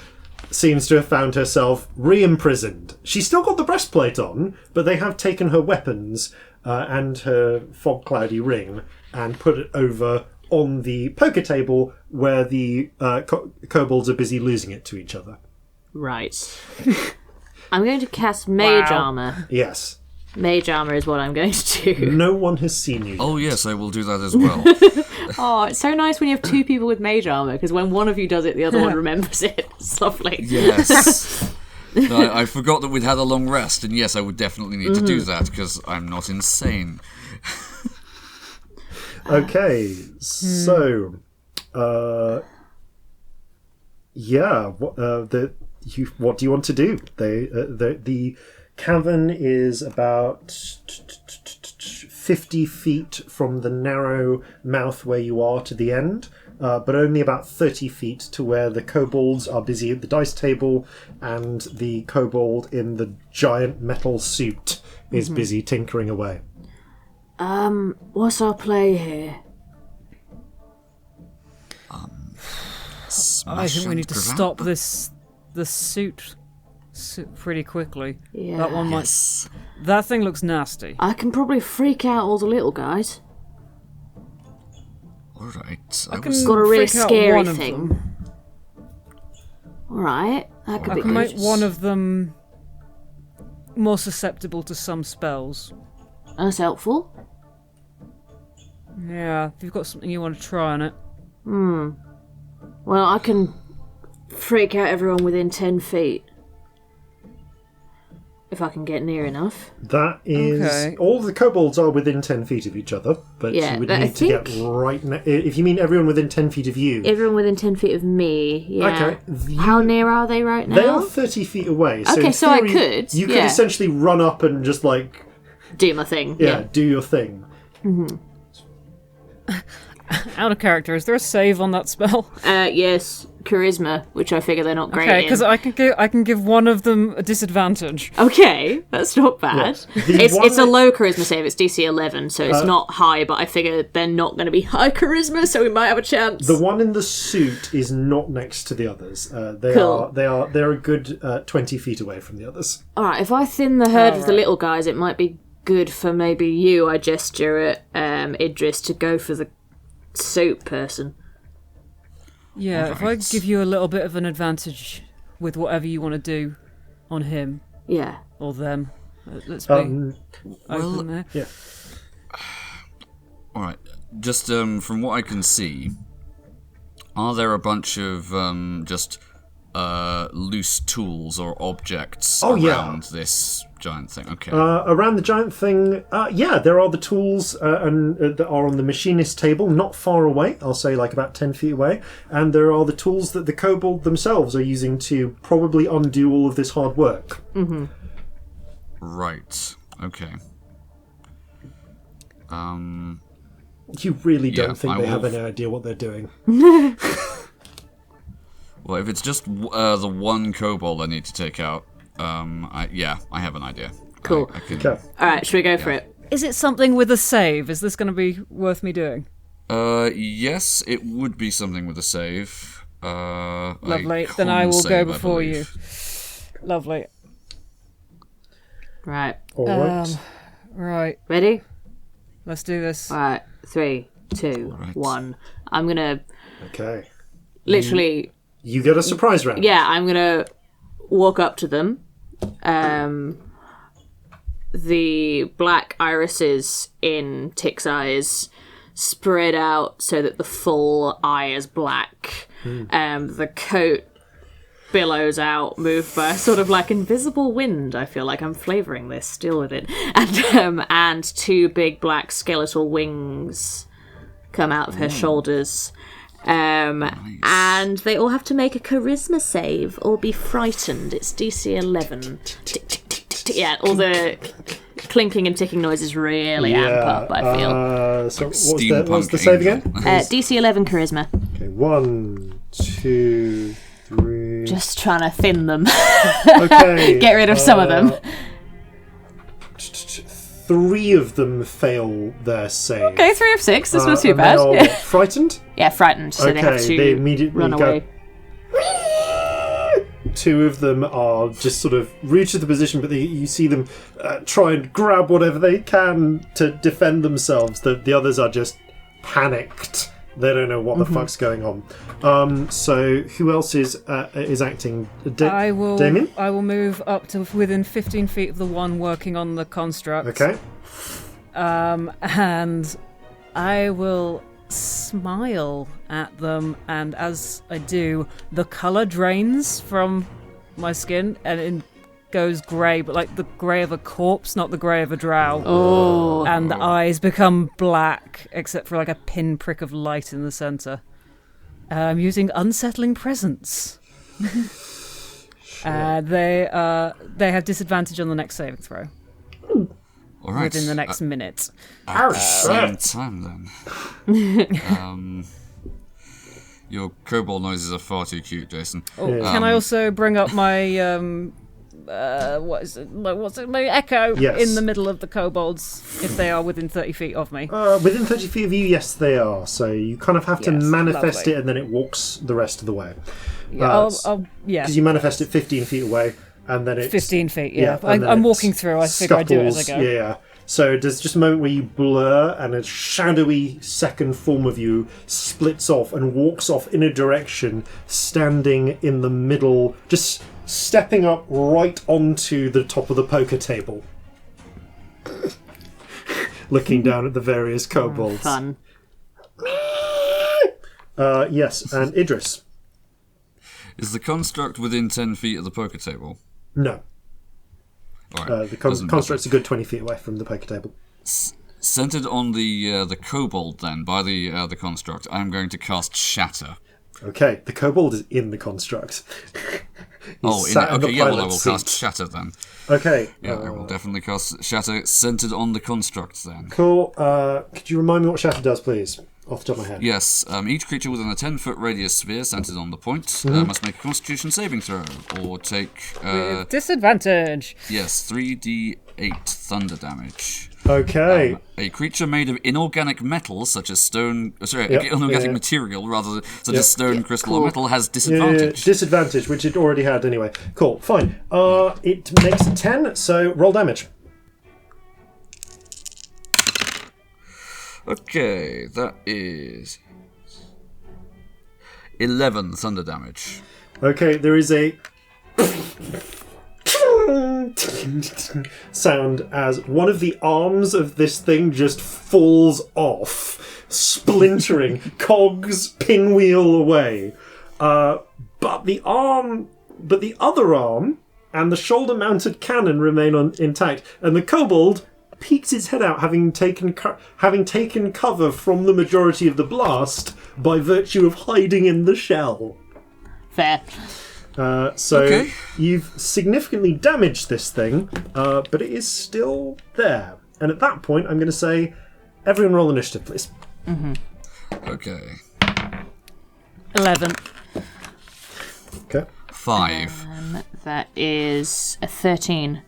Speaker 1: seems to have found herself re-imprisoned. She's still got the breastplate on, but they have taken her weapons and her fog-cloudy ring and put it over on the poker table where the kobolds are busy losing it to each other.
Speaker 2: Right. I'm going to cast Mage Armor.
Speaker 1: Yes.
Speaker 2: Mage Armor is what I'm going to do.
Speaker 1: No one has seen you yet.
Speaker 4: Oh yes, I will do that as well.
Speaker 2: Oh, it's so nice when you have 2 people with Mage Armor, because when one of you does it, the other one remembers it. It's lovely.
Speaker 4: Yes. No, I forgot that we'd had a long rest, and yes, I would definitely need to do that, because I'm not insane.
Speaker 1: Okay, so... what do you want to do? The cavern is about 50 feet from the narrow mouth where you are to the end, but only about 30 feet to where the kobolds are busy at the dice table, and the kobold in the giant metal suit is busy tinkering away.
Speaker 2: What's our play here?
Speaker 3: I think we need to stop the suit pretty quickly.
Speaker 2: Yeah.
Speaker 3: That one might. That thing looks nasty.
Speaker 2: I can probably freak out all the little guys.
Speaker 4: Alright.
Speaker 3: I can
Speaker 2: Got a really
Speaker 3: freak out
Speaker 2: scary
Speaker 3: one of
Speaker 2: thing.
Speaker 3: them.
Speaker 2: Alright, that could
Speaker 3: I
Speaker 2: be
Speaker 3: can
Speaker 2: good.
Speaker 3: make one of them more susceptible to some spells.
Speaker 2: That's helpful.
Speaker 3: Yeah, if you've got something you want to try on it.
Speaker 2: Well, I can freak out everyone within 10 feet. If I can get near enough.
Speaker 1: That is...
Speaker 3: Okay.
Speaker 1: All of the kobolds are within 10 feet of each other, but
Speaker 2: Yeah,
Speaker 1: you would
Speaker 2: but I
Speaker 1: need to get
Speaker 2: think-
Speaker 1: right... if you mean everyone within 10 feet of you...
Speaker 2: Everyone within 10 feet of me, yeah.
Speaker 1: Okay.
Speaker 2: How near are they right now?
Speaker 1: They are 30 feet away. So
Speaker 2: Okay,
Speaker 1: in
Speaker 2: so I
Speaker 1: theory,
Speaker 2: could,
Speaker 1: You could
Speaker 2: yeah.
Speaker 1: essentially run up and just like...
Speaker 2: Do my thing.
Speaker 1: Yeah, do your thing.
Speaker 3: Out of character, is there a save on that spell?
Speaker 2: Yes, charisma, which I figure they're not great
Speaker 3: Okay,
Speaker 2: in.
Speaker 3: because I can give one of them a disadvantage.
Speaker 2: Okay, that's not bad.
Speaker 1: The
Speaker 2: It's
Speaker 1: one
Speaker 2: a
Speaker 1: that-
Speaker 2: low charisma save. It's DC 11, so it's not high. But I figure they're not going to be high charisma, so we might have a chance.
Speaker 1: The one in the suit is not next to the others.
Speaker 2: Cool.
Speaker 1: They're a good 20 feet away from the others.
Speaker 2: All right, if I thin the herd of the little guys, it might be good for maybe you. I gesture at Idris to go for the suit person.
Speaker 3: Yeah, if I give you a little bit of an advantage with whatever you want to do on him
Speaker 2: Yeah.
Speaker 3: or them, let's be open there.
Speaker 1: Yeah.
Speaker 4: Alright. Just from what I can see, are there a bunch of just loose tools or objects around this giant thing? Okay.
Speaker 1: Around the giant thing, there are the tools that are on the machinist table, not far away. I'll say like about 10 feet away. And there are the tools that the kobold themselves are using to probably undo all of this hard work.
Speaker 4: Right. Okay.
Speaker 1: You really don't
Speaker 4: Yeah,
Speaker 1: think
Speaker 4: I
Speaker 1: they
Speaker 4: will
Speaker 1: have any idea what they're doing.
Speaker 4: Well, if it's just the one kobold I need to take out, I have an idea.
Speaker 2: Cool.
Speaker 4: I can,
Speaker 1: Okay.
Speaker 2: All right, should we go for it?
Speaker 3: Is it something with a save? Is this going to be worth me doing?
Speaker 4: Yes, it would be something with a save.
Speaker 3: Lovely. Then I will go before you. Lovely.
Speaker 2: Right.
Speaker 1: All right.
Speaker 3: Right.
Speaker 2: Ready?
Speaker 3: Let's do this.
Speaker 2: All right. 3, 2,
Speaker 4: Right.
Speaker 2: 1. I'm gonna
Speaker 1: Okay.
Speaker 2: literally.
Speaker 1: You get a surprise round.
Speaker 2: Yeah, I'm gonna walk up to them. The black irises in Tick's eyes spread out so that the full eye is black. The coat billows out, moved by a sort of like invisible wind. I feel like I'm flavouring this, deal with it. And two big black skeletal wings come out of her shoulders. And they all have to make a charisma save or be frightened. It's DC 11. Tick, tick, tick, tick, tick. Yeah, all the clinking and ticking noises really amp up, I feel.
Speaker 1: So what was the save again?
Speaker 2: DC 11 charisma.
Speaker 1: Okay, 1, 2, 3.
Speaker 2: Just trying to thin them.
Speaker 1: Okay.
Speaker 2: Get rid of some of them.
Speaker 1: 3 of them fail their save.
Speaker 2: Okay, 3 of 6. That's not too
Speaker 1: and
Speaker 2: bad.
Speaker 1: they are frightened?
Speaker 2: Yeah, frightened. So they have to
Speaker 1: they immediately
Speaker 2: run
Speaker 1: go.
Speaker 2: away.
Speaker 1: 2 of them are just sort of rude to the position, but you see them try and grab whatever they can to defend themselves. The others are just panicked. They don't know what the fuck's going on. So who else is acting? Damien?
Speaker 3: I will move up to within 15 feet of the one working on the construct.
Speaker 1: Okay.
Speaker 3: And I will smile at them, and as I do, the colour drains from my skin and it goes grey, but like the grey of a corpse, not the grey of a drow.
Speaker 2: Oh.
Speaker 3: And the eyes become black, except for like a pinprick of light in the centre. I'm using unsettling presence. They have disadvantage on the next saving throw.
Speaker 4: All right.
Speaker 3: Within the next minute.
Speaker 4: At the same time, then. Your kobold noises are far too cute, Jason.
Speaker 3: Can I also bring up my what's it? My echo in the middle of the kobolds if they are within 30 feet of me?
Speaker 1: Within 30 feet of you, yes, they are. So you kind of have to manifest
Speaker 3: lovely.
Speaker 1: it, and then it walks the rest of the way.
Speaker 3: Yeah,
Speaker 1: because you manifest it 15 feet away, and then it's
Speaker 3: 15 feet.
Speaker 1: and then
Speaker 3: I'm
Speaker 1: it
Speaker 3: walking through. I figure I do it as I
Speaker 1: scuffles.
Speaker 3: go.
Speaker 1: Yeah. So there's just a moment where you blur, and a shadowy second form of you splits off and walks off in a direction, standing in the middle, just stepping up right onto the top of the poker table, looking down at the various kobolds.
Speaker 2: Fun.
Speaker 1: Yes, and Idris.
Speaker 4: Is the construct within 10 feet of the poker table?
Speaker 1: No.
Speaker 4: All right.
Speaker 1: The construct's a good 20 feet away from the poker table.
Speaker 4: Centered on the kobold, then, by the construct, I'm going to cast Shatter.
Speaker 1: Okay, the kobold is in the construct.
Speaker 4: I will cast Shatter then.
Speaker 1: Okay.
Speaker 4: Yeah, I will definitely cast Shatter centered on the construct then.
Speaker 1: Cool. Could you remind me what Shatter does, please? Off the top of my head.
Speaker 4: Yes, each creature within a 10-foot radius sphere centered on the point must make a Constitution saving throw, or take...
Speaker 3: With disadvantage.
Speaker 4: Yes, 3d8 thunder damage.
Speaker 1: Okay.
Speaker 4: A creature made of inorganic metal, such as stone... inorganic material, rather, such as stone, crystal, or metal, has disadvantage.
Speaker 1: Disadvantage, which it already had anyway. Cool, fine. It makes a 10, so roll damage.
Speaker 4: Okay, that is 11 thunder damage.
Speaker 1: Okay, there is a sound as one of the arms of this thing just falls off, splintering, cogs pinwheel away. But the other arm and the shoulder-mounted cannon remain intact, and the kobold peeks its head out, having taken cover from the majority of the blast by virtue of hiding in the shell.
Speaker 2: Fair.
Speaker 1: You've significantly damaged this thing, but it is still there. And at that point, I'm going to say, everyone roll initiative, please.
Speaker 2: Mm-hmm.
Speaker 4: Okay.
Speaker 3: 11.
Speaker 1: Okay.
Speaker 4: 5.
Speaker 2: That is a 13.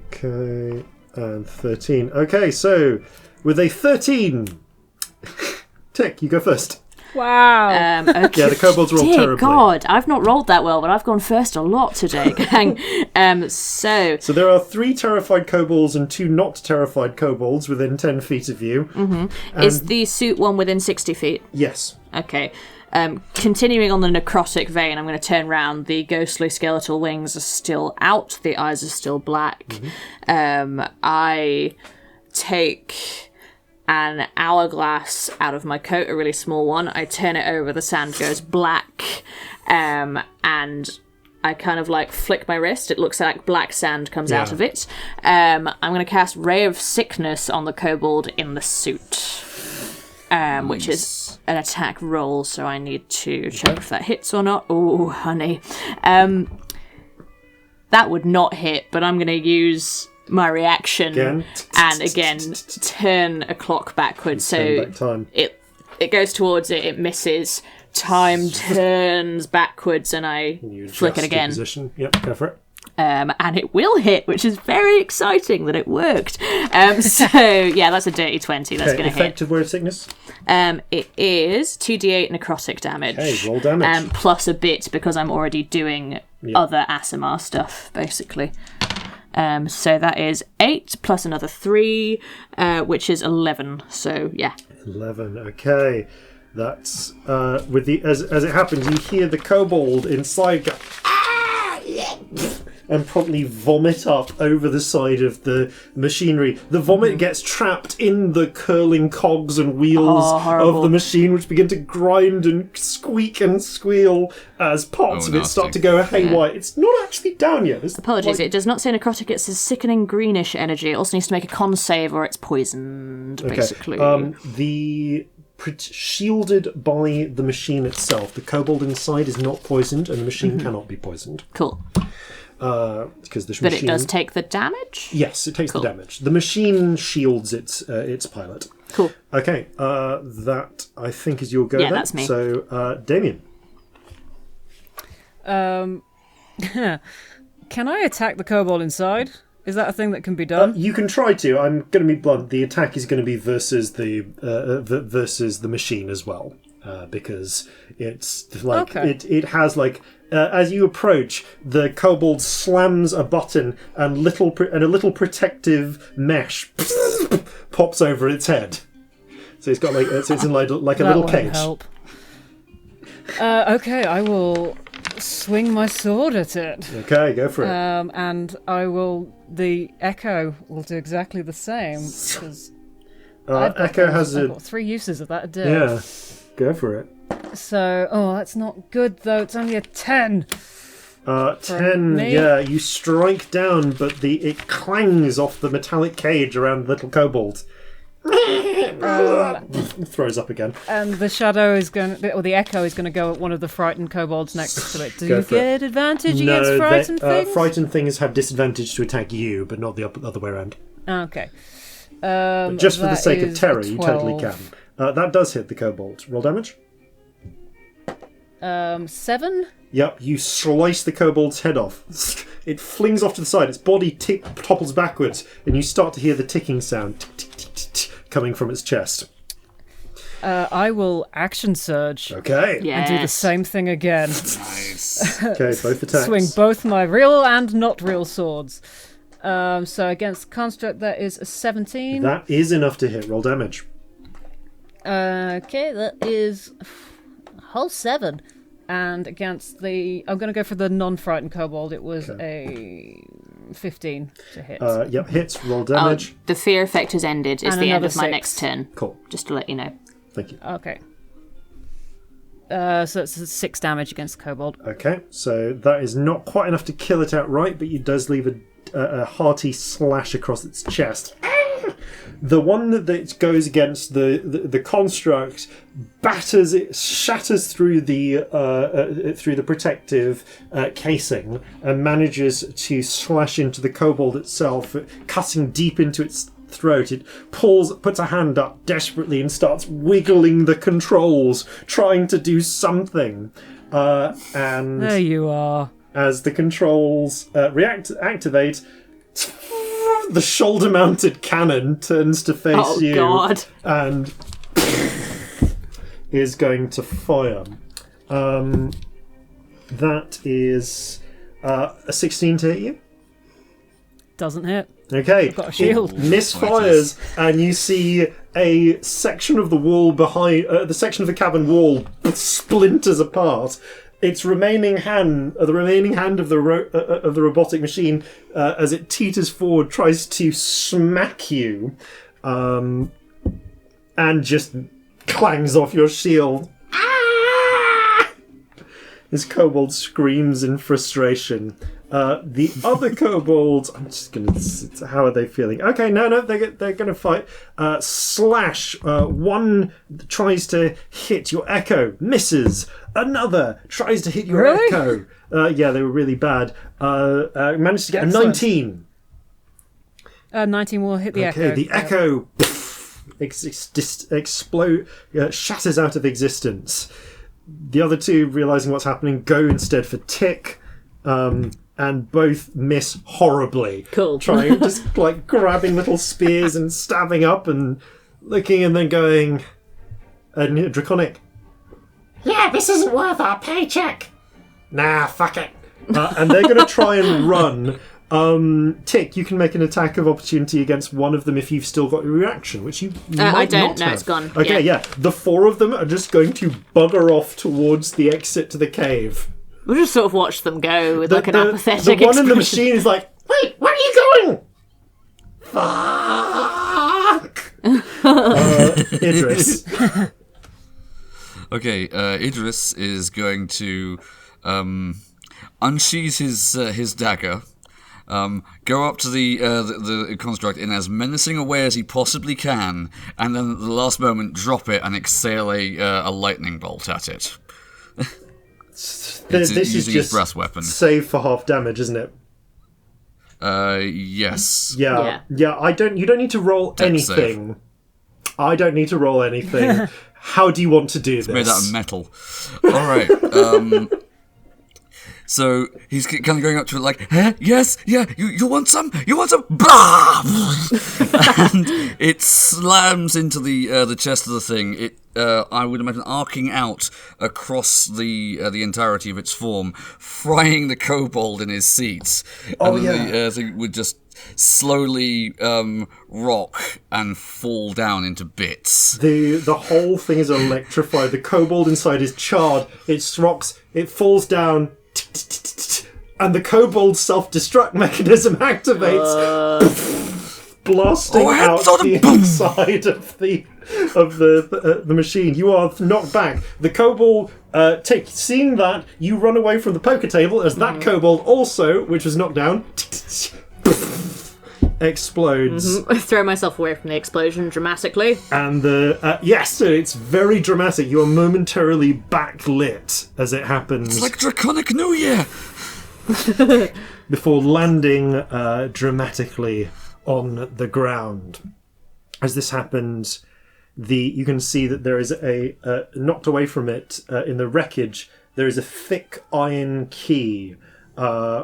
Speaker 1: Okay, and 13. Okay, so with a 13, Tick, you go first.
Speaker 3: Wow.
Speaker 2: Okay.
Speaker 1: Yeah, the kobolds rolled
Speaker 2: Dear
Speaker 1: terribly.
Speaker 2: God, I've not rolled that well, but I've gone first a lot today, gang. So
Speaker 1: there are 3 terrified kobolds and 2 not terrified kobolds within 10 feet of you.
Speaker 2: is the suit one within 60 feet?
Speaker 1: Yes.
Speaker 2: Okay. Continuing on the necrotic vein, I'm going to turn round. The ghostly skeletal wings are still out. The eyes are still black. I take an hourglass out of my coat, a really small one. I turn it over. The sand goes black. And I kind of like flick my wrist. It looks like black sand comes out of it. I'm going to cast Ray of Sickness on the kobold in the suit. Which is an attack roll, so I need to check if that hits or not. Oh, honey. That would not hit, but I'm going to use my reaction and again turn a clock backwards. So it goes towards it, it misses. Time turns backwards, and I flick it again.
Speaker 1: Position. Yep, go for it.
Speaker 2: And it will hit, which is very exciting that it worked. So, yeah, that's a dirty 20. That's going to hit.
Speaker 1: Effective word of sickness?
Speaker 2: It is 2d8 necrotic damage.
Speaker 1: Okay, roll damage.
Speaker 2: Plus a bit, because I'm already doing other ASMR stuff, basically. So that is 8 plus another 3, which is 11. So, yeah.
Speaker 1: 11, okay. That's, with the as it happens, you hear the kobold inside go, "Ah!" and promptly vomit up over the side of the machinery. The vomit gets trapped in the curling cogs and wheels of the machine, which begin to grind and squeak and squeal as parts of it start to go haywire. It's not actually down yet.
Speaker 2: Apologies, it does not say necrotic, it says sickening greenish energy. It also needs to make a con save or it's poisoned, basically.
Speaker 1: Shielded by the machine itself. The kobold inside is not poisoned, and the machine cannot be poisoned.
Speaker 2: Cool.
Speaker 1: Because the
Speaker 2: But
Speaker 1: machine...
Speaker 2: it does take the damage?
Speaker 1: Yes, it takes the damage. The machine shields its pilot.
Speaker 2: Cool.
Speaker 1: Okay, that I think is your go.
Speaker 2: Yeah,
Speaker 1: then.
Speaker 2: that's me.
Speaker 1: So, Damien.
Speaker 3: Can I attack the kobold inside? Is that a thing that can be done?
Speaker 1: You can try to. I'm going to be blunt. The attack is going to be versus the machine as well, because it's like it has like. As you approach, the kobold slams a button, and a little protective mesh pops over its head. So it's got like it's in like a little cage.
Speaker 3: Help. Okay, I will swing my sword at it.
Speaker 1: Okay, go for it.
Speaker 3: And I will. The echo will do exactly the same because
Speaker 1: Echo has
Speaker 3: I've got 3 uses of that a day.
Speaker 1: Yeah, go for it.
Speaker 3: So, that's not good though. It's only a 10.
Speaker 1: 10. Yeah, you strike down, but it clangs off the metallic cage around the little kobold. Throws up again.
Speaker 3: And the shadow is the echo is going to go at one of the frightened kobolds next to it. Do you get advantage against frightened things?
Speaker 1: Frightened things have disadvantage to attack you, but not the other way around.
Speaker 3: Okay.
Speaker 1: But just for the sake of terror, you totally can. That does hit the kobold. Roll damage.
Speaker 3: 7.
Speaker 1: Yep, you slice the kobold's head off. It flings off to the side. Its body topples backwards, and you start to hear the ticking sound coming from its chest.
Speaker 3: I will action surge.
Speaker 1: Okay.
Speaker 3: And do the same thing again.
Speaker 4: Nice.
Speaker 1: Okay, both attacks.
Speaker 3: Swing both my real and not real swords. So against construct, that is a 17.
Speaker 1: That is enough to hit. Roll damage.
Speaker 3: Okay, that is a whole 7. And against I'm going to go for the non-frightened kobold. It was a 15 to hit.
Speaker 1: Yep, hits. Roll damage.
Speaker 2: The fear effect has ended. It's
Speaker 3: And
Speaker 2: the end of
Speaker 3: another
Speaker 2: my
Speaker 3: 6.
Speaker 2: next turn.
Speaker 1: Cool.
Speaker 2: Just to let you know.
Speaker 1: Thank you.
Speaker 3: Okay. So it's 6 damage against the kobold.
Speaker 1: Okay, so that is not quite enough to kill it outright, but it does leave a hearty slash across its chest. The one that goes against the construct batters it, shatters through the protective casing, and manages to slash into the kobold itself, cutting deep into its throat. It puts a hand up desperately and starts wiggling the controls, trying to do something. And
Speaker 3: there you are.
Speaker 1: As the controls activate, the shoulder-mounted cannon turns to face you,
Speaker 2: God.
Speaker 1: and is going to fire. That is a 16 to hit you.
Speaker 3: Doesn't hit.
Speaker 1: Okay,
Speaker 3: I've got a shield.
Speaker 1: It misfires, and you see a section of the wall behind the section of the cabin wall splinters apart. Its remaining hand, the remaining hand of the robotic machine, as it teeters forward, tries to smack you, and just clangs off your shield. Ah! This kobold screams in frustration. The other kobolds, I'm just gonna. How are they feeling? Okay, no, they're gonna fight. Slash. One tries to hit your echo, misses. Another tries to hit your echo. Yeah, they were really bad. Managed to get
Speaker 3: Excellent.
Speaker 1: a 19.
Speaker 3: 19 will hit the echo.
Speaker 1: Okay, the echo explode, shatters out of existence. The other two, realizing what's happening, go instead for Tick. And both miss horribly.
Speaker 2: Cool.
Speaker 1: Trying, just like grabbing little spears and stabbing up and looking and then going, Draconic. Yeah, this isn't worth our paycheck. Nah, fuck it. And they're going to try and run. Tick, you can make an attack of opportunity against one of them if you've still got your reaction, which you might
Speaker 2: I don't.
Speaker 1: not
Speaker 2: No,
Speaker 1: have.
Speaker 2: it's gone.
Speaker 1: Okay, yeah. The four of them are just going to bugger off towards the exit to the cave.
Speaker 2: We'll just sort of watch them go with like an apathetic
Speaker 1: The one in the
Speaker 2: expression.
Speaker 1: machine is like, wait, where are you going? Fuck! Idris.
Speaker 4: Okay, Idris is going to unsheath his dagger, go up to the construct in as menacing a way as he possibly can, and then at the last moment drop it and exhale a lightning bolt at it.
Speaker 1: This is
Speaker 4: using his
Speaker 1: just
Speaker 4: brass weapon.
Speaker 1: save for half damage, isn't it?
Speaker 4: Yes.
Speaker 1: Yeah. You don't need to roll
Speaker 4: Dex
Speaker 1: anything. I don't need to roll anything. How do you want to do this?
Speaker 4: Made out of metal. All right. So he's kind of going up to it like, yes, yeah, you want some? You want some? Blah! And it slams into the chest of the thing. It, I would imagine, arcing out across the entirety of its form, frying the kobold in his seat.
Speaker 1: Oh,
Speaker 4: and then
Speaker 1: yeah.
Speaker 4: the thing would just slowly rock and fall down into bits.
Speaker 1: The whole thing is electrified. The kobold inside is charred. It rocks. It falls down. And the kobold's self-destruct mechanism activates, blasting out the inside of the machine. You are knocked back. The kobold, seeing that, you run away from the poker table as that kobold also, which was knocked down, explodes.
Speaker 2: I throw myself away from the explosion dramatically.
Speaker 1: And yes, it's very dramatic. You are momentarily backlit as it happens.
Speaker 4: It's like Draconic New Year!
Speaker 1: Before landing dramatically on the ground. As this happens, you can see that there is a knocked away from it in the wreckage. There is a thick iron key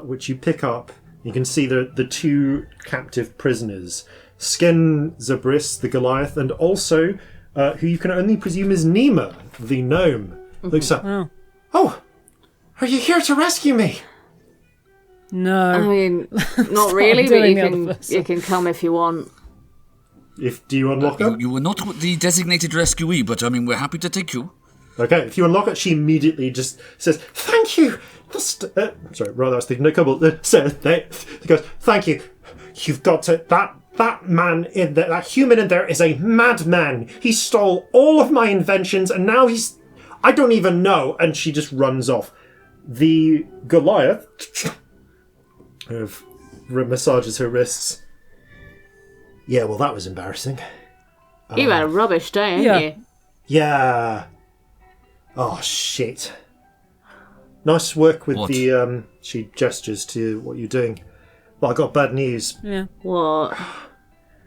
Speaker 1: which you pick up. You can see the two captive prisoners, Sken Zabris, the Goliath, and also who you can only presume is Nima, the gnome. Looks up. Oh, are you here to rescue me?
Speaker 3: No.
Speaker 2: I mean, not really, but
Speaker 3: doing the other person.
Speaker 2: you can come if you want.
Speaker 1: Do you unlock her?
Speaker 4: You were not the designated rescuee, but I mean, we're happy to take you.
Speaker 1: Okay, if you unlock it, she immediately just says, "Thank you." Rather, I was thinking, no, couple. He goes, "Thank you. You've got to that man in there, that human in there is a madman. He stole all of my inventions, and now I don't even know." And she just runs off. The Goliath massages her wrists. Yeah, well, that was embarrassing.
Speaker 2: You had a rubbish day, ain't
Speaker 3: Yeah.
Speaker 2: you?
Speaker 1: Yeah. Oh, shit. Nice work with
Speaker 4: What?
Speaker 1: the, she gestures to what you're doing. But I got bad news.
Speaker 3: Yeah.
Speaker 2: What?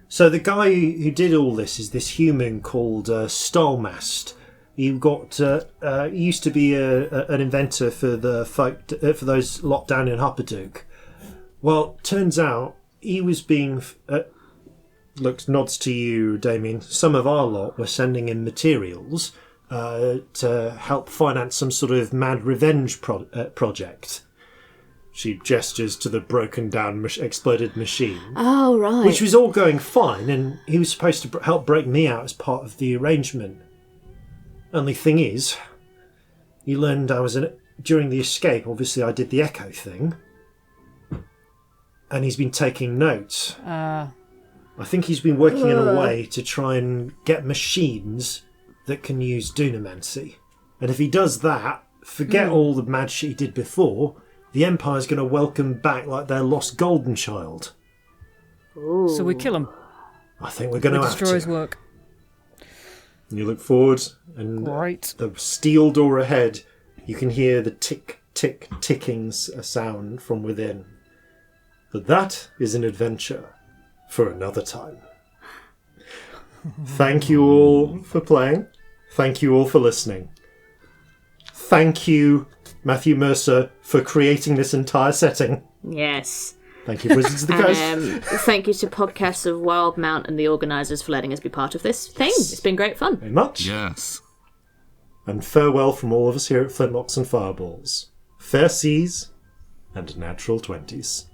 Speaker 1: So the guy who did all this is this human called Stolmast. He used to be an inventor for the fight, for those locked down in Hupperdook. Well, turns out he was being... nods to you, Damien. Some of our lot were sending him materials to help finance some sort of mad revenge project. She gestures to the broken down exploded machine.
Speaker 2: Oh, right.
Speaker 1: Which was all going fine, and he was supposed to help break me out as part of the arrangement. Only thing is, he learned I was during the escape, obviously I did the echo thing, and he's been taking notes. I think he's been working in a way to try and get machines that can use dunamancy. And if he does that, forget all the mad shit he did before, the Empire's going to welcome back like their lost golden child.
Speaker 2: Ooh.
Speaker 3: So we kill him.
Speaker 1: I think we're going to have to.
Speaker 3: Destroy his work.
Speaker 1: And you look forward, and
Speaker 3: Great.
Speaker 1: the steel door ahead, you can hear the ticking sound from within. But that is an adventure for another time. Thank you all for playing. Thank you all for listening. Thank you, Matthew Mercer, for creating this entire setting.
Speaker 2: Yes.
Speaker 1: Thank you, Wizards of the Coast.
Speaker 2: Thank you to Podcasts of Wildemount and the organisers for letting us be part of this thing. It's been great fun.
Speaker 1: Very much.
Speaker 4: Yes.
Speaker 1: And farewell from all of us here at Flintlocks and Fireballs. Fair seas and natural 20s.